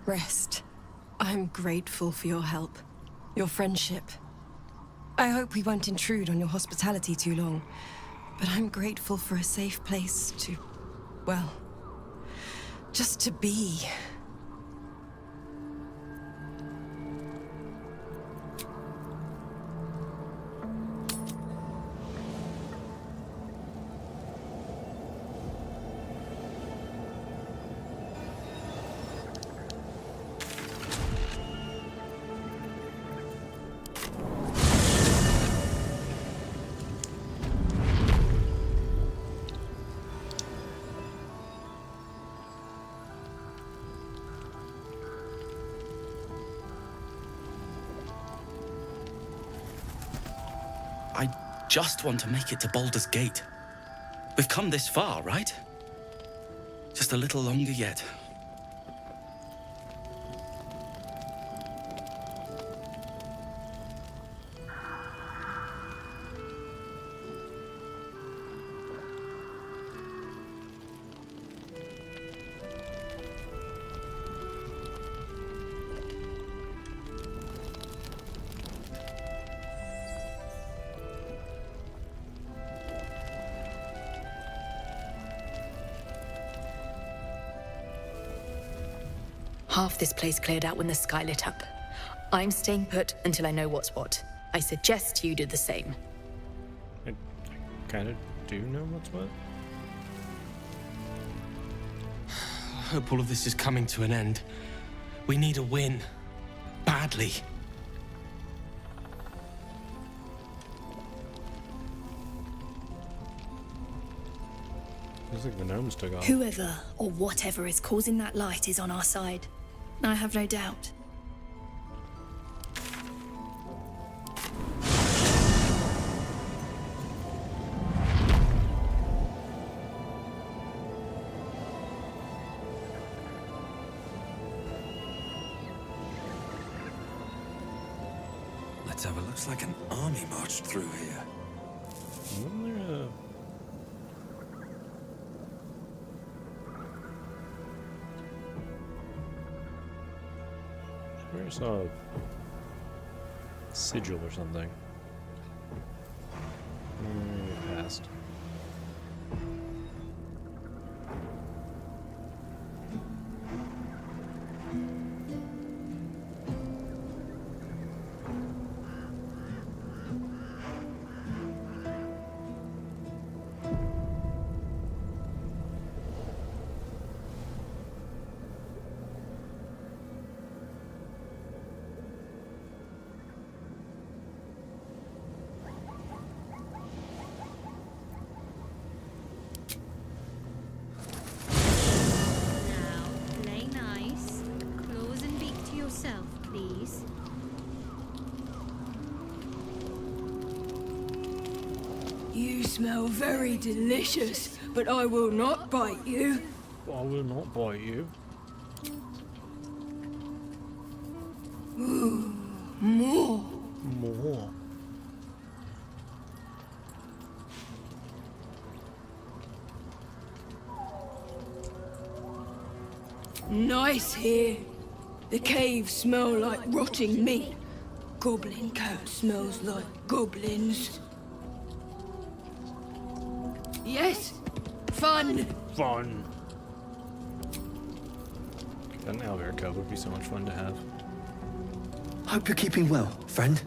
Rest. I'm grateful for your help. Your friendship. I hope we won't intrude on your hospitality too long. But I'm grateful for a safe place to... well... just to be. I just want to make it to Baldur's Gate. We've come this far, right? Just a little longer yet. Half this place cleared out when the sky lit up. I'm staying put until I know what's what. I suggest you do the same. I kind of do know what's what. I hope all of this is coming to an end. We need a win. Badly. Looks like the gnomes took off. Whoever or whatever is causing that light is on our side. I have no doubt. Let's have a looks like an army marched through here. Wasn't there a... I saw a sigil or something. Passed. You smell very delicious, but I will not bite you. I will not bite you. Ooh, more. More. Nice here. The caves smell like rotting meat. Goblin coat smells like goblins. Yes, fun. Fun. An owlbear cub would be so much fun to have. Hope you're keeping well, friend.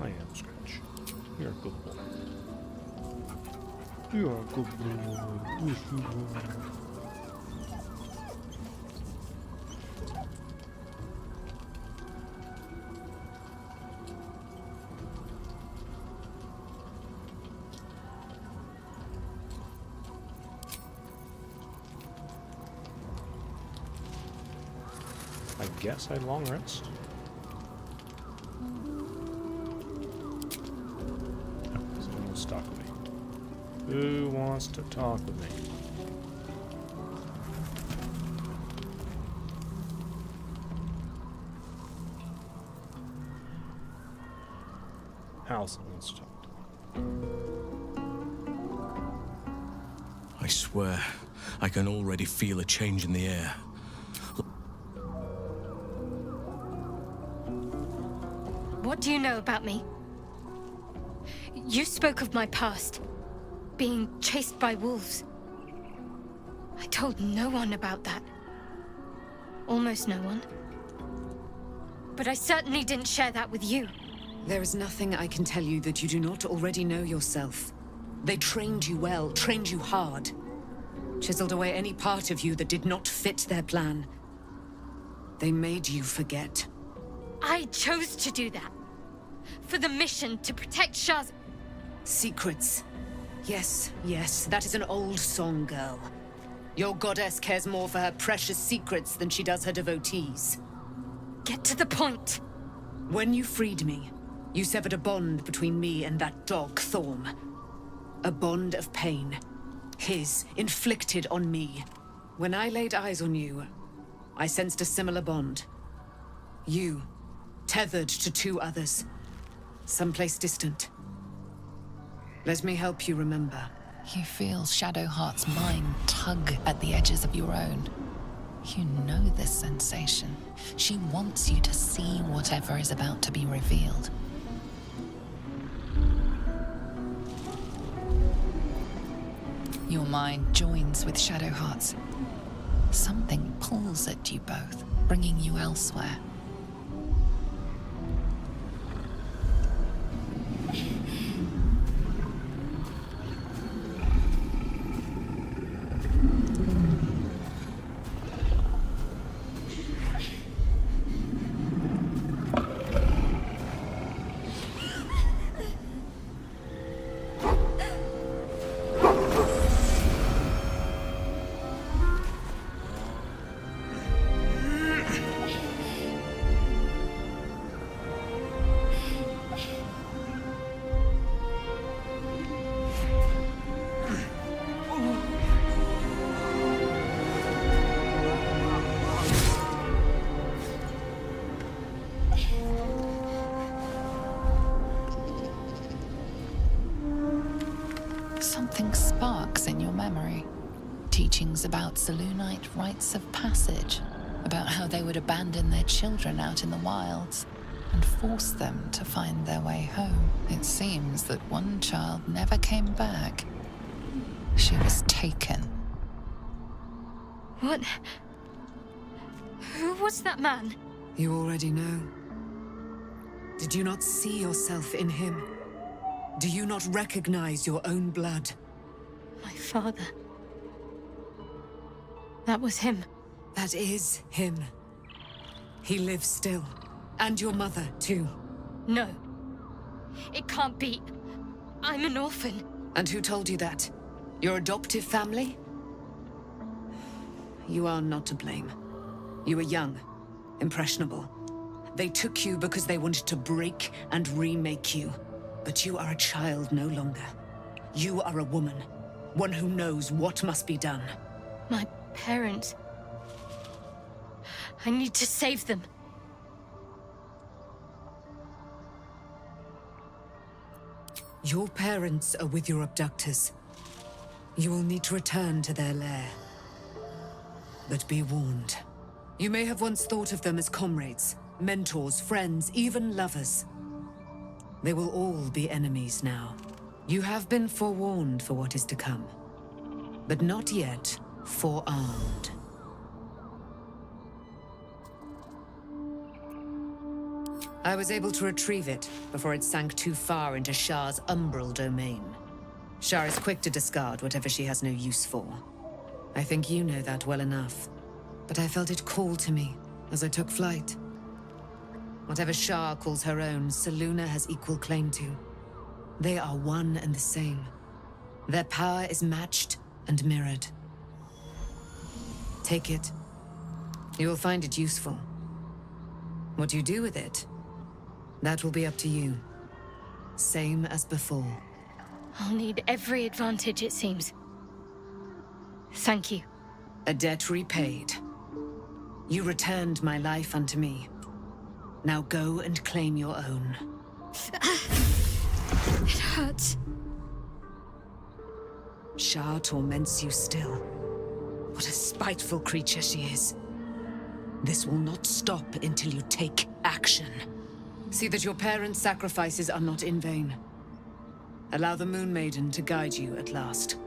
I am, Scratch. You're a good boy. You are a good boy. Yes, you are. I guess I'd long rest. Oh, someone wants to talk with me. Who wants to talk with me? Allison wants to talk to me. I swear, I can already feel a change in the air. What do you know about me? You spoke of my past, being chased by wolves. I told no one about that. Almost no one. But I certainly didn't share that with you. There is nothing I can tell you that you do not already know yourself. They trained you well, trained you hard. Chiseled away any part of you that did not fit their plan. They made you forget. I chose to do that. For the mission to protect Shah's... Secrets. Yes, yes, that is an old song, girl. Your goddess cares more for her precious secrets than she does her devotees. Get to the point. When you freed me, you severed a bond between me and that dog, Thorm. A bond of pain. His, inflicted on me. When I laid eyes on you, I sensed a similar bond. You, tethered to two others. Someplace distant. Let me help you remember. You feel Shadowheart's mind tug at the edges of your own. You know this sensation. She wants you to see whatever is about to be revealed. Your mind joins with Shadowheart's. Something pulls at you both. bringing you elsewhere. Something sparks in your memory. Teachings about Selûnite rites of passage, about how they would abandon their children out in the wilds and force them to find their way home. It seems that one child never came back. She was taken. What? Who was that man? You already know. Did you not see yourself in him? Do you not recognize your own blood? My father. That was him. That is him. He lives still. And your mother, too. No. It can't be. I'm an orphan. And who told you that? Your adoptive family? You are not to blame. You were young, impressionable. They took you because they wanted to break and remake you. But you are a child no longer. You are a woman. One who knows what must be done. My parents. I need to save them. Your parents are with your abductors. You will need to return to their lair. But be warned. You may have once thought of them as comrades, mentors, friends, even lovers. They will all be enemies now. You have been forewarned for what is to come, but not yet forearmed. I was able to retrieve it before it sank too far into Shah's umbral domain. Shah is quick to discard whatever she has no use for. I think you know that well enough. But I felt it call to me as I took flight. Whatever Shah calls her own, Selûne has equal claim to. They are one and the same. Their power is matched and mirrored. Take it. You will find it useful. What you do with it, that will be up to you. Same as before. I'll need every advantage, it seems. Thank you. A debt repaid. You returned my life unto me. Now go and claim your own. It hurts. Shah torments you still. What a spiteful creature she is. This will not stop until you take action. See that your parents' sacrifices are not in vain. Allow the Moon Maiden to guide you at last.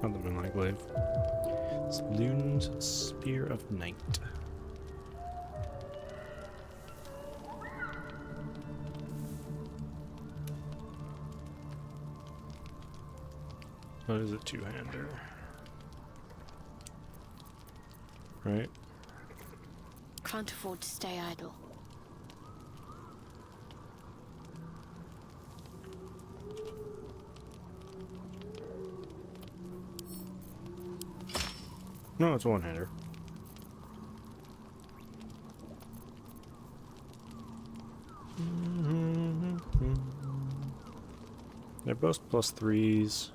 On the Moonlight Glaive. Selûne's Spear of Night. What is a two-hander? Right? Can't afford to stay idle. No, it's a one-hander. They're both +3s.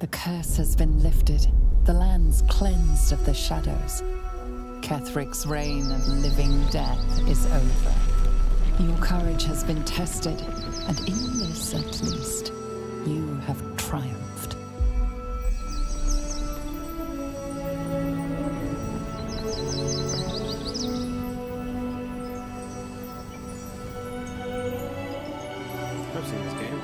The curse has been lifted, the land's cleansed of the shadows. Kethric's reign of living death is over. Your courage has been tested, and in this at least, you have triumphed. I've seen this game.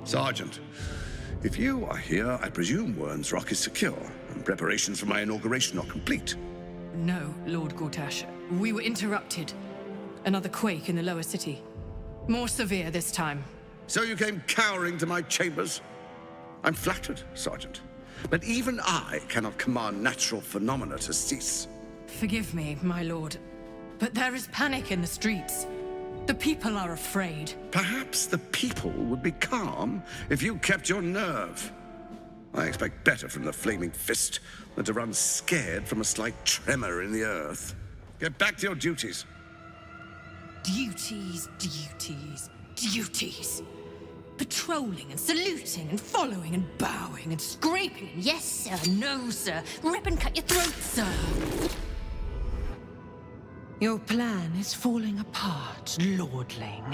Sergeant, if you are here, I presume Wern's Rock is secure, and preparations for my inauguration are complete. No, Lord Gortash. We were interrupted. Another quake in the lower city. More severe this time. So you came cowering to my chambers? I'm flattered, Sergeant. But even I cannot command natural phenomena to cease. Forgive me, my lord, but there is panic in the streets. The people are afraid. Perhaps the people would be calm if you kept your nerve. I expect better from the Flaming Fist than to run scared from a slight tremor in the earth. Get back to your duties. Duties, duties, duties. Patrolling and saluting and following and bowing and scraping and yes sir, no sir, rip and cut your throat, sir. Your plan is falling apart, lordling.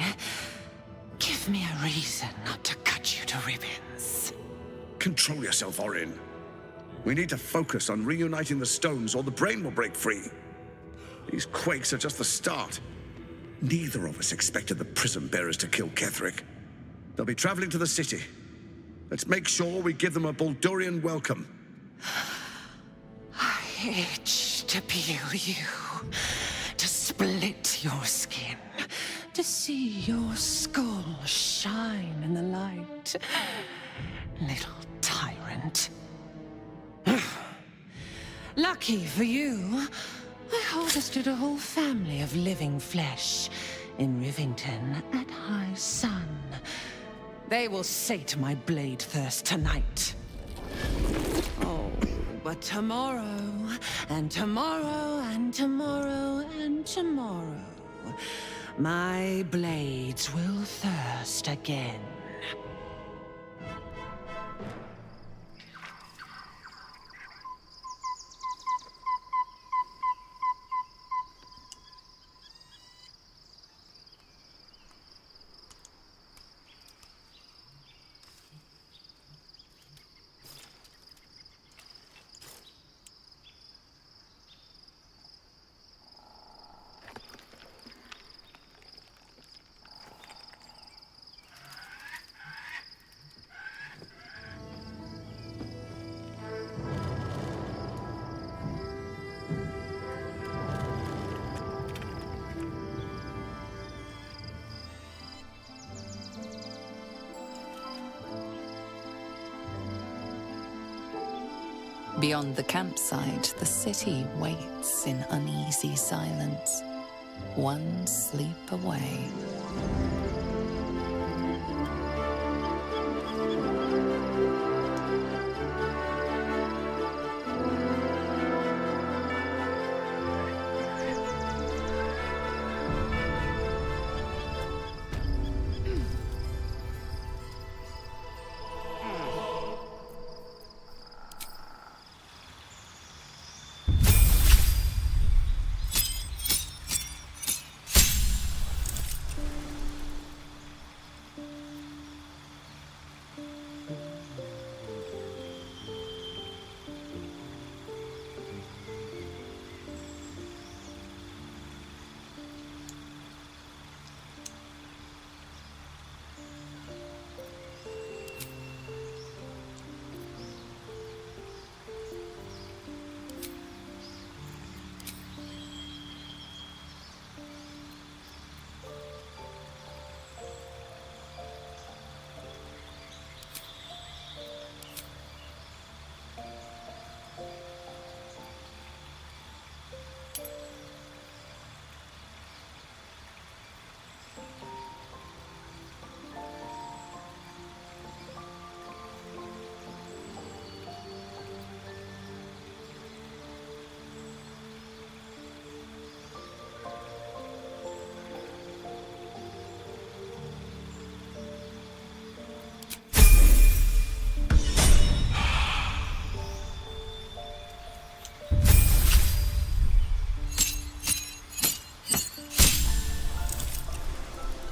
Give me a reason not to cut you to ribbons. Control yourself, Orin. We need to focus on reuniting the stones or the brain will break free. These quakes are just the start. Neither of us expected the prism bearers to kill Ketheric. They'll be traveling to the city. Let's make sure we give them a Baldurian welcome. I itch to peel you, to split your skin, to see your skull shine in the light. Little tyrant. Lucky for you, I harvested a whole family of living flesh in Rivington at high sun. They will sate my blade thirst tonight. Oh, but tomorrow, and tomorrow, and tomorrow, and tomorrow, my blades will thirst again. Beyond the campsite, the city waits in uneasy silence, one sleep away.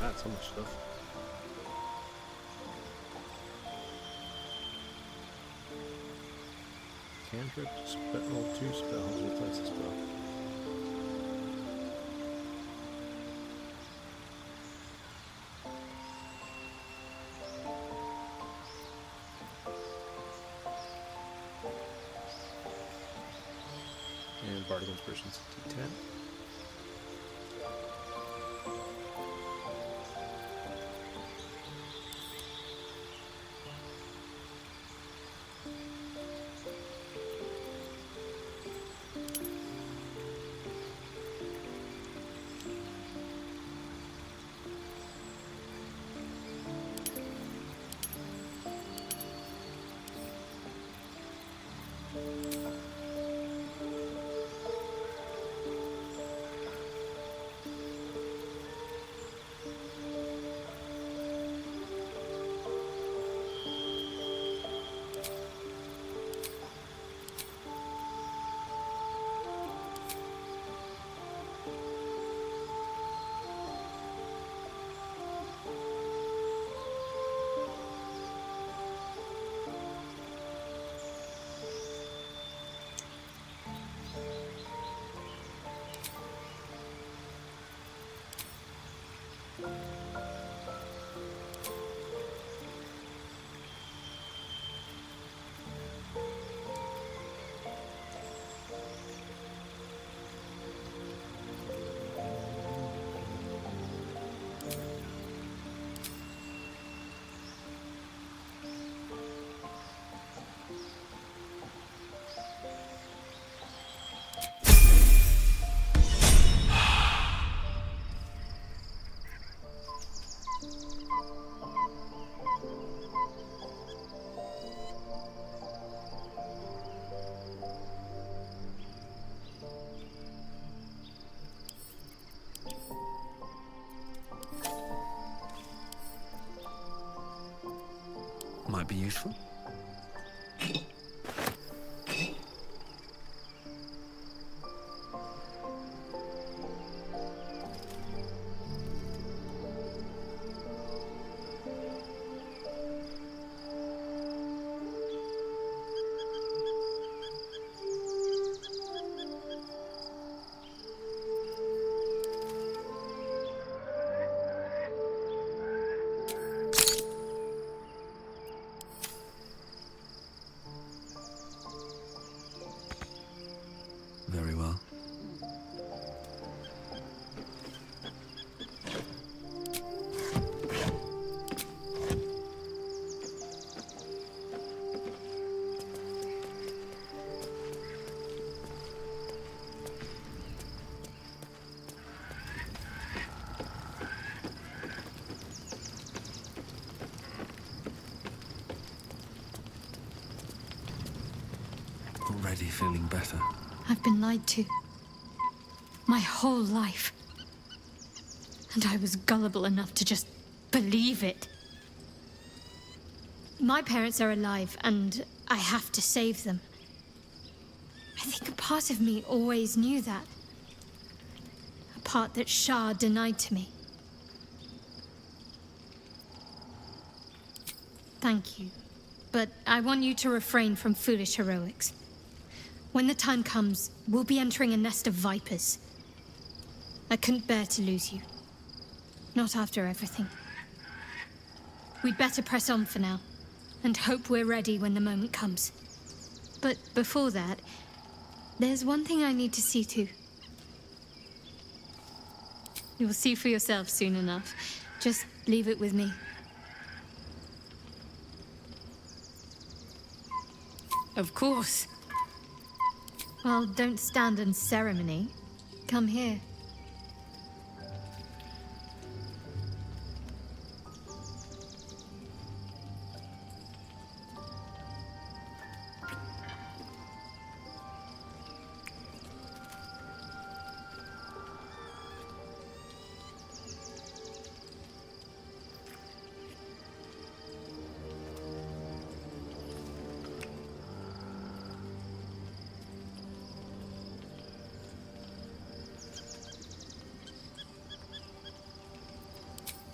That's so much stuff. Cantrip, spell, 2 spells, replace the spell. And Bardic Inspiration's D10. Might be useful. you feeling better? I've been lied to. My whole life. And I was gullible enough to just believe it. My parents are alive, and I have to save them. I think a part of me always knew that. A part that Shah denied to me. Thank you. But I want you to refrain from foolish heroics. When the time comes, we'll be entering a nest of vipers. I couldn't bear to lose you. Not after everything. We'd better press on for now, and hope we're ready when the moment comes. But before that, there's one thing I need to see to. You'll see for yourself soon enough. Just leave it with me. Of course. Well, don't stand on ceremony. Come here.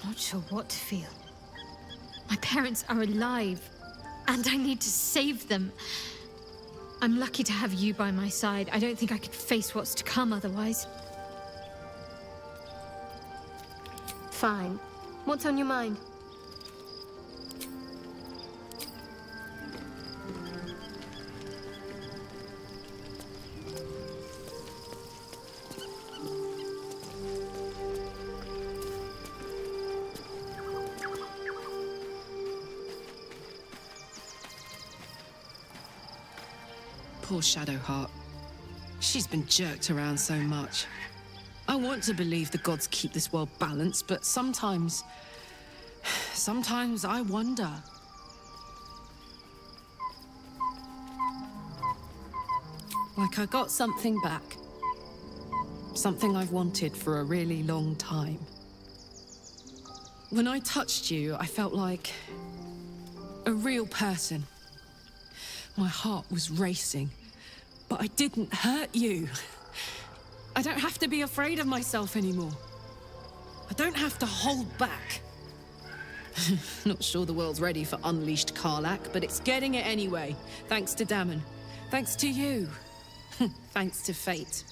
Not sure what to feel. My parents are alive, and I need to save them. I'm lucky to have you by my side. I don't think I could face what's to come otherwise. Fine. What's on your mind? Poor Shadowheart. She's been jerked around so much. I want to believe the gods keep this world balanced, but sometimes I wonder. Like I got something back. Something I've wanted for a really long time. When I touched you, I felt like a real person. My heart was racing, but I didn't hurt you. I don't have to be afraid of myself anymore. I don't have to hold back. Not sure the world's ready for unleashed Karlach, but it's getting it anyway. Thanks to Dammon. Thanks to you. Thanks to fate.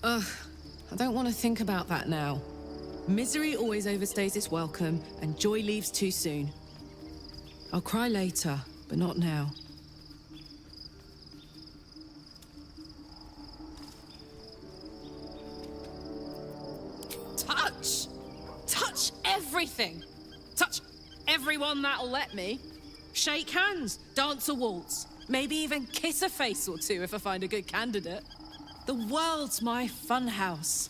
Ugh, I don't want to think about that now. Misery always overstays its welcome, and joy leaves too soon. I'll cry later, but not now. Touch! Touch everything! Touch everyone that'll let me. Shake hands, dance a waltz, maybe even kiss a face or two if I find a good candidate. The world's my funhouse.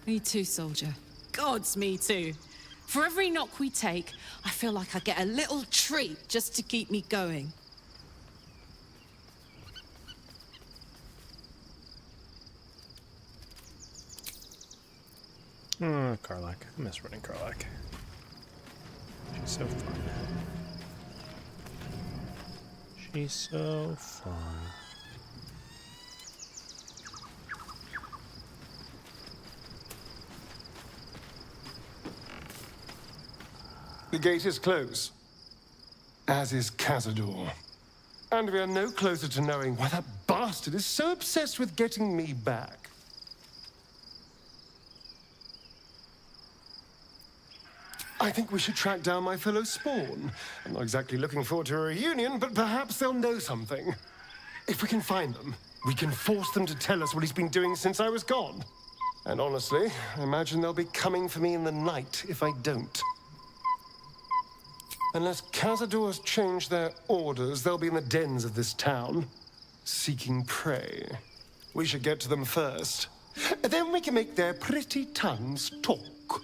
Me too, soldier. Gods, me too. For every knock we take, I feel like I get a little treat just to keep me going. Karlach. I miss running Karlach. She's so fun. She's so fun. The gate is closed, as is Cazador. And we are no closer to knowing why that bastard is so obsessed with getting me back. I think we should track down my fellow Spawn. I'm not exactly looking forward to a reunion, but perhaps they'll know something. If we can find them, we can force them to tell us what he's been doing since I was gone. And honestly, I imagine they'll be coming for me in the night if I don't. Unless cazadors change their orders, they'll be in the dens of this town, seeking prey. We should get to them first. Then we can make their pretty tongues talk.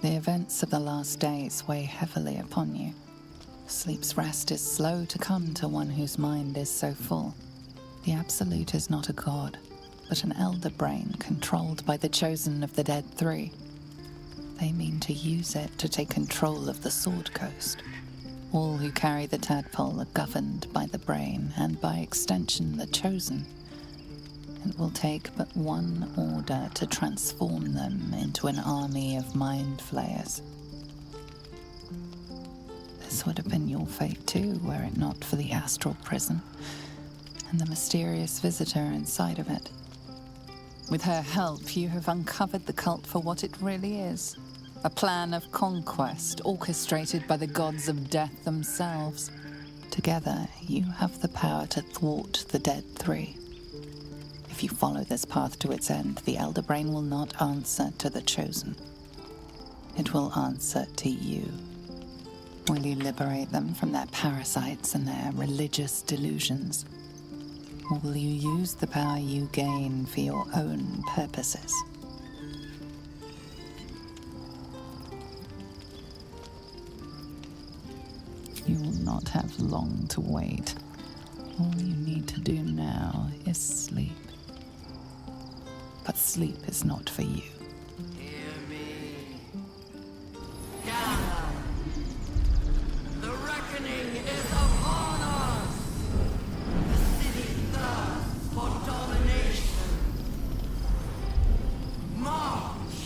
The events of the last days weigh heavily upon you. Sleep's rest is slow to come to one whose mind is so full. The Absolute is not a god, but an elder brain controlled by the chosen of the Dead Three. They mean to use it to take control of the Sword Coast. All who carry the tadpole are governed by the brain, and by extension the chosen. It will take but one order to transform them into an army of mind flayers. This would have been your fate too, were it not for the astral prison and the mysterious visitor inside of it. With her help, you have uncovered the cult for what it really is. A plan of conquest orchestrated by the gods of death themselves. Together, you have the power to thwart the Dead Three. If you follow this path to its end, the Elder Brain will not answer to the Chosen. It will answer to you. Will you liberate them from their parasites and their religious delusions? Or will you use the power you gain for your own purposes? You will not have long to wait. All you need to do now is sleep. But sleep is not for you. The reckoning is upon us! The city thirsts for domination. March!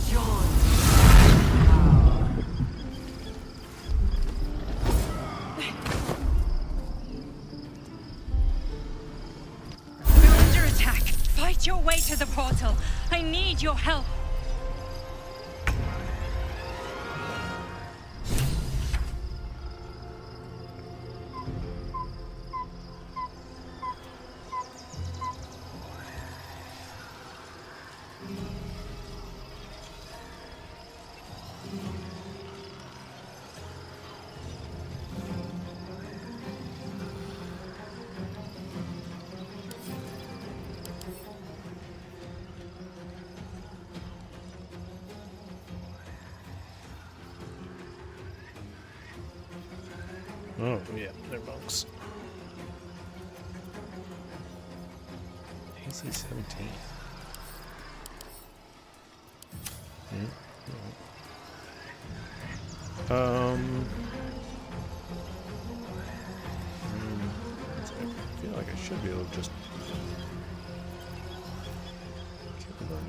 Join We're under attack! Fight your way to the portal! I need your help! Oh, yeah, they're monks. AC 17. I feel like I should be able to just kill them.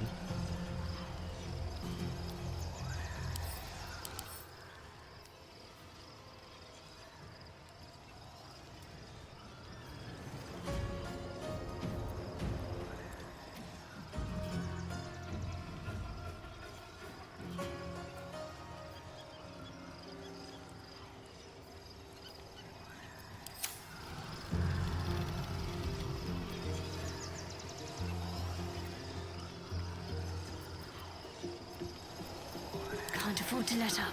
Can't afford to let up.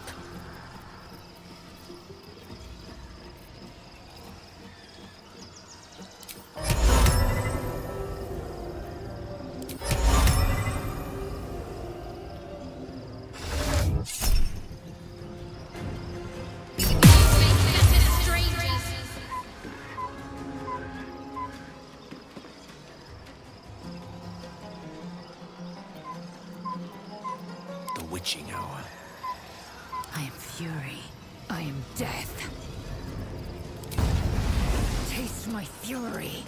The witching hour. I am fury. I am death. Taste my fury.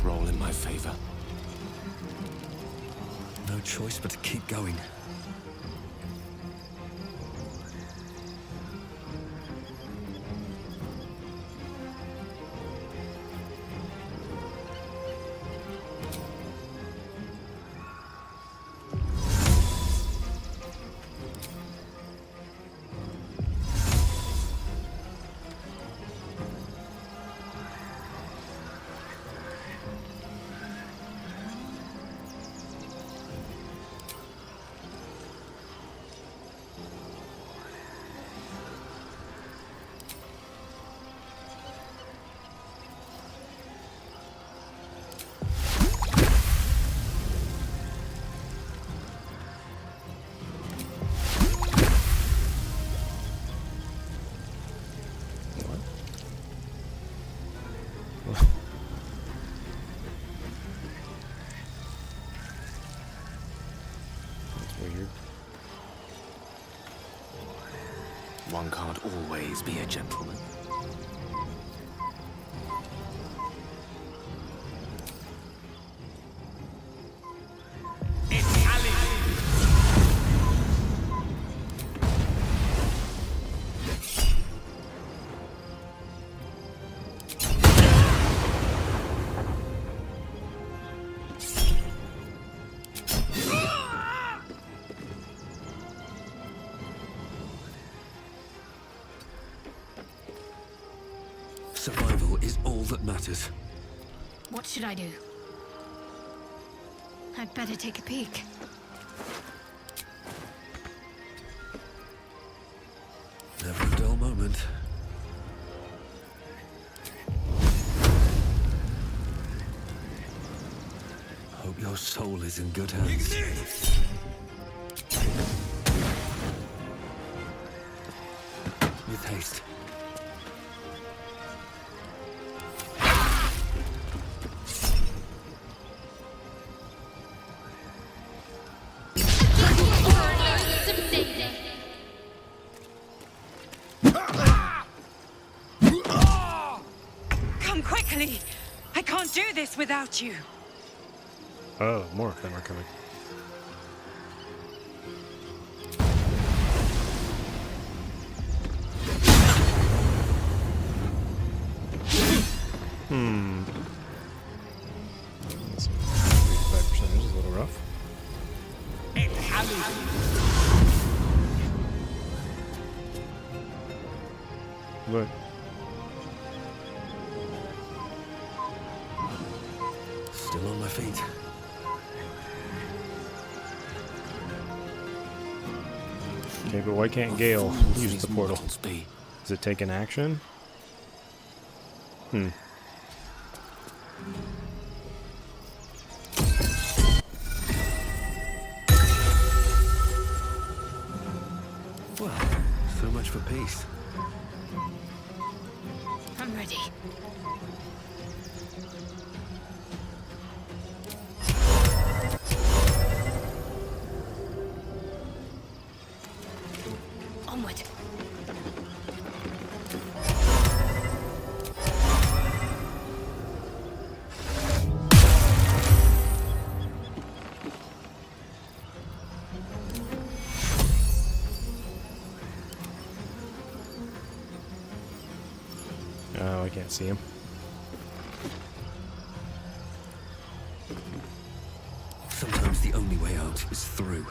Roll in my favor. No choice but to keep going. That's weird. One can't always be a gentleman. Survival is all that matters. What should I do? I'd better take a peek. Never a dull moment. Hope your soul is in good hands. With haste. Come quickly! I can't do this without you. Oh, more of them are coming. That's 85% is a little rough. Look. Still on my feet. Okay, but why can't Gale use the portal? Does it take an action? Well, so much for peace. I'm ready. Onward. Oh, I can't see him. Sometimes the only way out is through.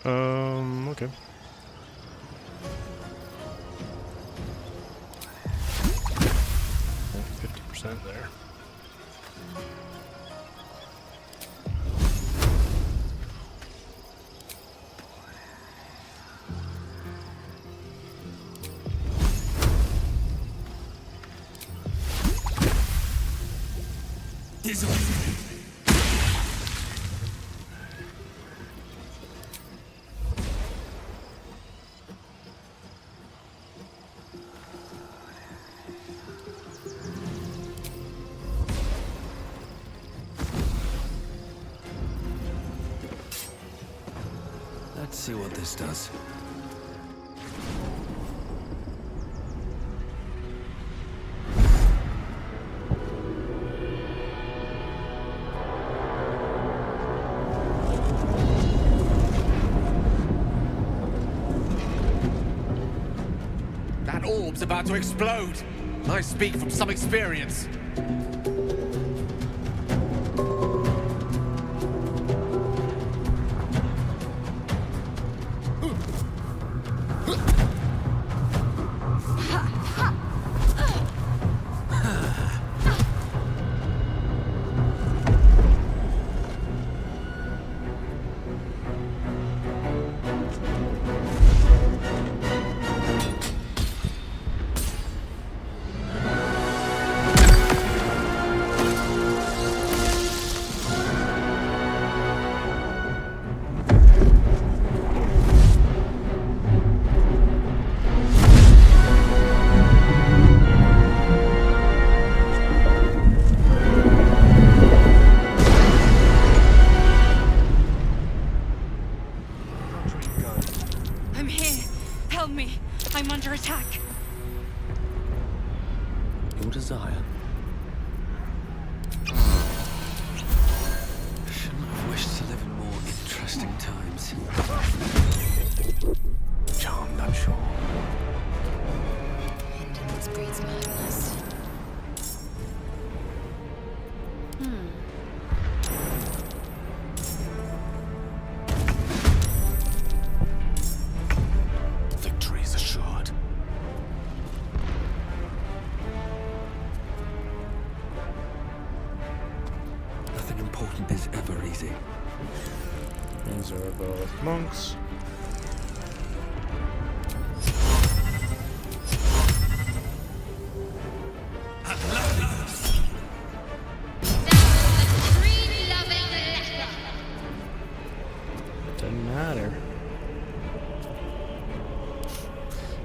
Okay. Oh, 50% there. Let's see what this does. That orb's about to explode. I speak from some experience. Your desire. Shouldn't have wished to live in more interesting times. Charmed, I'm sure. Indolence breeds madness. Victory is assured. Nothing important is ever easy. These are both monks. Doesn't matter.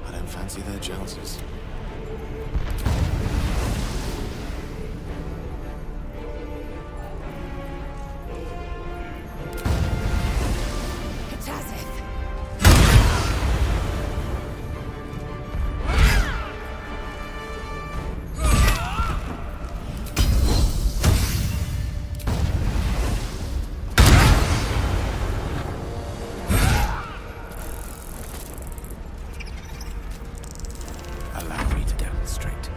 I don't fancy their jousts. Allow me to demonstrate.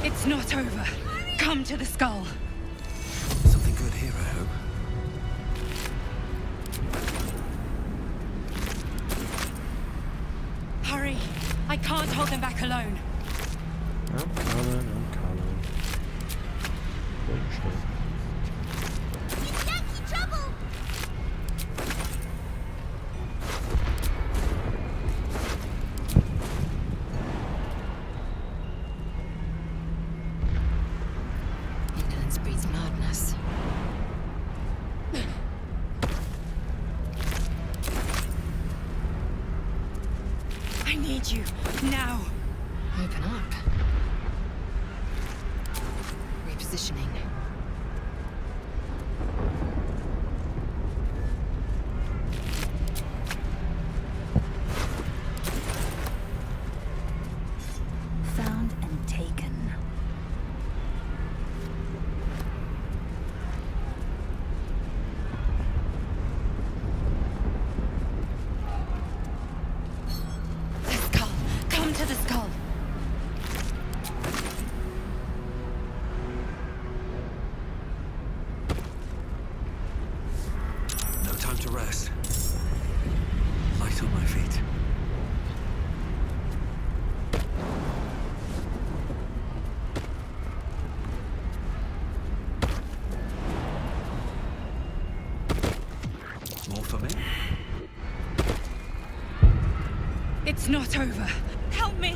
It's not over. Come to the skull. Something good here, I hope. Hurry. I can't hold them back alone. I'm coming. Bullshit. Indolence breeds madness. I need you now. Open up. Repositioning. Found and taken. The skull. Come to the skull. No time to rest. Light on my feet. More for me? It's not over. Help me.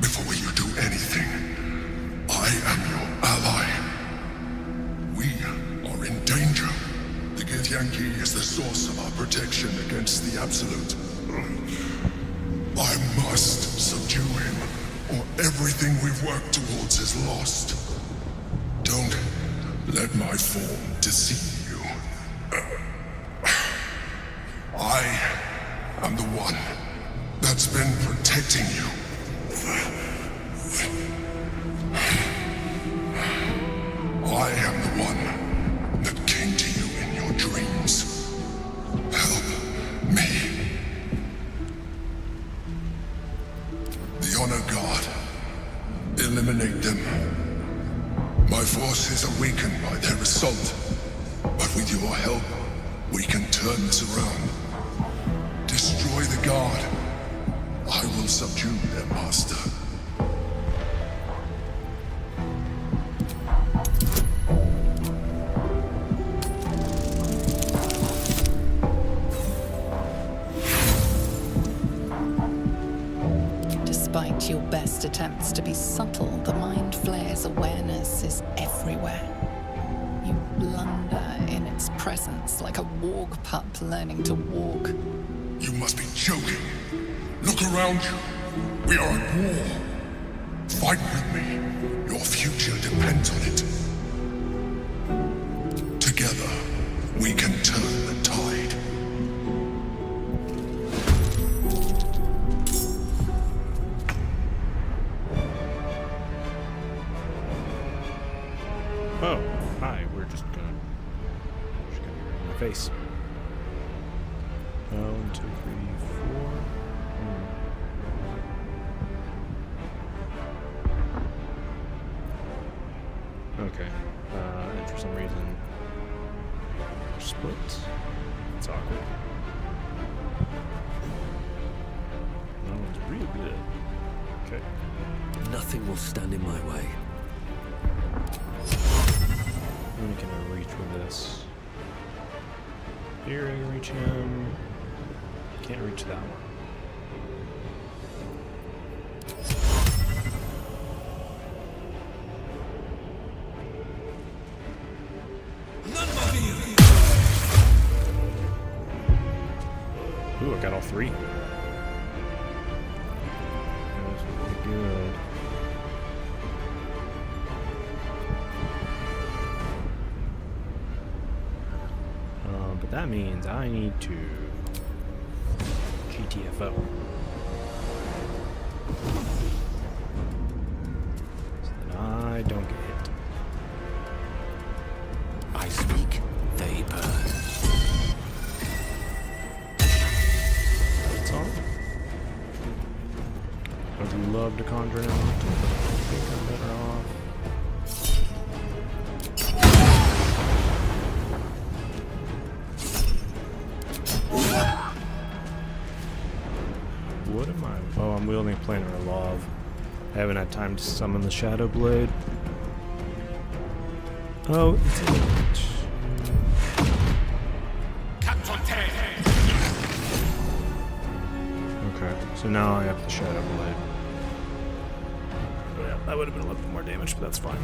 Before you do anything, I am your ally. We are in danger. The Githyanki is the source of our protection against the Absolute. I must subdue him, or everything we've worked towards is lost. Don't let my form deceive you. I am the one that's been protecting you. I am the one that attempt. But with your help, we can turn this around. Destroy the guard. I will subdue their master. Despite your best attempts to be subtle, the Mind Flayer's awareness is everywhere. You blunder in its presence like a warg pup learning to walk. You must be joking. Look around you. We are at war. Fight with me. Your future depends on it. Together, we can turn the tide. Oh, hi. We're just gonna be right in my face. 1, 2, 3, 4. Okay. And for some reason, we're split. It's awkward. That one's real good. Okay. Nothing will stand in my way. How many can I reach with this? Here I can reach him. Can't reach that one. Ooh, I got all 3. That's pretty good. But that means I need to GTFO. So that I don't get hit. I speak, they burn. That's all. I'd love to conjure an elemental, but I think I'm better off. What am I? Oh, I'm wielding planar love. I haven't had time to summon the Shadow Blade. Oh, it's a witch. Okay, so now I have the Shadow Blade. Oh, yeah, that would have been a little bit more damage, but that's fine.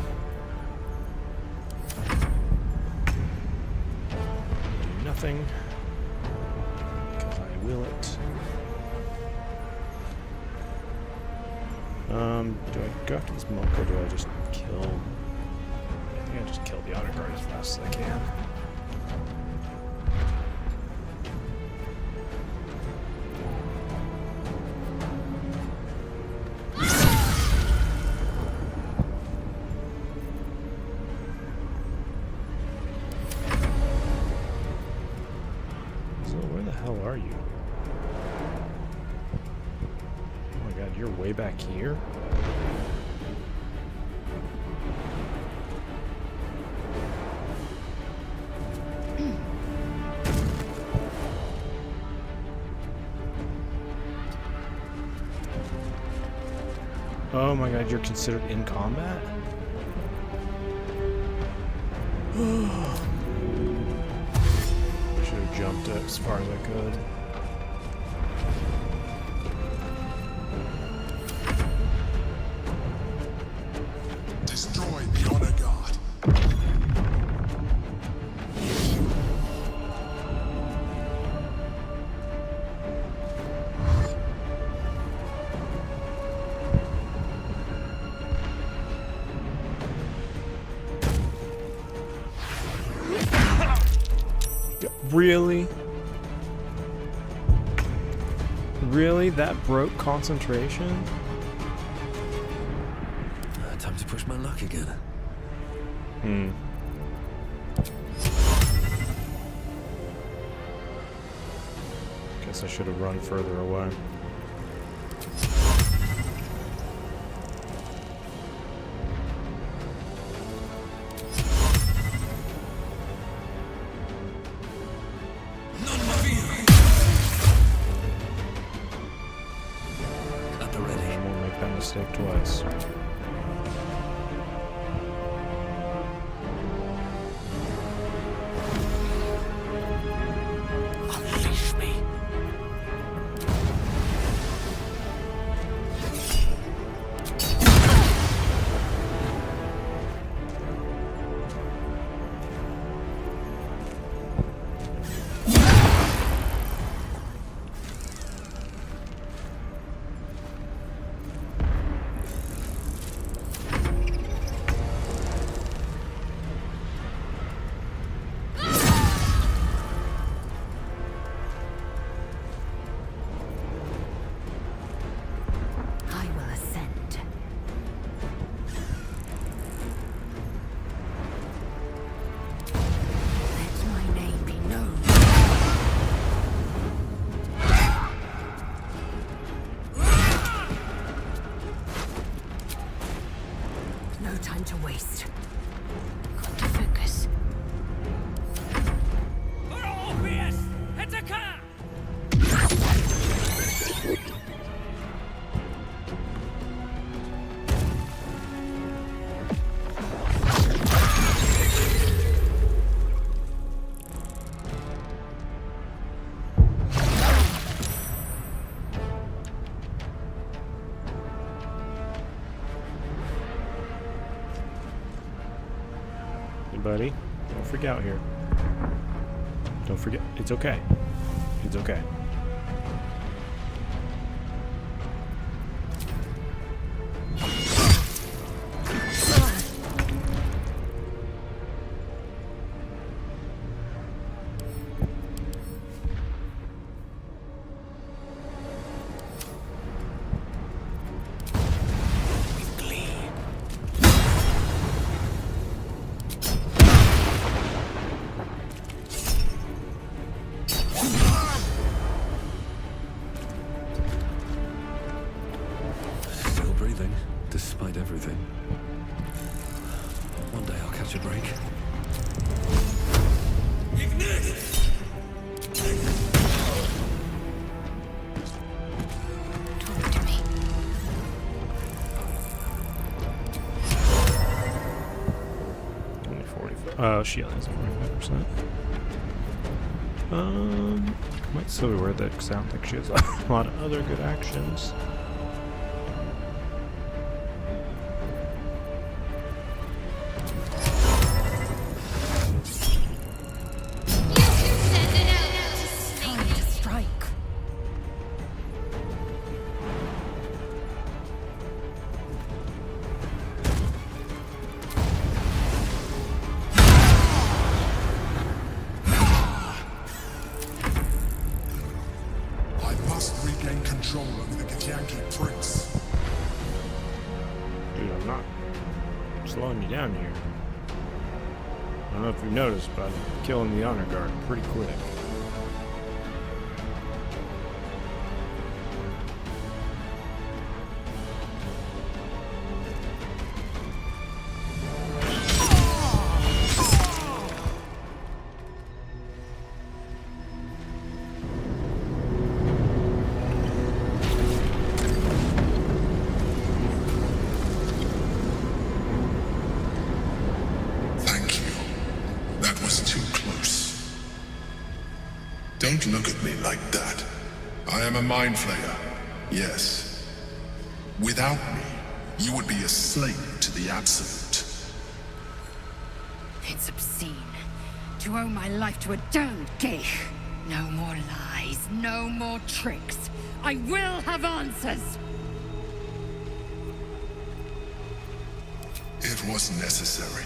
Do nothing. Because I will it. Do I go after this monk or do I just kill? I think I just kill the honor guard as fast as I can. So where the hell are you? Oh my god, you're way back here? Oh my god, you're considered in combat? I should have jumped it as far as I could. Destroy the honor guard. Really? Really? That broke concentration? Time to push my luck again. Guess I should have run further away. Think twice. Unleash me. I will ascend. Let my name be known. No time to waste. Got to focus. Hey, buddy, don't freak out here. Don't forget, it's okay. It's okay. Still breathing, despite everything. One day I'll catch a break. Talk to me. Only 45. She only has a 45%. Might still be worth it because I don't think she has a lot of other good actions. Time to strike. I must regain control over the Githyanki prince. Dude, I'm not slowing you down here. I don't know if you've noticed, but I'm killing the honor guard pretty quick. Thank you. That was too close. Don't look at me like that. I am a mind flayer. Yes. Without me, you would be a slave to the Absolute. It's obscene to owe my life to a damned geich. No more lies, no more tricks. I will have answers. It was necessary.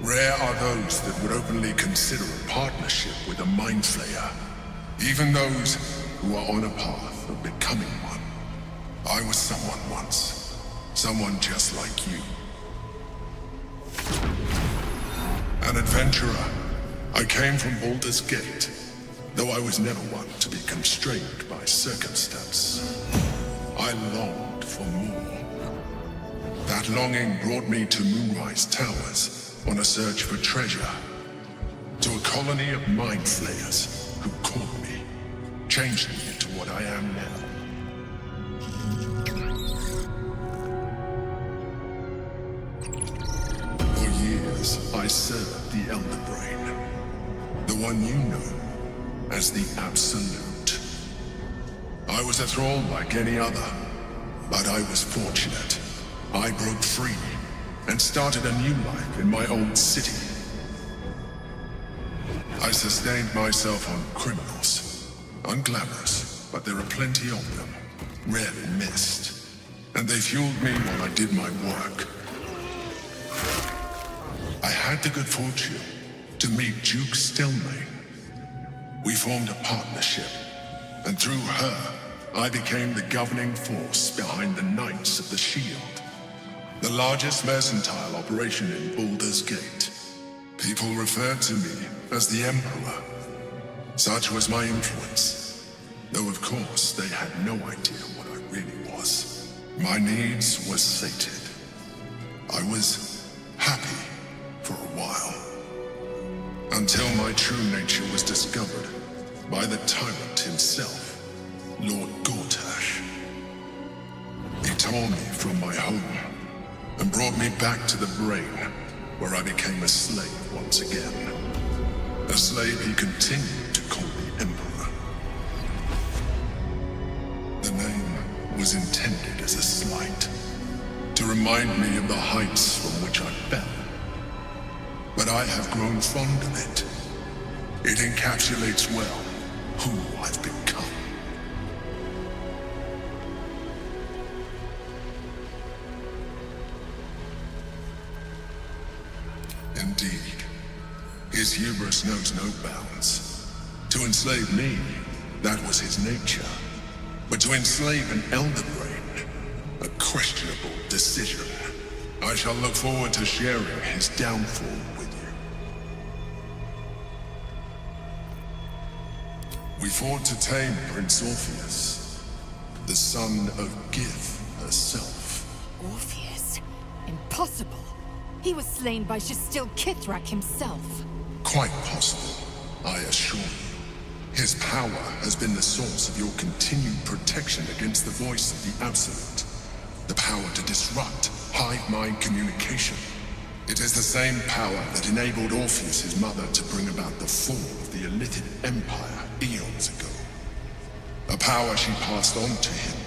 Rare are those that would openly consider a partnership with a mind flayer. Even those who are on a path of becoming one. I was someone once. Someone just like you. An adventurer. I came from Baldur's Gate, though I was never one to be constrained by circumstance. I longed for more. That longing brought me to Moonrise Towers on a search for treasure. To a colony of mind flayers who caught me, changed me into what I am now. served the Elder Brain. The one you know as the Absolute. I was a thrall like any other, but I was fortunate. I broke free and started a new life in my old city. I sustained myself on criminals. Unglamorous, but there are plenty of them. Rarely missed. And they fueled me while I did my work. I had the good fortune to meet Duke Stelmane. We formed a partnership, and through her, I became the governing force behind the Knights of the Shield, the largest mercantile operation in Baldur's Gate. People referred to me as the Emperor. Such was my influence, though of course they had no idea what I really was. My needs were sated. I was happy for a while, until my true nature was discovered by the tyrant himself, Lord Gortash. He tore me from my home and brought me back to the Brain, where I became a slave once again. A slave he continued to call the Emperor. The name was intended as a slight, to remind me of the heights from which I fell. But I have grown fond of it. It encapsulates well who I've become. Indeed, his hubris knows no bounds. To enslave me, that was his nature. But to enslave an Elder Brain, a questionable decision. I shall look forward to sharing his downfall with you. We fought to tame Prince Orpheus, the son of Gith herself. Orpheus? Impossible. He was slain by Shastil Kithrak himself. Quite possible, I assure you. His power has been the source of your continued protection against the voice of the Absolute. The power to disrupt hive mind communication. It is the same power that enabled Orpheus, his mother, to bring about the fall of the Illithid Empire eons ago. A power she passed on to him,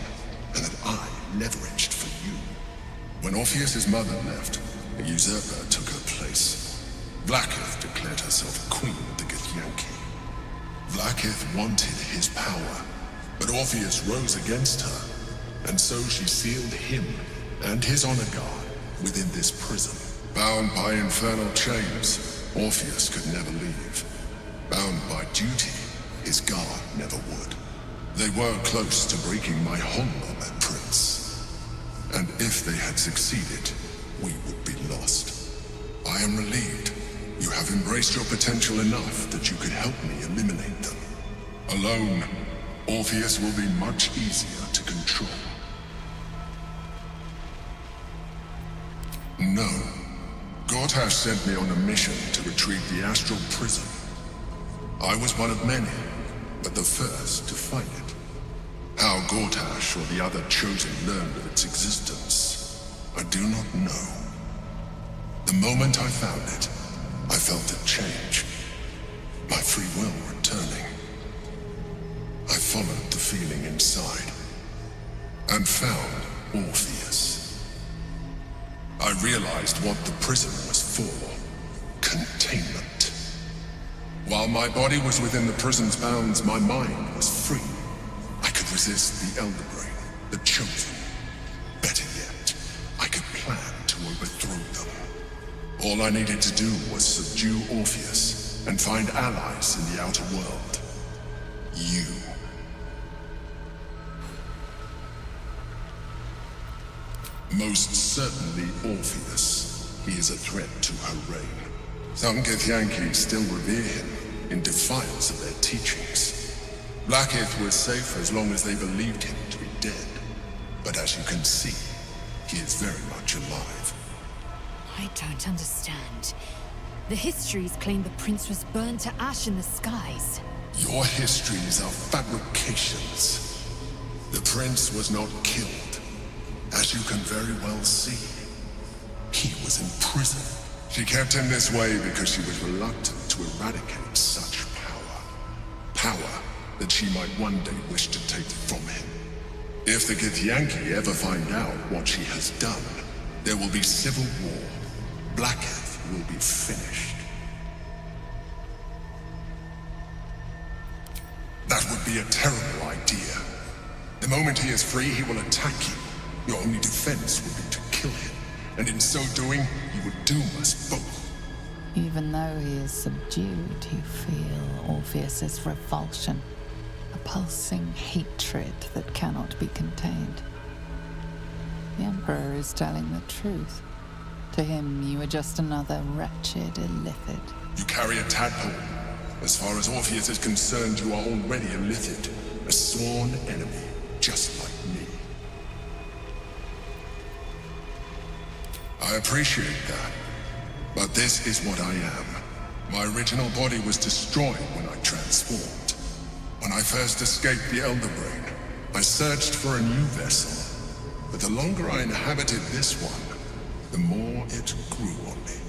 and that I leveraged for you. When Orpheus' mother left, a usurper took her place. Vlaakith declared herself queen of the Githyanki. Vlaakith wanted his power, but Orpheus rose against her, and so she sealed him and his honor guard within this prison. Bound by infernal chains, Orpheus could never leave. Bound by duty, his guard never would. They were close to breaking my hold on that prince. And if they had succeeded, we would be lost. I am relieved. You have embraced your potential enough that you could help me eliminate them. Alone, Orpheus will be much easier to control. No. Gortash sent me on a mission to retrieve the astral prism. I was one of many, but the first to find it. How Gortash or the other chosen learned of its existence, I do not know. The moment I found it, I felt it change. My free will returning. I followed the feeling inside, and found Orpheus. I realized what the prison was for. Containment. While my body was within the prison's bounds, my mind was free. I could resist the Elder Brain, the Chosen. Better yet, I could plan to overthrow them. All I needed to do was subdue Orpheus and find allies in the outer world. You. Most certainly Orpheus. He is a threat to her reign. Some Githyanki still revere him in defiance of their teachings. Vlaakith was safe as long as they believed him to be dead. But as you can see, he is very much alive. I don't understand. The histories claim the prince was burned to ash in the skies. Your histories are fabrications. The prince was not killed. As you can very well see, he was in prison. She kept him this way because she was reluctant to eradicate such power. Power that she might one day wish to take from him. If the Githyanki ever find out what she has done, there will be civil war. Blackheath will be finished. That would be a terrible idea. The moment he is free, he will attack you. Your only defense would be to kill him. And in so doing, you would doom us both. Even though he is subdued, you feel Orpheus's revulsion. A pulsing hatred that cannot be contained. The Emperor is telling the truth. To him, you are just another wretched illithid. You carry a tadpole. As far as Orpheus is concerned, you are already a illithid. A sworn enemy, just like me. I appreciate that. But this is what I am. My original body was destroyed when I transformed. When I first escaped the Elder Brain, I searched for a new vessel. But the longer I inhabited this one, the more it grew on me.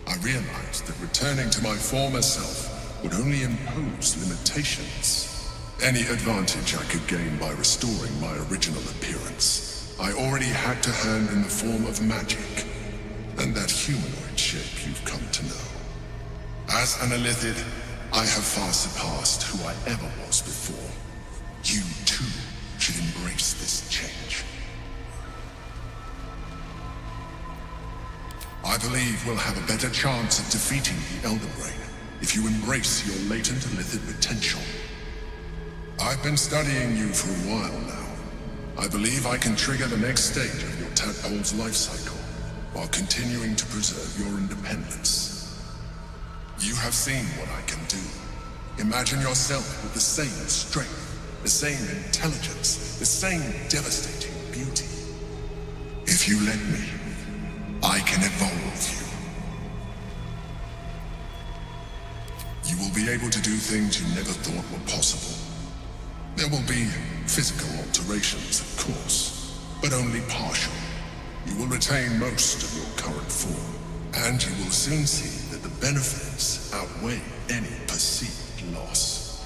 I realized that returning to my former self would only impose limitations. Any advantage I could gain by restoring my original appearance, I already had to hand in the form of magic, and that humanoid shape you've come to know. As an illithid, I have far surpassed who I ever was before. You, too, should embrace this change. I believe we'll have a better chance of defeating the Elder Brain if you embrace your latent illithid potential. I've been studying you for a while now. I believe I can trigger the next stage of your tadpole's life cycle while continuing to preserve your independence. You have seen what I can do. Imagine yourself with the same strength, the same intelligence, the same devastating beauty. If you let me, I can evolve you. You will be able to do things you never thought were possible. There will be physical alterations, of course, but only partial. You will retain most of your current form, and you will soon see that the benefits outweigh any perceived loss.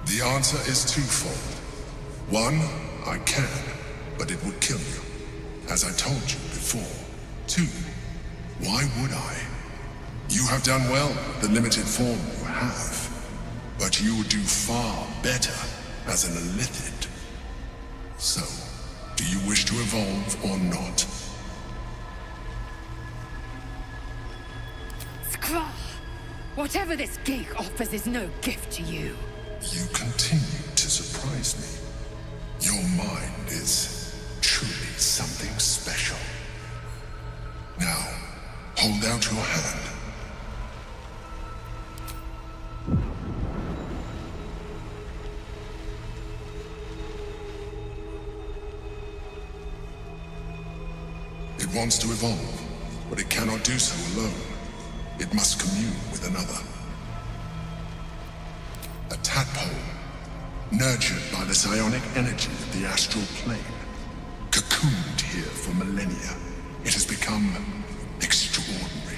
The answer is twofold. One, I can, but it would kill you, as I told you before. Two, why would I? You have done well with the limited form you have, but you would do far better as an illithid. So, do you wish to evolve or not? Skrull! Whatever this gig offers is no gift to you. You continue to surprise me. Your mind is truly something special. Now, hold out your hand. It wants to evolve, but it cannot do so alone. It must commune with another. A tadpole, nurtured by the psionic energy of the astral plane, cocooned here for millennia. It has become extraordinary.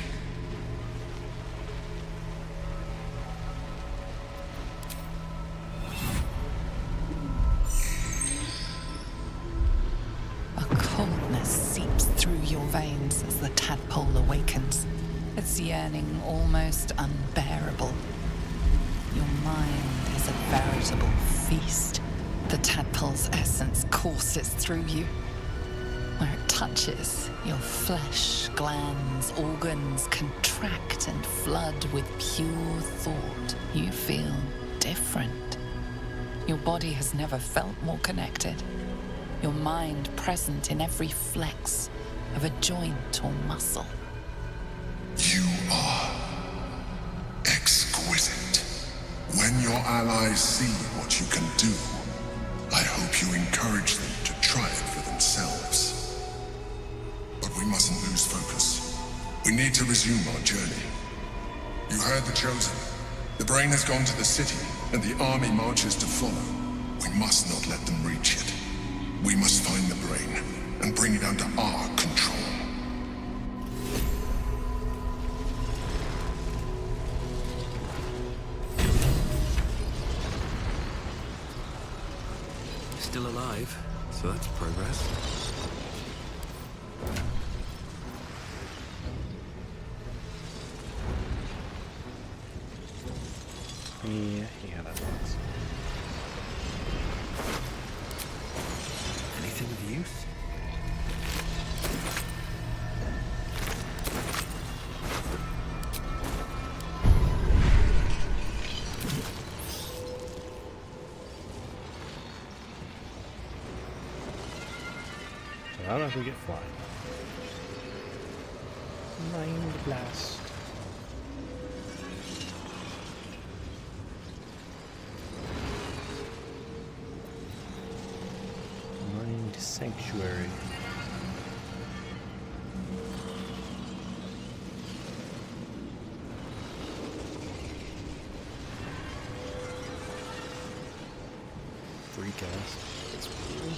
A coldness seeps through your veins as the tadpole awakens, its yearning almost unbearable. Your mind is a veritable feast. The tadpole's essence courses through you. Where it touches, your flesh, glands, organs contract and flood with pure thought. You feel different. Your body has never felt more connected. Your mind present in every flex of a joint or muscle. You are exquisite. When your allies see what you can do, I hope you encourage them to try it for themselves. But we mustn't lose focus. We need to resume our journey. You heard the Chosen. The Brain has gone to the city, and the army marches to follow. We must not let them reach it. We must find the brain and bring it under our control. Still alive, so that's progress. Yeah, that works. Anything of use? So how do we get flying? Mind blast. Mind sanctuary. Free cast. That's weird.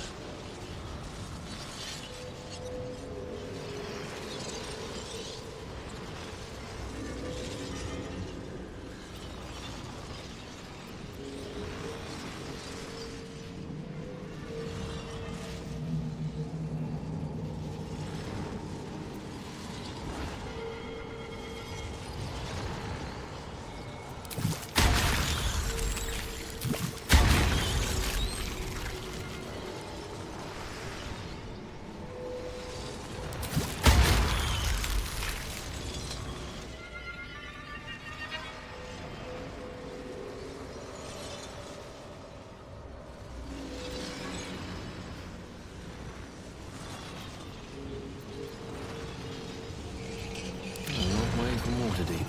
Water deep.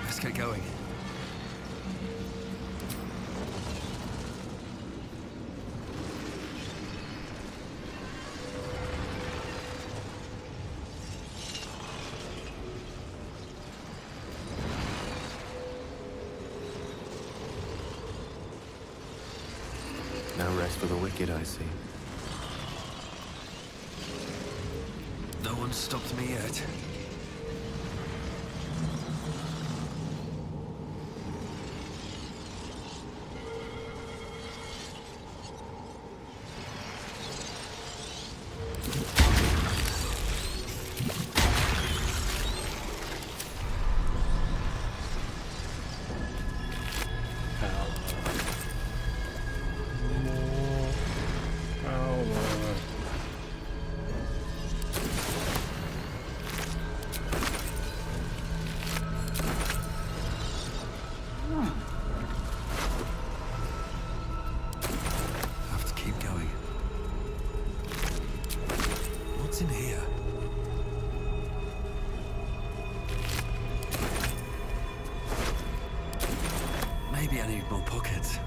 Let's get going. No rest for the wicked, I see. No one's stopped me yet. What's in here? Maybe I need more pockets.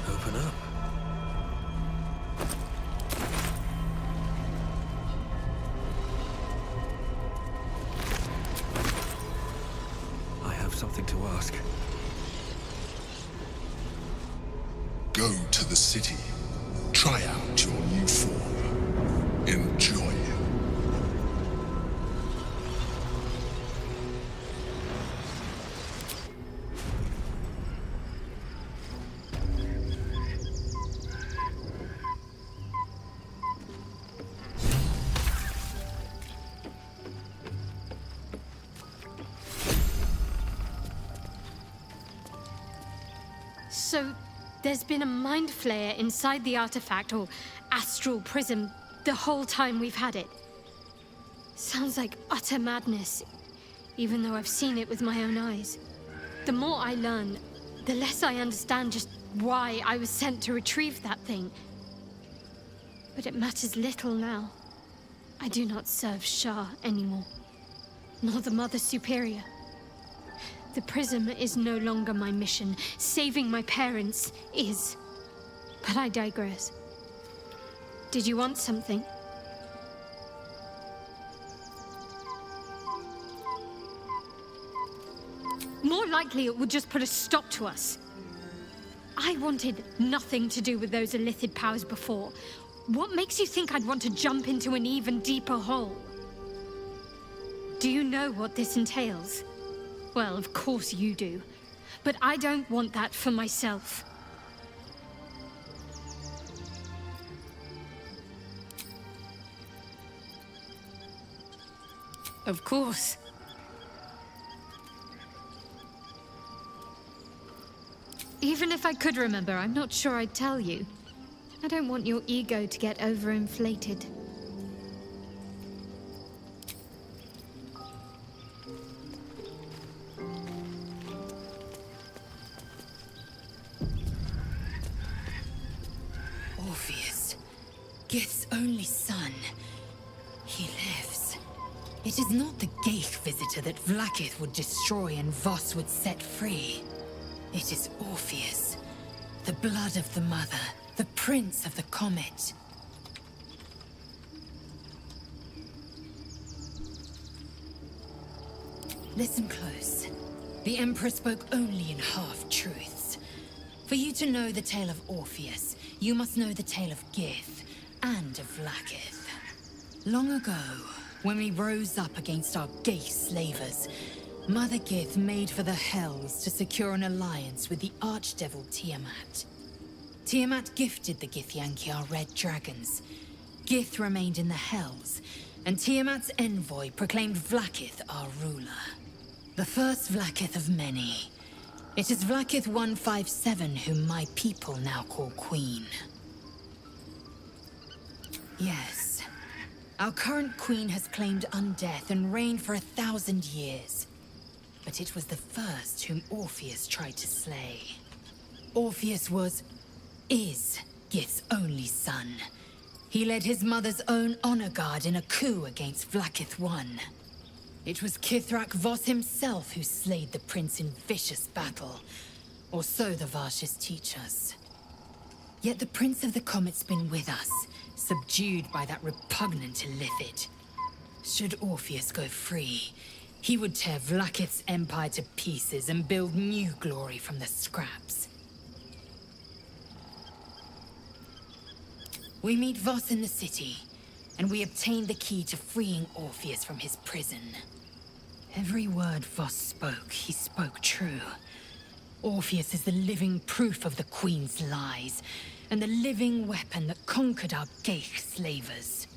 Open up. I have something to ask. Goat. the city. Try out your new form. Enjoy it. So, there's been a mind flayer inside the artifact, or astral prism, the whole time we've had it. Sounds like utter madness, even though I've seen it with my own eyes. The more I learn, the less I understand just why I was sent to retrieve that thing. But it matters little now. I do not serve Shah anymore, nor the Mother Superior. The prism is no longer my mission. Saving my parents is. But I digress. Did you want something? More likely it would just put a stop to us. I wanted nothing to do with those illithid powers before. What makes you think I'd want to jump into an even deeper hole? Do you know what this entails? Well, of course you do. But I don't want that for myself. Of course. Even if I could remember, I'm not sure I'd tell you. I don't want your ego to get overinflated. Orpheus, Gith's only son. He lives. It is not the Geich visitor that Vlaakith would destroy and Voss would set free. It is Orpheus, the blood of the mother, the prince of the comet. Listen close. The Emperor spoke only in half-truths. For you to know the tale of Orpheus, you must know the tale of Gith and of Vlaakith. Long ago, when we rose up against our Geich slavers, Mother Gith made for the Hells to secure an alliance with the archdevil Tiamat. Tiamat gifted the Githyanki our red dragons. Gith remained in the Hells, and Tiamat's envoy proclaimed Vlaakith our ruler. The first Vlaakith of many. It is Vlaakith 157 whom my people now call Queen. Yes. Our current queen has claimed undeath and reigned for 1,000 years. But it was the first whom Orpheus tried to slay. Orpheus is Gith's only son. He led his mother's own honor guard in a coup against Vlaakith I. It was Kithrak Voss himself who slayed the prince in vicious battle, or so the Varshas teach us. Yet the Prince of the Comet's been with us, subdued by that repugnant illithid. Should Orpheus go free, he would tear Vlaakith's empire to pieces and build new glory from the scraps. We meet Voss in the city, and we obtain the key to freeing Orpheus from his prison. Every word Voss spoke, he spoke true. Orpheus is the living proof of the Queen's lies, and the living weapon that conquered our Geich slavers.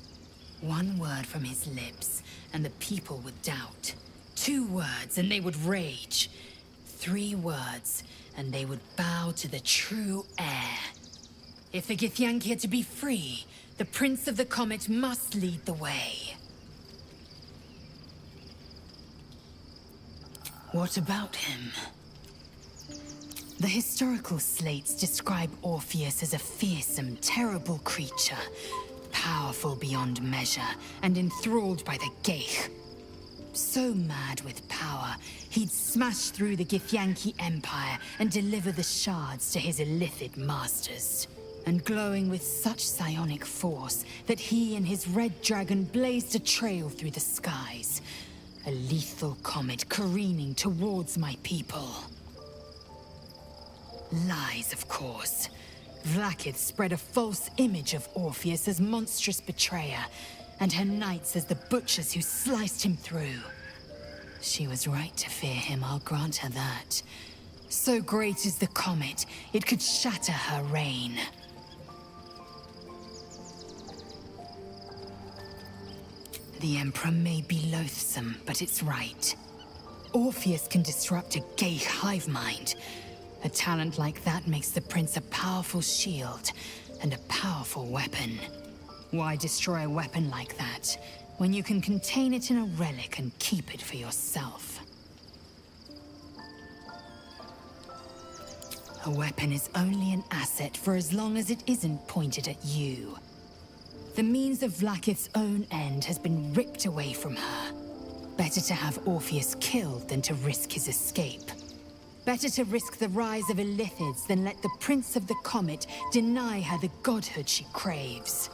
One word from his lips, and the people would doubt. 2 words, and they would rage. 3 words, and they would bow to the true heir. If the Githyanki are to be free, the Prince of the Comet must lead the way. What about him? The historical slates describe Orpheus as a fearsome, terrible creature, powerful beyond measure, and enthralled by the Geich. So mad with power, he'd smash through the Githyanki Empire and deliver the shards to his illithid masters. And glowing with such psionic force that he and his red dragon blazed a trail through the skies. A lethal comet careening towards my people. Lies, of course. Vlaakith spread a false image of Orpheus as monstrous betrayer, and her knights as the butchers who sliced him through. She was right to fear him, I'll grant her that. So great is the comet, it could shatter her reign. The Emperor may be loathsome, but it's right. Orpheus can disrupt a gay hive mind. A talent like that makes the Prince a powerful shield and a powerful weapon. Why destroy a weapon like that, when you can contain it in a relic and keep it for yourself? A weapon is only an asset for as long as it isn't pointed at you. The means of Vlaakith's own end has been ripped away from her. Better to have Orpheus killed than to risk his escape. Better to risk the rise of Illithids than let the Prince of the Comet deny her the godhood she craves.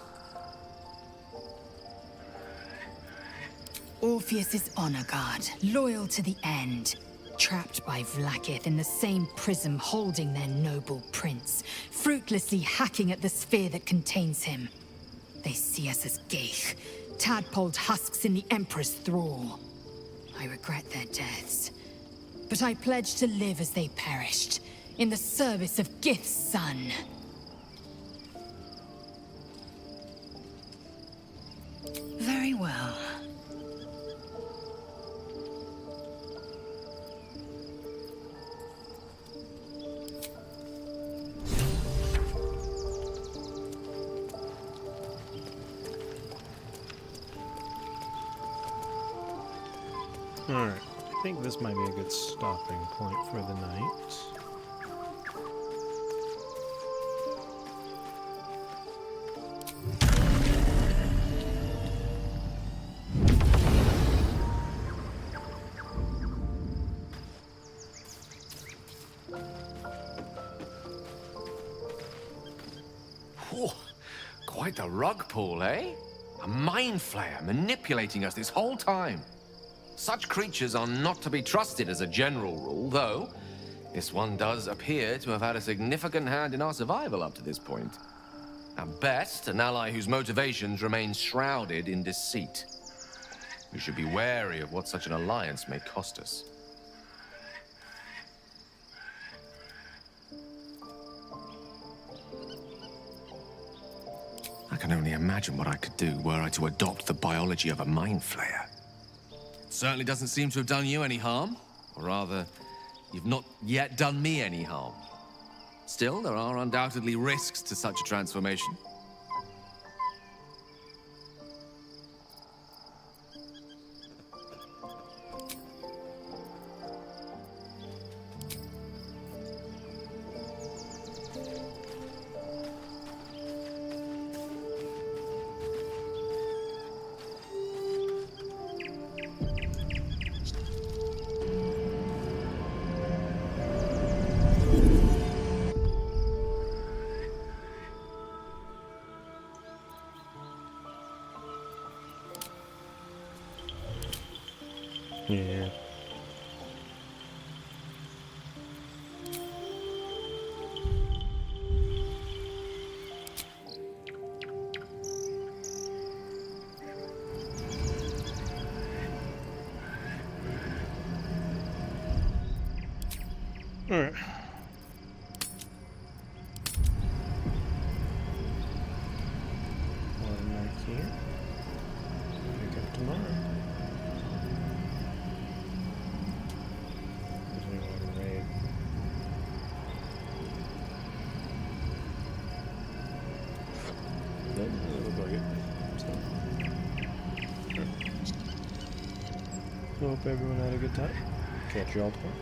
Orpheus is honor guard, loyal to the end. Trapped by Vlaakith in the same prism holding their noble prince, fruitlessly hacking at the sphere that contains him. They see us as Geich, tadpoled husks in the Emperor's thrall. I regret their deaths, but I pledge to live as they perished, in the service of Gith's son. Very well. Alright, I think this might be a good stopping point for the night. Whew. Quite the rug pull, eh? A mind flayer manipulating us this whole time. Such creatures are not to be trusted as a general rule, though this one does appear to have had a significant hand in our survival up to this point. At best, an ally whose motivations remain shrouded in deceit. We should be wary of what such an alliance may cost us. I can only imagine what I could do were I to adopt the biology of a mind flayer. Certainly doesn't seem to have done you any harm. Or rather, you've not yet done me any harm. Still, there are undoubtedly risks to such a transformation. Yeah. All right. One night here. Pick up tomorrow. Hope everyone had a good time. Catch you all tomorrow.